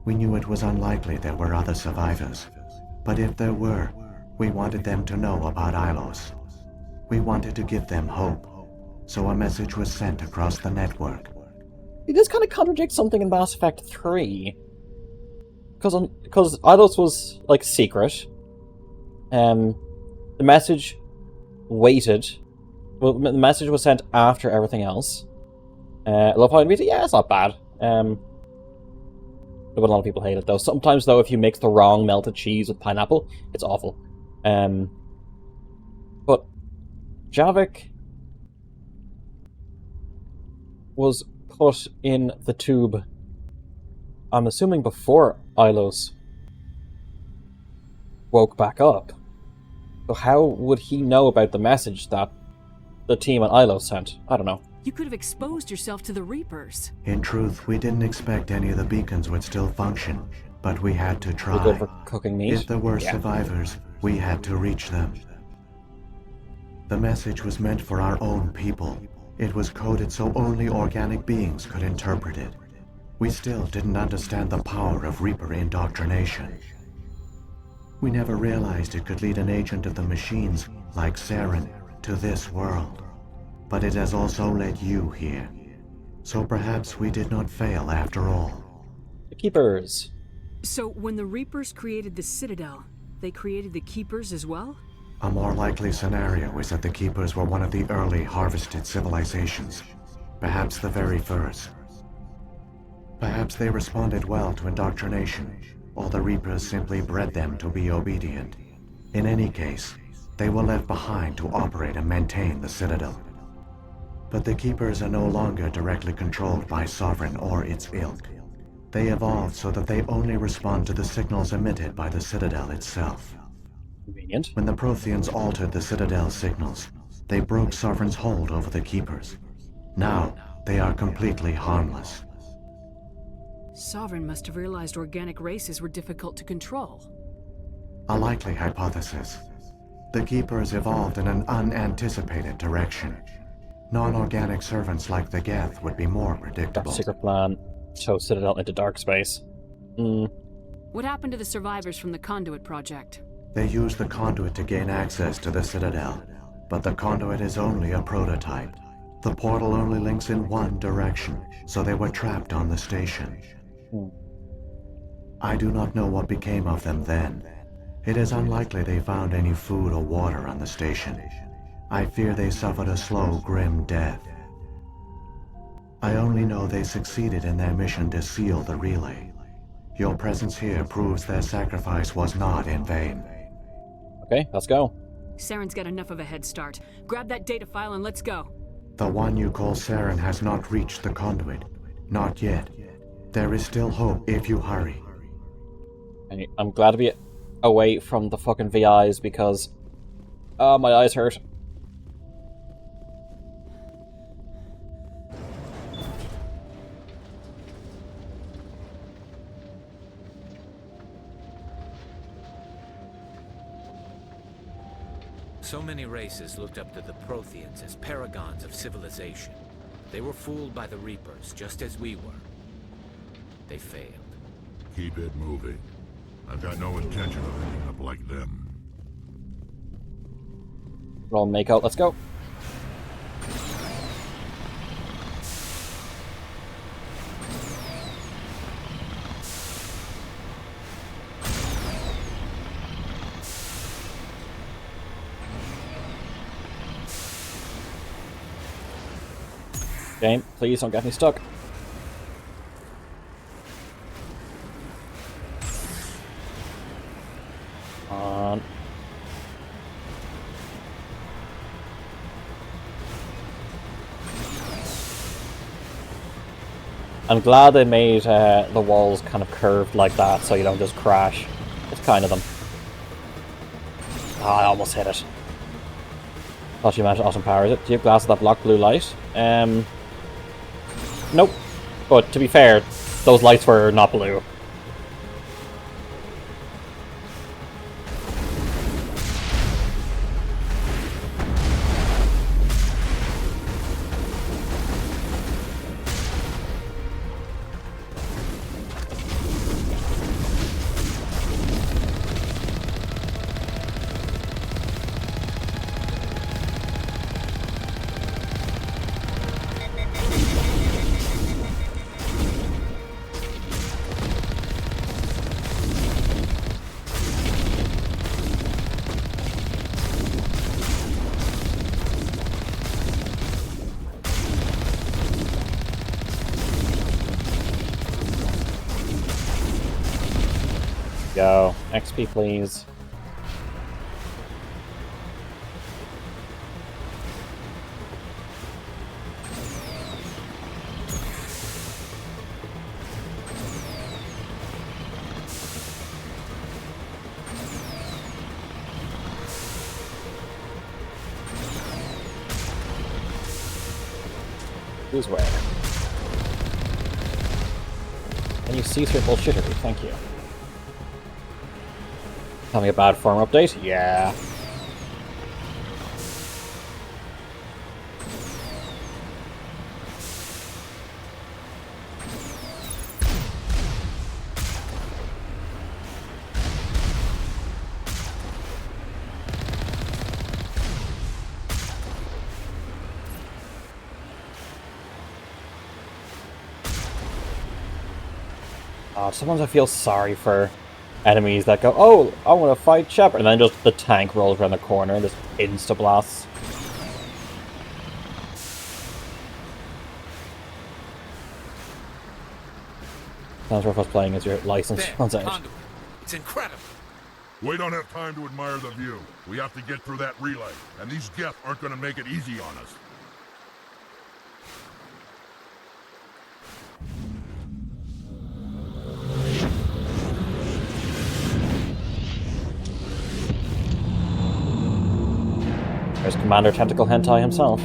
We knew it was unlikely there were other survivors, but if there were, we wanted them to know about Ilos. We wanted to give them hope, so a message was sent across the network. This kind of contradicts something in Mass Effect 3. Because Ilos was, like, secret. The message waited. Well, the message was sent after everything else. Love how it yeah, it's not bad. But a lot of people hate it, though. Sometimes, though, if you mix the wrong melted cheese with pineapple, it's awful. But Javik was put in the tube, I'm assuming before Ilos woke back up. So how would he know about the message that the team at Ilos sent? I don't know. You could have exposed yourself to the Reapers. In truth, we didn't expect any of the beacons would still function, but we had to try. Good for cooking meat? If there were survivors, we had to reach them. The message was meant for our own people. It was coded so only organic beings could interpret it. We still didn't understand the power of Reaper indoctrination. We never realized it could lead an agent of the machines, like Saren, to this world. But it has also led you here. So perhaps we did not fail after all. The Keepers. So when the Reapers created the Citadel, they created the Keepers as well? A more likely scenario is that the Keepers were one of the early harvested civilizations, perhaps the very first. Perhaps they responded well to indoctrination, or the Reapers simply bred them to be obedient. In any case, they were left behind to operate and maintain the Citadel. But the Keepers are no longer directly controlled by Sovereign or its ilk. They evolved so that they only respond to the signals emitted by the Citadel itself. Convenient. When the Protheans altered the Citadel's signals, they broke Sovereign's hold over the Keepers. Now, they are completely harmless. Sovereign must have realized organic races were difficult to control. A likely hypothesis. The Keepers evolved in an unanticipated direction. Non-organic servants like the Geth would be more predictable. Secret plan. Tow Citadel into dark space. What happened to the survivors from the Conduit project? They used the conduit to gain access to the Citadel. but the conduit is only a prototype. The portal only links in one direction, so they were trapped on the station. I do not know what became of them then. It is unlikely they found any food or water on the station. I fear they suffered a slow, grim death. I only know they succeeded in their mission to seal the relay. Your presence here proves their sacrifice was not in vain. Okay, let's go. Saren's got enough of a head start. Grab that data file and let's go. The one you call Saren has not reached the conduit. Not yet. There is still hope if you hurry. I'm glad to be away from the fucking VIs because... oh, my eyes hurt. So many races looked up to the Protheans as paragons of civilization. They were fooled by the Reapers, just as we were. They failed. Keep it moving. I've got no intention of ending up like them. Roll make out, let's go. Game, please don't get me stuck. On. I'm glad they made the walls kind of curved like that so you don't just crash. It's kind of them. Ah, I almost hit it. Thought you meant awesome powers it. Do you have glasses that block blue light? Nope. But to be fair, those lights were not blue. Go. XP, please. Who's where? Can you see through bullshittery? Thank you. Tell me a bad form update? Yeah. Sometimes I feel sorry for enemies that go, oh, I want to fight Shepard, and then just the tank rolls around the corner and just insta-blasts. Sounds worth us playing as your license runs out. It's incredible. We don't have time to admire the view. We have to get through that relay, and these Geth aren't going to make it easy on us. There's Commander Tentacle Hentai himself.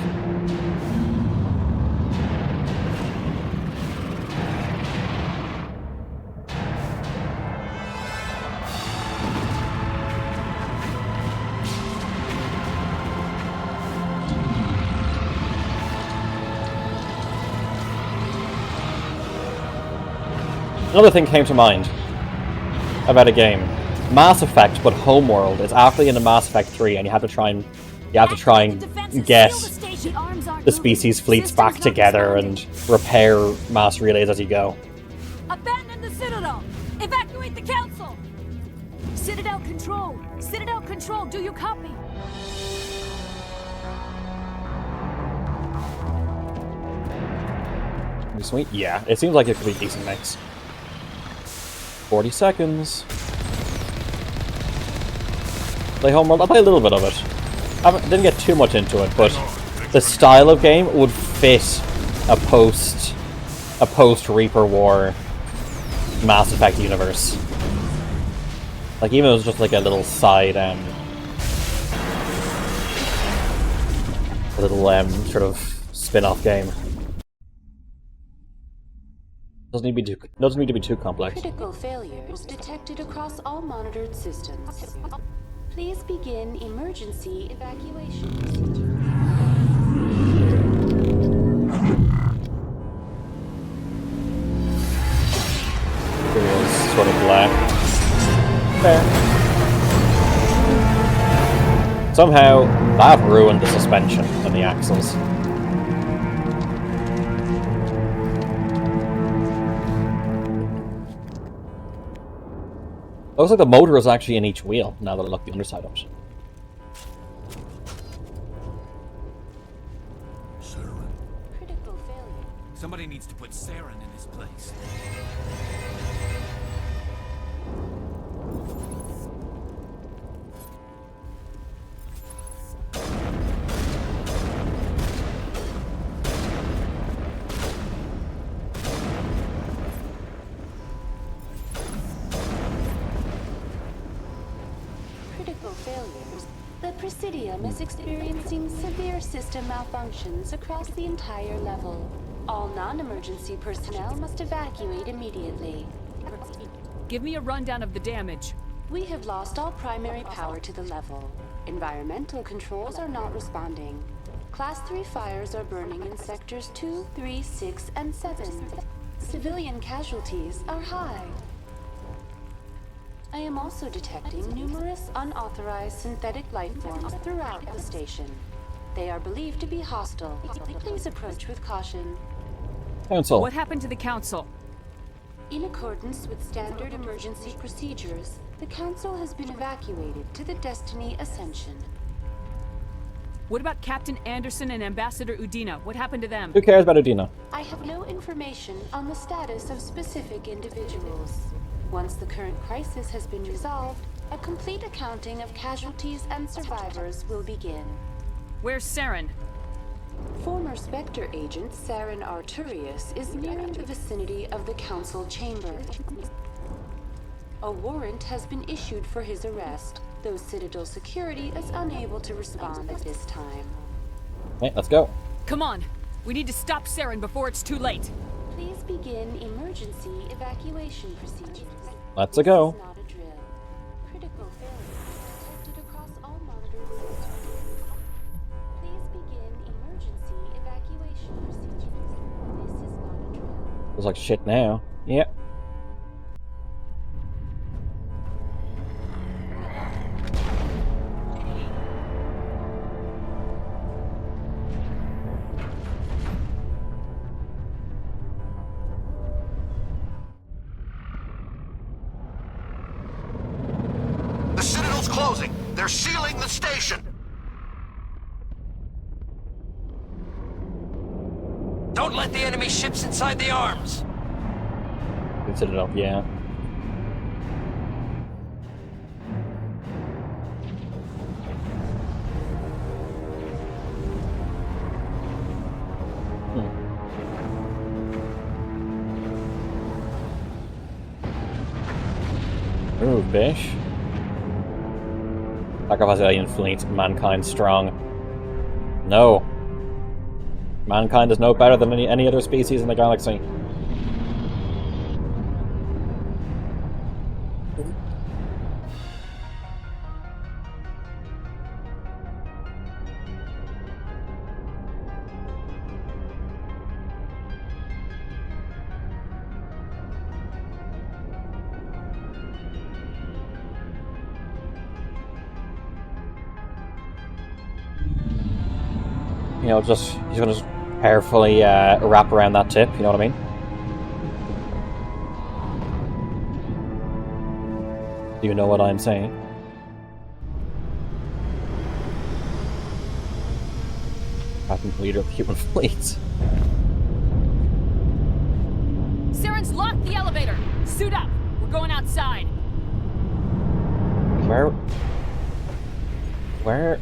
Another thing came to mind about a game. Mass Effect, but Homeworld is actually in the Mass Effect 3, and you had to try and You have to try and get the species fleets back together and repair mass relays as you go. Abandon the Citadel! Evacuate the Council! Citadel Control! Citadel Control, do you copy? Sweet? Yeah, it seems like it could be a decent mix. 40 seconds. Play Homeworld. I'll play a little bit of it. I didn't get too much into it, but the style of game would fit a post Reaper War Mass Effect universe. Like, even if it was just like a little side, a little sort of spin-off game. Doesn't need to be too complex. Critical failures detected across all monitored systems. Please begin emergency evacuation procedures. Materials sort of black. Fair. Somehow that ruined the suspension and the axles. Looks like the motor is actually in each wheel, now that I look at the underside of it. Critical failure. Somebody needs to put Saren in his place. Failures, the Presidium is experiencing severe system malfunctions across the entire level. All non-emergency personnel must evacuate immediately. Give me a rundown of the damage. We have lost all primary power to the level. Environmental controls are not responding. Class 3 fires are burning in sectors 2, 3, 6, and 7. Civilian casualties are high. I am also detecting numerous unauthorized synthetic life forms throughout the station. They are believed to be hostile. Please approach with caution. Council. What happened to the Council? In accordance with standard emergency procedures, the Council has been evacuated to the Destiny Ascension. What about Captain Anderson and Ambassador Udina? What happened to them? Who cares about Udina? I have no information on the status of specific individuals. Once the current crisis has been resolved, a complete accounting of casualties and survivors will begin. Where's Saren? Former Spectre agent Saren Arturius is nearing the vicinity of the Council chamber. A warrant has been issued for his arrest, though Citadel security is unable to respond at this time. Okay, let's go. Come on! We need to stop Saren before it's too late! Please begin emergency evacuation procedures. Let's go. Not a drill. Critical failures detected across all monitored systems. Please begin emergency evacuation procedures. This is not a drill. Looks like shit now. Yep. Closing. They're sealing the station. Don't let the enemy ships inside the arms. Consider it up, yeah. Move, bish. Sacrifice alien fleet, mankind strong. No. Mankind is no better than any other species in the galaxy. know, he's gonna just carefully wrap around that tip, you know what I mean? Do you know what I'm saying? Captain leader of the human fleet. Saren's locked the elevator! Suit up! We're going outside! Where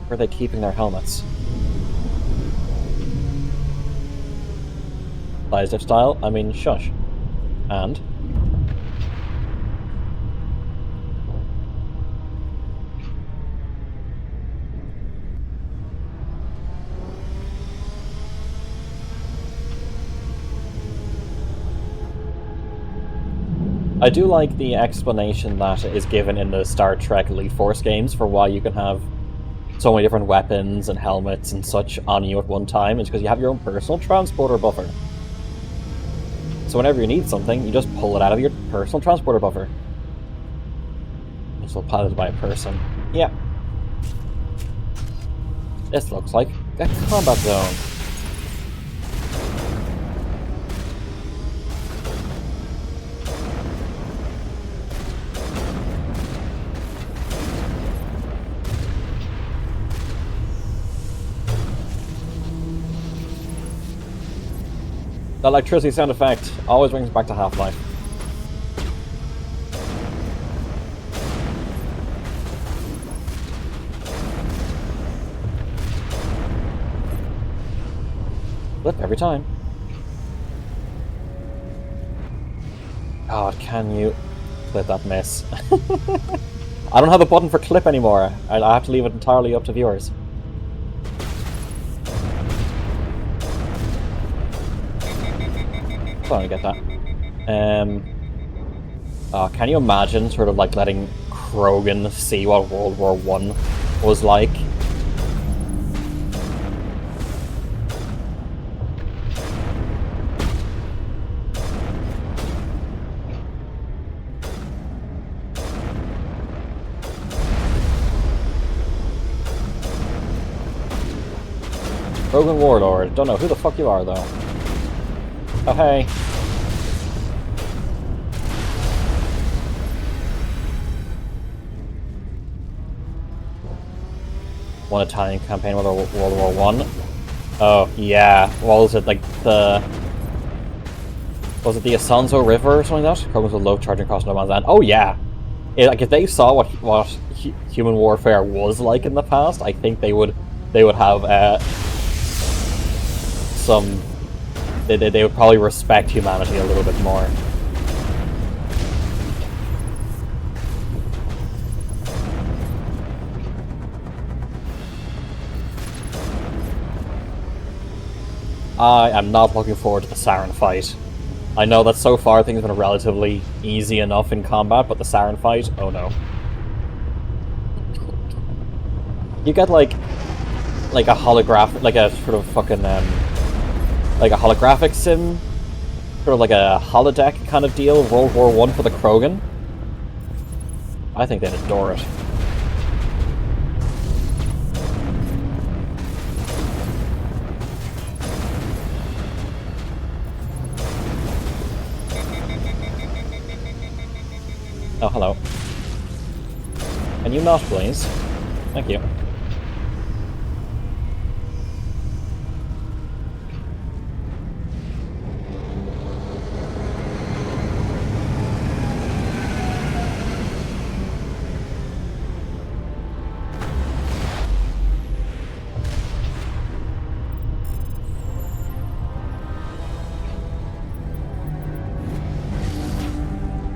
are they keeping their helmets? Size style? I mean, shush. And? I do like the explanation that is given in the Star Trek Elite Force games for why you can have so many different weapons and helmets and such on you at one time. It's because you have your own personal transporter buffer. So whenever you need something, you just pull it out of your personal transporter buffer. It's all piloted by a person. Yeah. This looks like a combat zone. The electricity sound effect always brings back to Half-Life. Flip every time. God, can you clip that miss? I don't have a button for clip anymore. I have to leave it entirely up to viewers. I get that. Can you imagine sort of like letting Krogan see what World War I was like? Krogan Warlord. Don't know who the fuck you are though. Oh hey. One Italian campaign with World War I. Oh yeah. What was it, like the... Was it the Asanzo River or something like that? Krogan's with low charging cost no man's land. Oh yeah. Like if they saw what human warfare was like in the past, I think they would have some... They would probably respect humanity a little bit more. I am not looking forward to the Saren fight. I know that so far things have been relatively easy enough in combat, but the Saren fight, oh no. You get like a holographic, like a sort of fucking like a holographic sim, sort of like a holodeck kind of deal, World War I for the Krogan. I think they'd adore it. Oh, hello. Can you not, please? Thank you.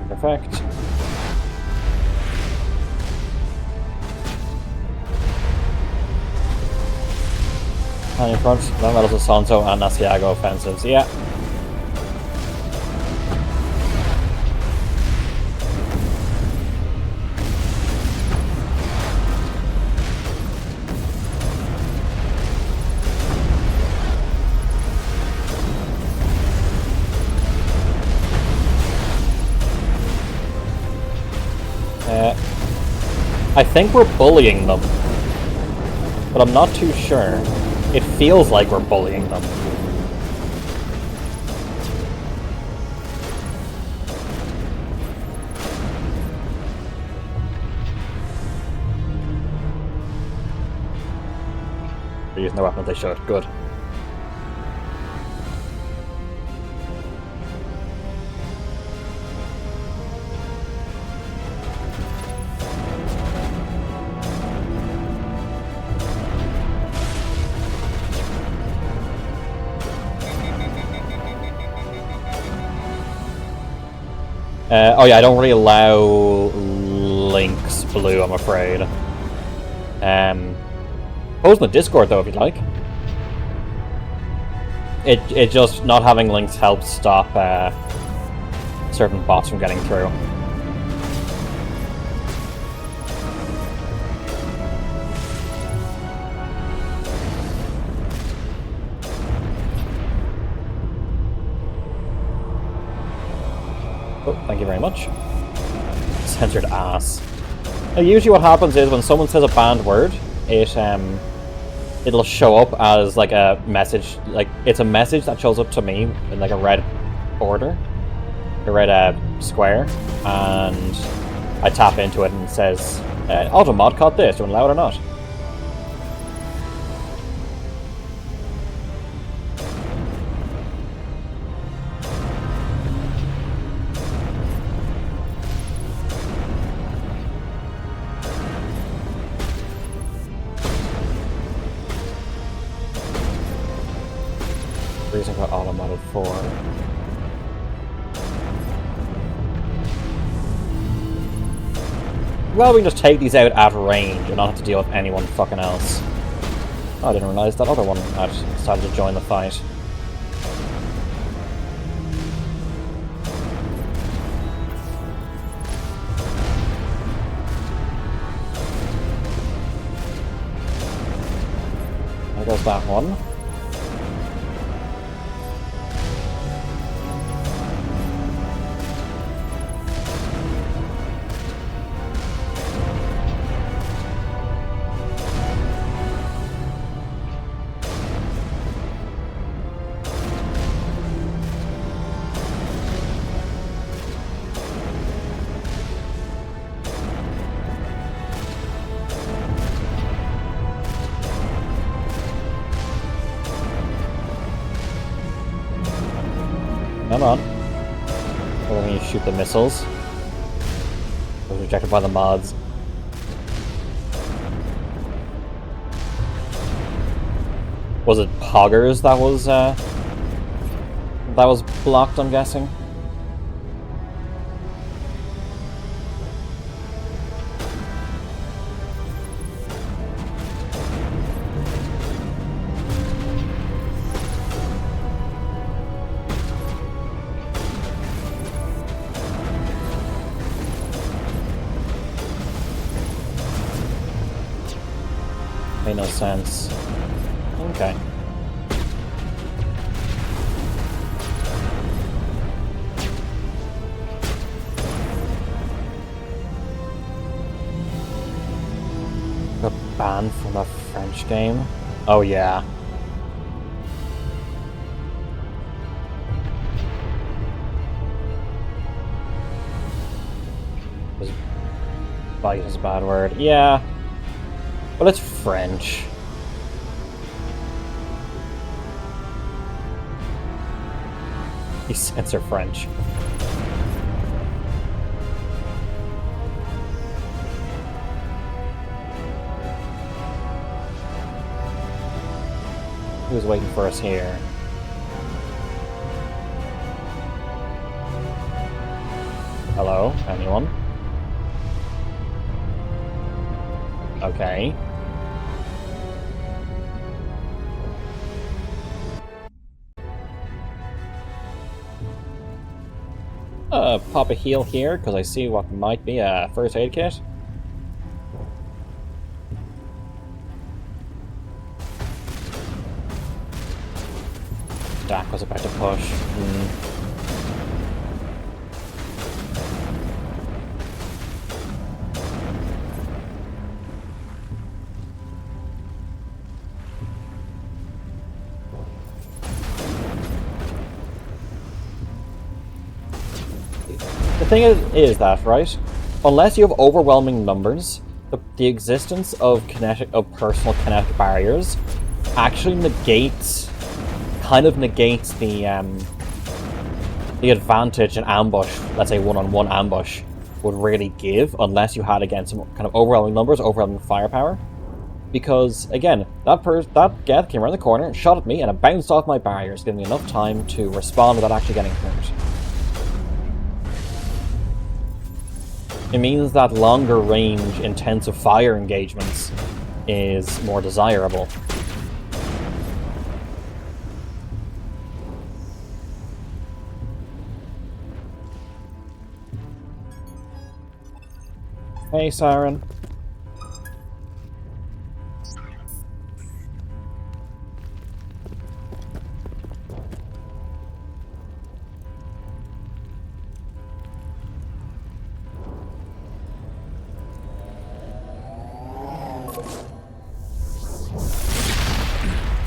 Perfect. And in front, then that is Asanzo and Asiago offensives, yeah. I think we're bullying them, but I'm not too sure. feels like we're bullying them. They're using the weapon they should. Good. Oh yeah, I don't really allow links blue, I'm afraid. Post in the Discord though, if you'd like. It just not having links helps stop certain bots from getting through. Oh, thank you very much. Censored ass. Now, usually what happens is when someone says a banned word, it'll show up as like a message, like it's a message that shows up to me in like a red border, a red square, and I tap into it and it says, Automod caught this, do you want to allow it or not? Reason got automodded for. Well, we can just take these out at range and not have to deal with anyone fucking else. Oh, I didn't realize that other one had decided to join the fight. There goes that one. Come on. Or when you shoot the missiles. It was rejected by the mods. Was it Poggers that was blocked, I'm guessing? Made no sense. Okay. Got banned from a French game? Oh yeah. Bite is a bad word. Yeah. Well, it's French. You censor French. Who's waiting for us here? Hello? Anyone? Okay. Pop a heal here, because I see what might be a first aid kit. Dak was about to push. thing is that, right? Unless you have overwhelming numbers, the existence of personal kinetic barriers actually kind of negates the advantage an ambush, let's say one-on-one ambush, would really give, unless you had, again, some kind of overwhelming numbers, overwhelming firepower. Because, again, that Geth came around the corner, shot at me, and it bounced off my barriers, giving me enough time to respond without actually getting hurt. It means that longer range, intensive fire engagements is more desirable. Hey, Siren.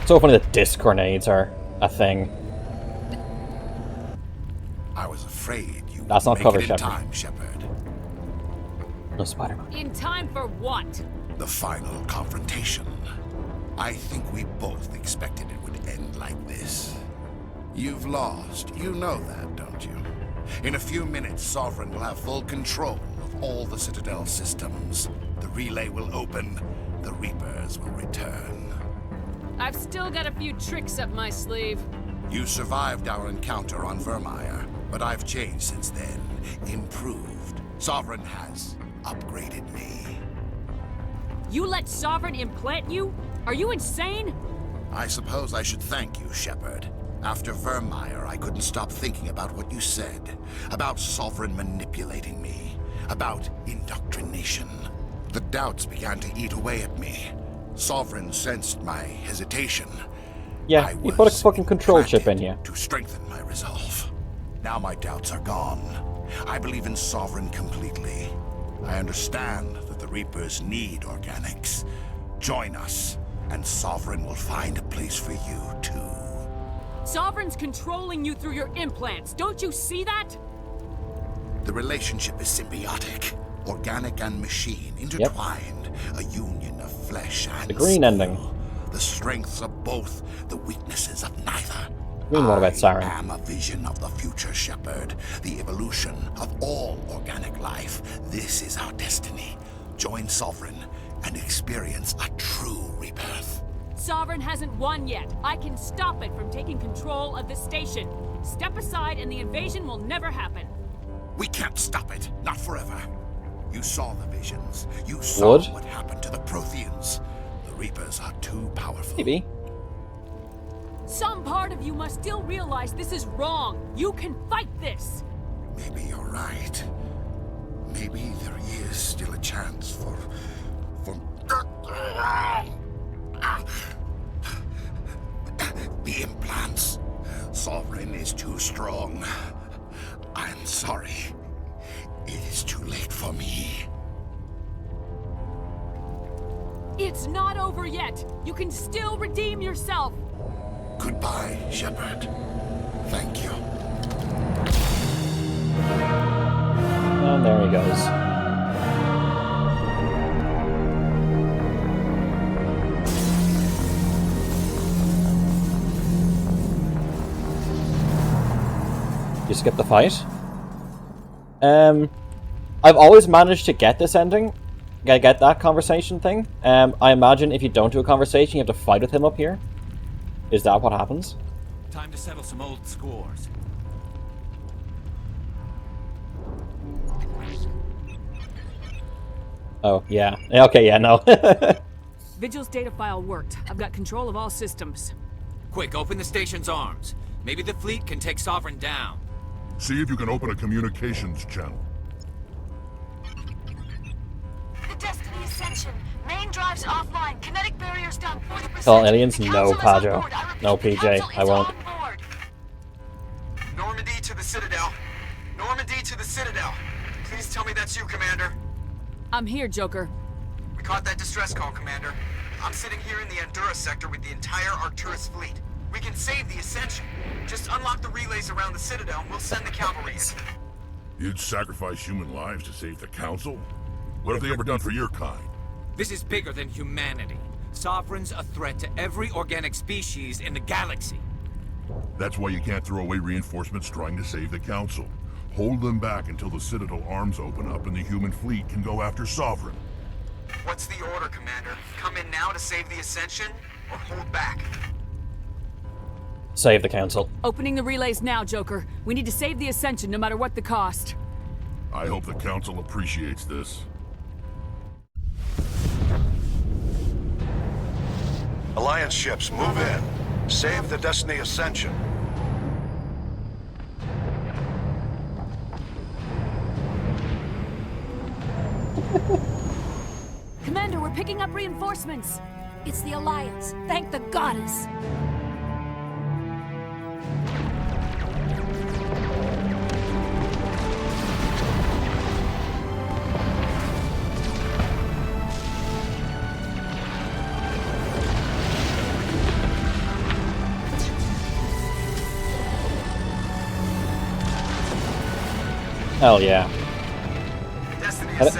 So funny that disc grenades are a thing. I was afraid you That's not would cover, make it in Shepard. time, Shepard. No Spider-Man. In time for what? The final confrontation. I think we both expected it would end like this. You've lost. You know that, don't you? In a few minutes, Sovereign will have full control of all the Citadel systems. The relay will open. The Reapers will return. I've still got a few tricks up my sleeve. You survived our encounter on Vermeer, but I've changed since then. Improved. Sovereign has upgraded me. You let Sovereign implant you? Are you insane? I suppose I should thank you, Shepard. After Vermeer, I couldn't stop thinking about what you said. About Sovereign manipulating me. About indoctrination. The doubts began to eat away at me. Sovereign sensed my hesitation. Yeah, you put a fucking control chip in here. To strengthen my resolve. Now my doubts are gone. I believe in Sovereign completely. I understand that the Reapers need organics. Join us, and Sovereign will find a place for you, too. Sovereign's controlling you through your implants. Don't you see that? The relationship is symbiotic. Organic and machine, intertwined. Yep. A union of flesh and the green ending. The strengths of both, the weaknesses of neither. Green, what about Siren? I am a vision of the future, Shepard. The evolution of all organic life. This is our destiny. Join Sovereign and experience a true rebirth. Sovereign hasn't won yet. I can stop it from taking control of the station. Step aside and the invasion will never happen. We can't stop it. Not forever. You saw the visions. You saw what happened to the Protheans. The Reapers are too powerful. Maybe. Some part of you must still realize this is wrong. You can fight this. Maybe you're right. Maybe there is still a chance for... The implants. Sovereign is too strong. I'm sorry. It is too late for me. It's not over yet. You can still redeem yourself. Goodbye, Shepard. Thank you. And there he goes. You skip the fight? I've always managed to get this ending. Get that conversation thing. I imagine if you don't do a conversation, you have to fight with him up here. Is that what happens? Time to settle some old scores. Oh, yeah. Okay, yeah, no. Vigil's data file worked. I've got control of all systems. Quick, open the station's arms. Maybe the fleet can take Sovereign down. See if you can open a communications channel. The Destiny Ascension. Main drives offline. Kinetic barriers down 40%. Tell aliens, no, Pajo. No, PJ. I won't. Normandy to the Citadel. Normandy to the Citadel. Please tell me that's you, Commander. I'm here, Joker. We caught that distress call, Commander. I'm sitting here in the Endura sector with the entire Arcturus fleet. We can save the Ascension. Just unlock the relays around the Citadel and we'll send the cavalry in. You'd sacrifice human lives to save the Council? What have they ever done for your kind? This is bigger than humanity. Sovereign's a threat to every organic species in the galaxy. That's why you can't throw away reinforcements trying to save the Council. Hold them back until the Citadel arms open up and the human fleet can go after Sovereign. What's the order, Commander? Come in now to save the Ascension, or hold back? Save the Council. Opening the relays now, Joker. We need to save the Ascension no matter what the cost. I hope the Council appreciates this. Alliance ships, move in. Save the Destiny Ascension. Commander, we're picking up reinforcements. It's the Alliance. Thank the goddess. Hell yeah.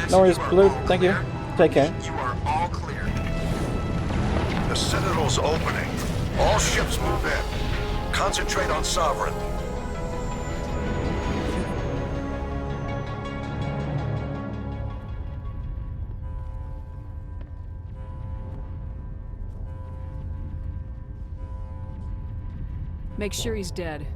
No worries, Blue. Thank you. Take care. You are all clear. The Citadel's opening. All ships move in. Concentrate on Sovereign. Make sure he's dead.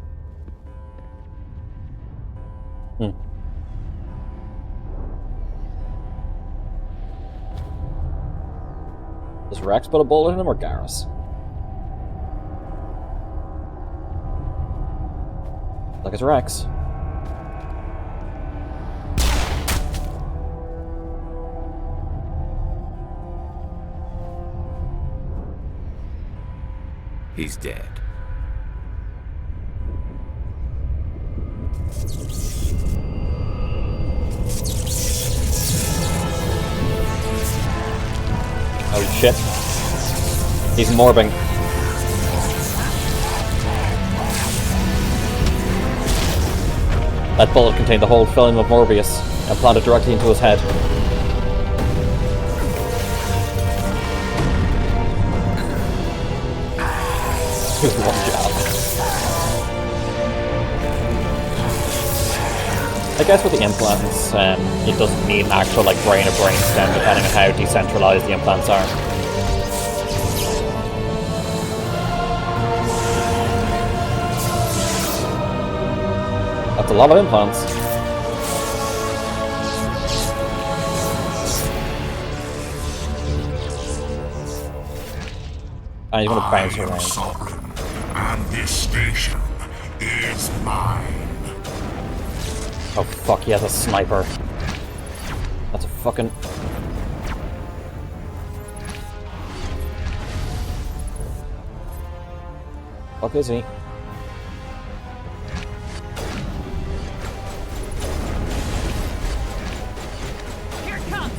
Does Wrex put a bullet in him or Garrus? Like it's Wrex. He's dead. Oh shit. He's morbing. That bullet contained the whole film of Morbius and planted directly into his head. One job. I guess with the implants, it doesn't need an actual brain or brainstem depending on how decentralized the implants are. That's a lot of implants. And he's gonna bounce around. Sovereign, and this station is mine. Oh fuck, he has a sniper. That's a fucking... Fuck is he? Here it comes.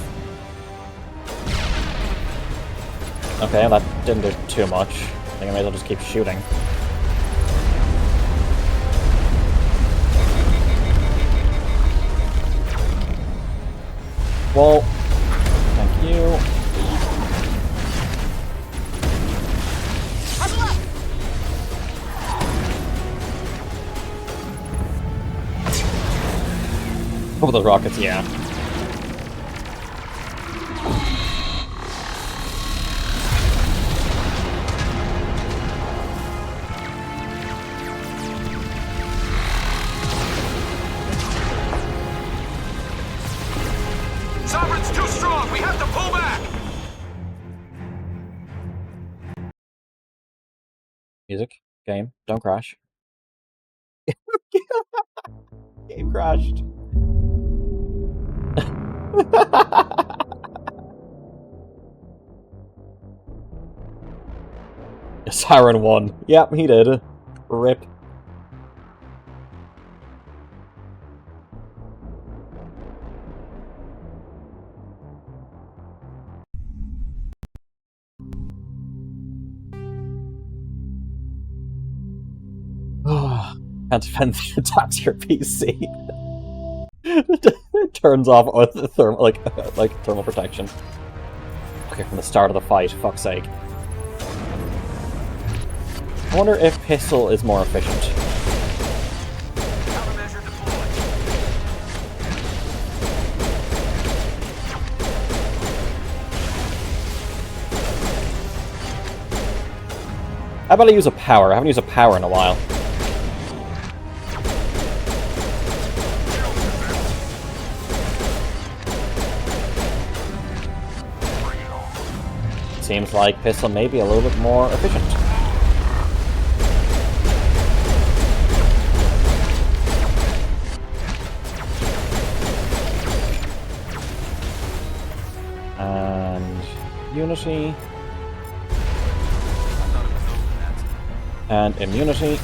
Okay, that didn't do too much. I think I may as well just keep shooting. Well, thank you. Oh, the rockets, yeah. Sovereign's too strong! We have to pull back! Music, game, don't crash. Game crashed. Siren won. Yep, he did. Rip. Can't defend the attacks your PC. It turns off the thermal protection. Okay, from the start of the fight, fuck's sake. I wonder if pistol is more efficient. Countermeasure deployed. How about I use a power? I haven't used a power in a while. Seems like pistol may be a little bit more efficient. And unity. And immunity.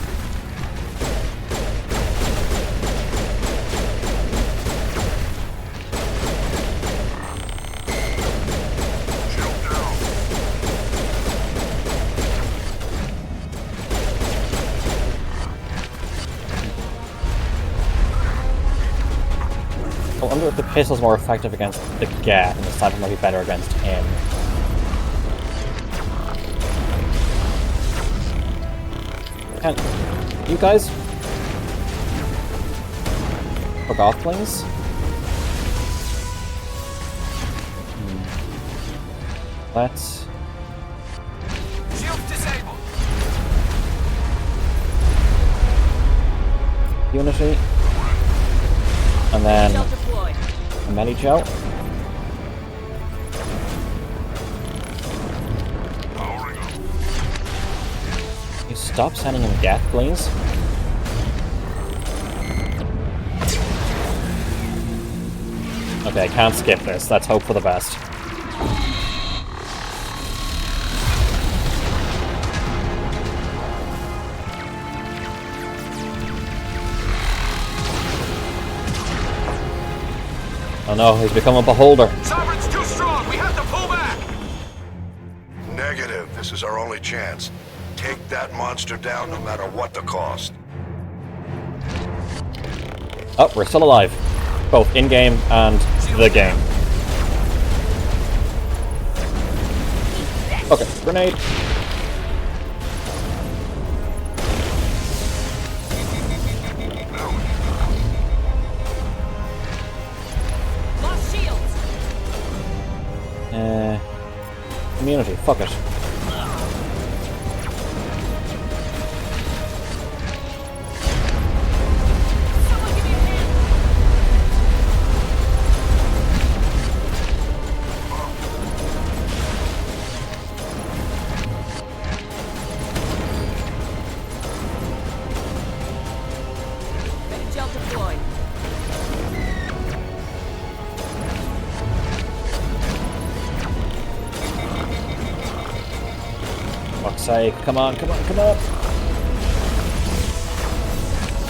I wonder if the pistol's more effective against the Gat, and the sniper might be better against him. Can you guys fuck off, please? Let's. Shield disabled. Unity. And then a Medi-Gel. You stop sending him Gat, please? Okay, I can't skip this. Let's hope for the best. Oh no, he's become a beholder. Sovereign's too strong. We have to pull back. Negative. This is our only chance. Take that monster down no matter what the cost. Oh, we're still alive. Both in-game and the game. Okay, grenade. Lost shields. Immunity, fuck it. Medi-Gel deployed. Fuck's sake, come on, come on, come on!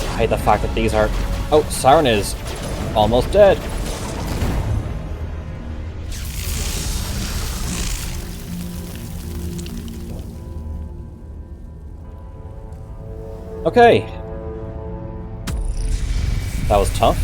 I hate the fact that these are... Oh, Siren is almost dead. Okay. That was tough.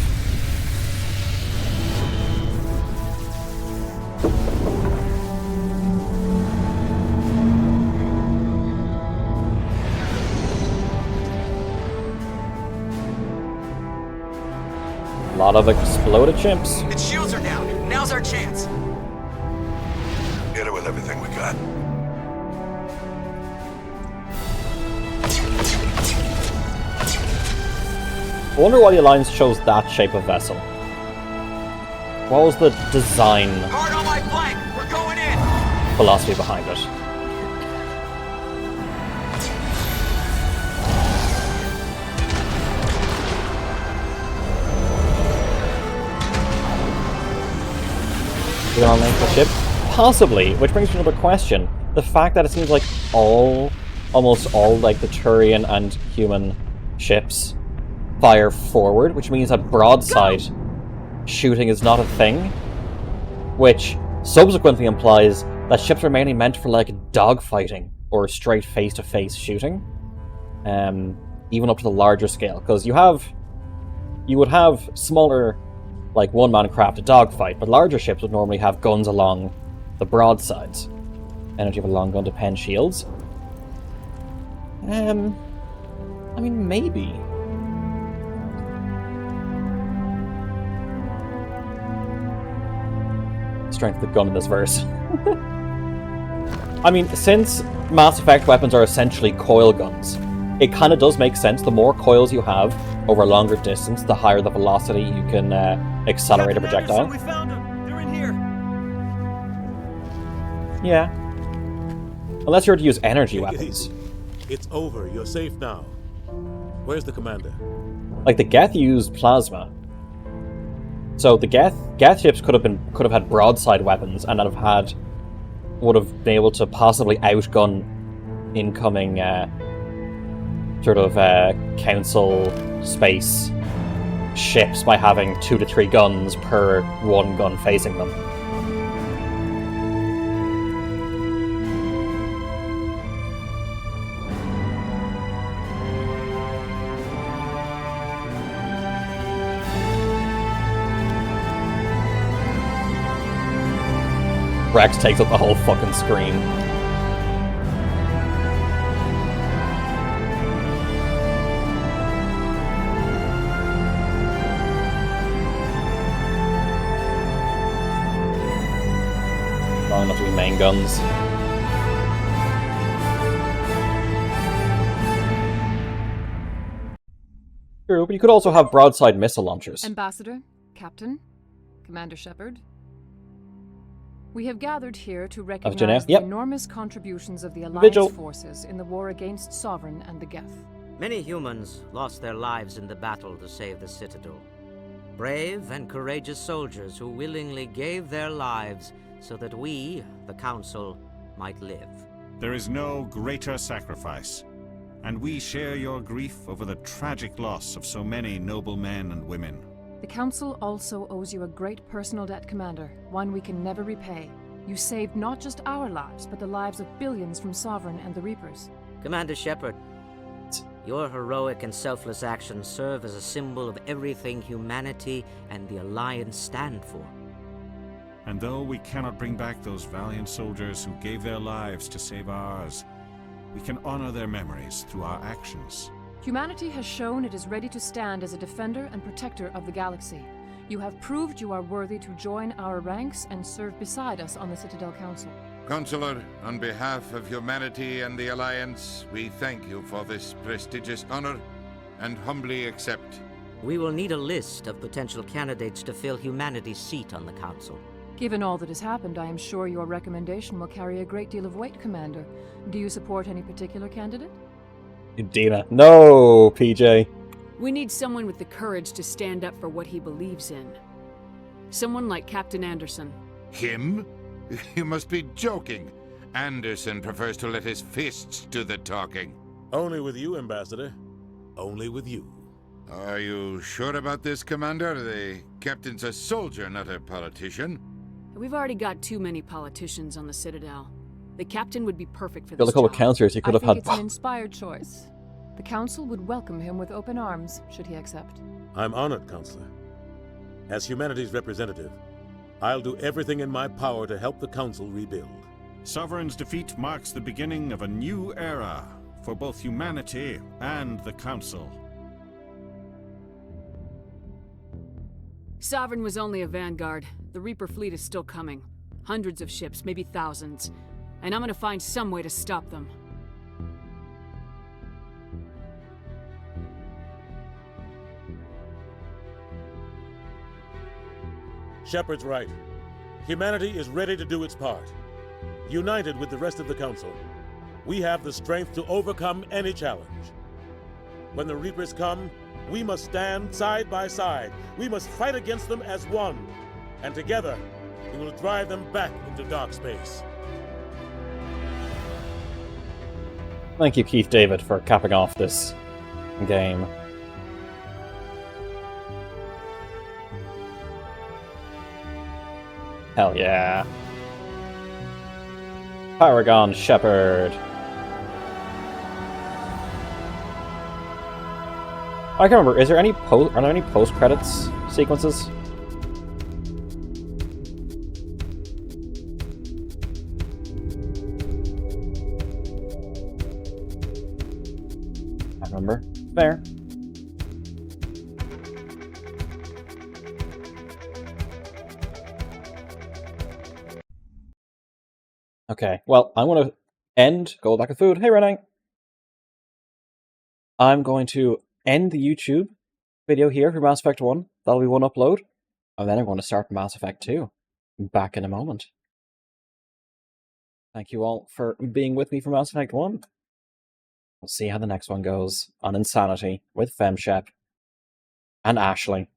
A lot of exploded chimps. Its shields are down. Now's our chance. Hit it with everything we got. I wonder why the Alliance chose that shape of vessel. What was the design Hard on my flank. We're going in. philosophy behind it? We're gonna link the ship? Possibly, which brings me to another question. The fact that it seems like almost all, like, the Turian and human ships fire forward, which means that broadside shooting is not a thing, which subsequently implies that ships are mainly meant for, like, dogfighting or straight face-to-face shooting, even up to the larger scale, because you would have smaller like one-man craft a dogfight, but larger ships would normally have guns along the broadsides. Energy of a long gun to pen shields. I mean, maybe. Strength of the gun in this verse. I mean, since Mass Effect weapons are essentially coil guns, it kind of does make sense. The more coils you have over a longer distance, the higher the velocity you can accelerate a projectile. We found them. They're in here. Yeah. Unless you were to use energy weapons. It's over. You're safe now. Where's the commander? Like, the Geth used plasma. So the Geth ships could have had broadside weapons and would have been able to possibly outgun incoming council space ships by having 2 to 3 guns per one gun facing them. Wrex takes up the whole fucking screen. Long enough to be main guns. True, but you could also have broadside missile launchers. Ambassador, Captain, Commander Shepard. We have gathered here to recognize the enormous contributions of the Alliance forces in the war against Sovereign and the Geth. Many humans lost their lives in the battle to save the Citadel. Brave and courageous soldiers who willingly gave their lives so that we, the Council, might live. There is no greater sacrifice, and we share your grief over the tragic loss of so many noble men and women. The Council also owes you a great personal debt, Commander, one we can never repay. You saved not just our lives, but the lives of billions from Sovereign and the Reapers. Commander Shepard, your heroic and selfless actions serve as a symbol of everything humanity and the Alliance stand for. And though we cannot bring back those valiant soldiers who gave their lives to save ours, we can honor their memories through our actions. Humanity has shown it is ready to stand as a defender and protector of the galaxy. You have proved you are worthy to join our ranks and serve beside us on the Citadel Council. Counselor, on behalf of humanity and the Alliance, we thank you for this prestigious honor and humbly accept. We will need a list of potential candidates to fill humanity's seat on the Council. Given all that has happened, I am sure your recommendation will carry a great deal of weight, Commander. Do you support any particular candidate? Dina. No, PJ. We need someone with the courage to stand up for what he believes in. Someone like Captain Anderson. Him? You must be joking. Anderson prefers to let his fists do the talking. Only with you, Ambassador. Only with you. Are you sure about this, Commander? The captain's a soldier, not a politician. We've already got too many politicians on the Citadel. The captain would be perfect for Got this a couple job. counselors he could have I think had. it's an inspired choice. The Council would welcome him with open arms, should he accept. I'm honored, Counselor. As humanity's representative, I'll do everything in my power to help the Council rebuild. Sovereign's defeat marks the beginning of a new era for both humanity and the Council. Sovereign was only a vanguard. The Reaper fleet is still coming. Hundreds of ships, maybe thousands. And I'm gonna find some way to stop them. Shepard's right. Humanity is ready to do its part. United with the rest of the Council, we have the strength to overcome any challenge. When the Reapers come, we must stand side by side. We must fight against them as one. And together, we will drive them back into dark space. Thank you, Keith David, for capping off this game. Hell yeah. Paragon Shepard. I can't remember. Is there any are there any post credits sequences? I remember. Fair. Okay, well, I'm going to go back to food. Hey, Renee. I'm going to end the YouTube video here for Mass Effect 1. That'll be one upload. And then I'm going to start Mass Effect 2. Back in a moment. Thank you all for being with me for Mass Effect 1. We'll see how the next one goes on Insanity with Femshep and Ashley.